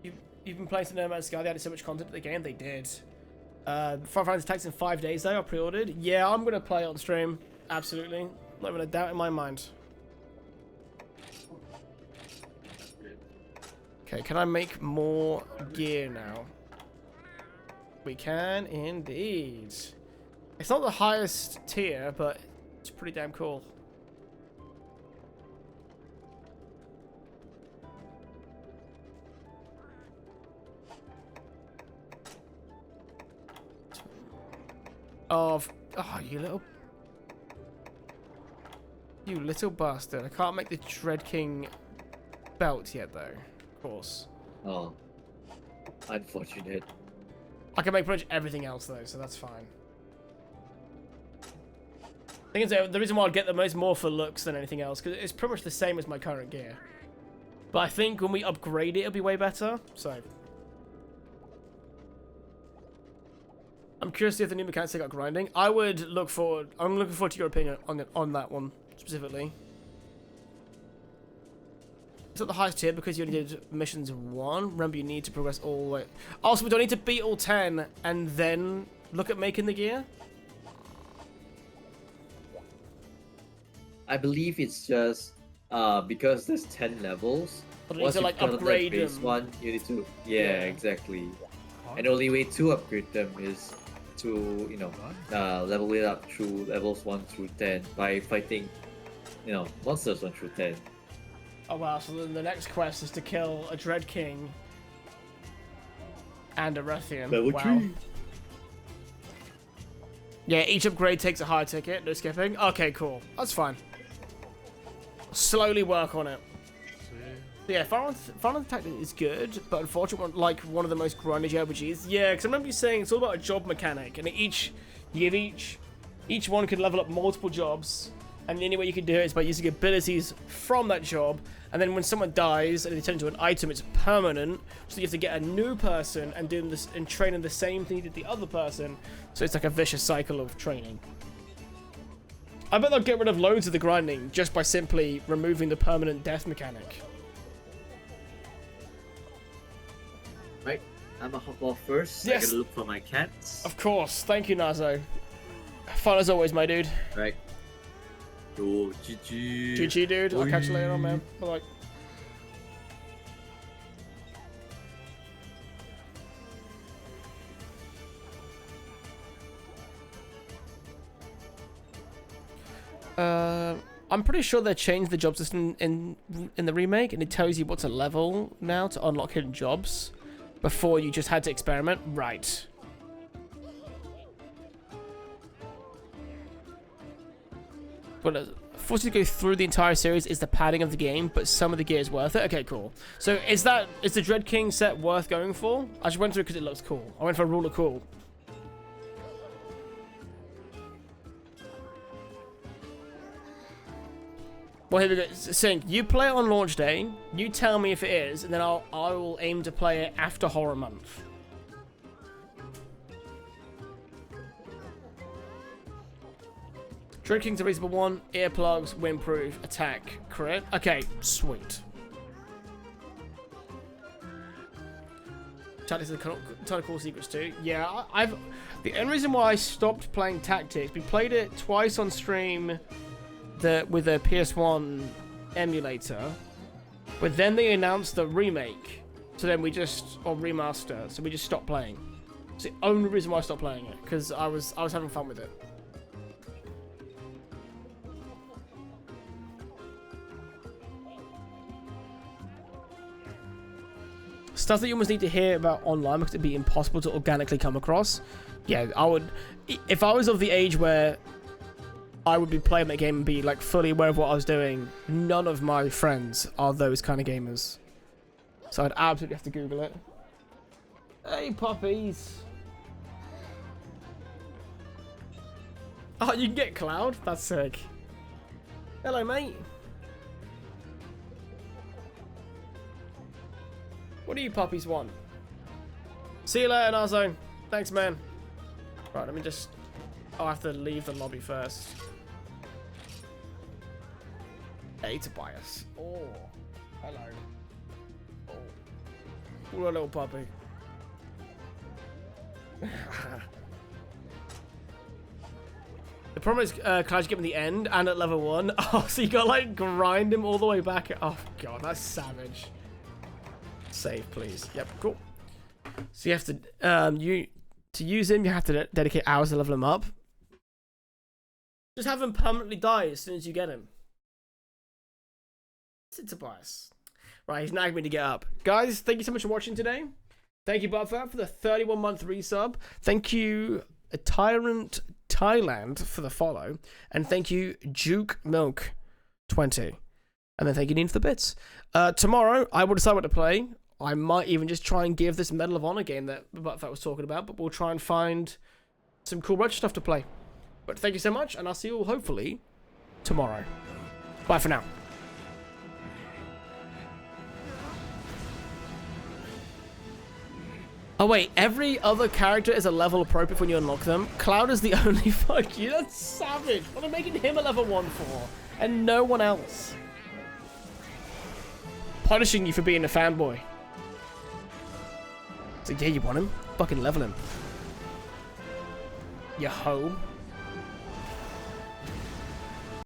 You've been playing some No Man's Sky. They added so much content to the game. They did. Final Fantasy Tactics in 5 days though. I pre-ordered. Yeah, I'm gonna play it on stream. Absolutely, not even a doubt in my mind. Okay, can I make more gear now? We can indeed. It's not the highest tier, but it's pretty damn cool. Oh, you little bastard. I can't make the Dread King belt yet, though. Of course. Oh. Unfortunate. I can make pretty much everything else, though, so that's fine. Thing is, the reason why I'd get them is more for looks than anything else, because it's pretty much the same as my current gear. But I think when we upgrade it, it'll be way better, so... I'm curious to see if the new mechanics got grinding. I'm looking forward to your opinion on that one, specifically. It's at the highest tier because you only did missions 1. Remember, you need to progress all the way. Also, we don't need to beat all 10 and then look at making the gear? I believe it's just because there's 10 levels. But you need Once to, you've like, done the upgrade base them. one, you need to... Yeah, Yeah. exactly. And the only way to upgrade them is to, level it up through levels 1 through 10 by fighting, monsters 1 through 10. Oh wow, so then the next quest is to kill a Dread King and a Rethian. Level Wow. 3. Yeah, each upgrade takes a higher ticket, no skipping. Okay, cool. That's fine. Slowly work on it. Yeah, Final Fantasy Tactics is good, but unfortunately, like one of the most grindy JRPGs. Yeah, because I remember you saying it's all about a job mechanic, and you give each Each one can level up multiple jobs, and the only way you can do it is by using abilities from that job. And then when someone dies and they turn into an item, it's permanent. So you have to get a new person and do this and train in the same thing you did the other person. So it's like a vicious cycle of training. I bet they'll get rid of loads of the grinding just by simply removing the permanent death mechanic. Right, I'm gonna hop off first. Yes. I gotta look for my cats. Of course. Thank you, Nazo. Fun as always, my dude. Right. Yo, GG. GG, dude. I'll catch you later on, man. Bye. I'm pretty sure they changed the job system in the remake, and it tells you what's a level now to unlock hidden jobs. Before you just had to experiment, right? But forced to go through the entire series is the padding of the game, but some of the gear is worth it. Okay, cool. So is the Dread King set worth going for? I just went through it because it looks cool. I went for Ruler Cool. Well, here we go. Sync, you play it on launch day. You tell me if it is, and then I will aim to play it after Horror Month. Dread King's a reasonable one. Earplugs, windproof, attack, crit. Okay, sweet. Tactics are ton of cool secrets too. Yeah, the only reason why I stopped playing Tactics, we played it twice on stream with a PS1 emulator, but then they announced the remake, so then we just, or remaster, so we just stopped playing. It's the only reason why I stopped playing it, because I was having fun with it. Stuff that you almost need to hear about online because it'd be impossible to organically come across. Yeah, I would, if I was of the age where I would be playing that game and be like fully aware of what I was doing, none of my friends are those kind of gamers. So I'd absolutely have to Google it. Hey, puppies. Oh, you can get Cloud? That's sick. Hello, mate. What do you puppies want? See you later, Narzone. Thanks, man. Right, let me just... I'll have to leave the lobby first. Hey, Tobias. Oh, hello. Oh, what a little puppy. The problem is, Cloud's getting the end and at level 1. Oh, so you gotta like grind him all the way back. Oh god, that's savage. Save, please. Yep, cool. So you have to, to use him, you have to dedicate hours to level him up. Just have him permanently die as soon as you get him. It's a bias. Right, he's nagging me to get up. Guys, thank you so much for watching today. Thank you, Buffer, for the 31-month resub. Thank you, Tyrant Thailand, for the follow. And thank you, Juke Milk 20. And then thank you, Dean, for the bits. Tomorrow, I will decide what to play. I might even just try and give this Medal of Honor game that Buffer was talking about, but we'll try and find some cool retro stuff to play. But thank you so much, and I'll see you all hopefully tomorrow. Bye for now. Oh wait, every other character is a level appropriate when you unlock them. Cloud is the only fuck you. That's savage. What am I making him a level 1 for? And no one else. Punishing you for being a fanboy. So yeah, you want him? Fucking level him. You hoe.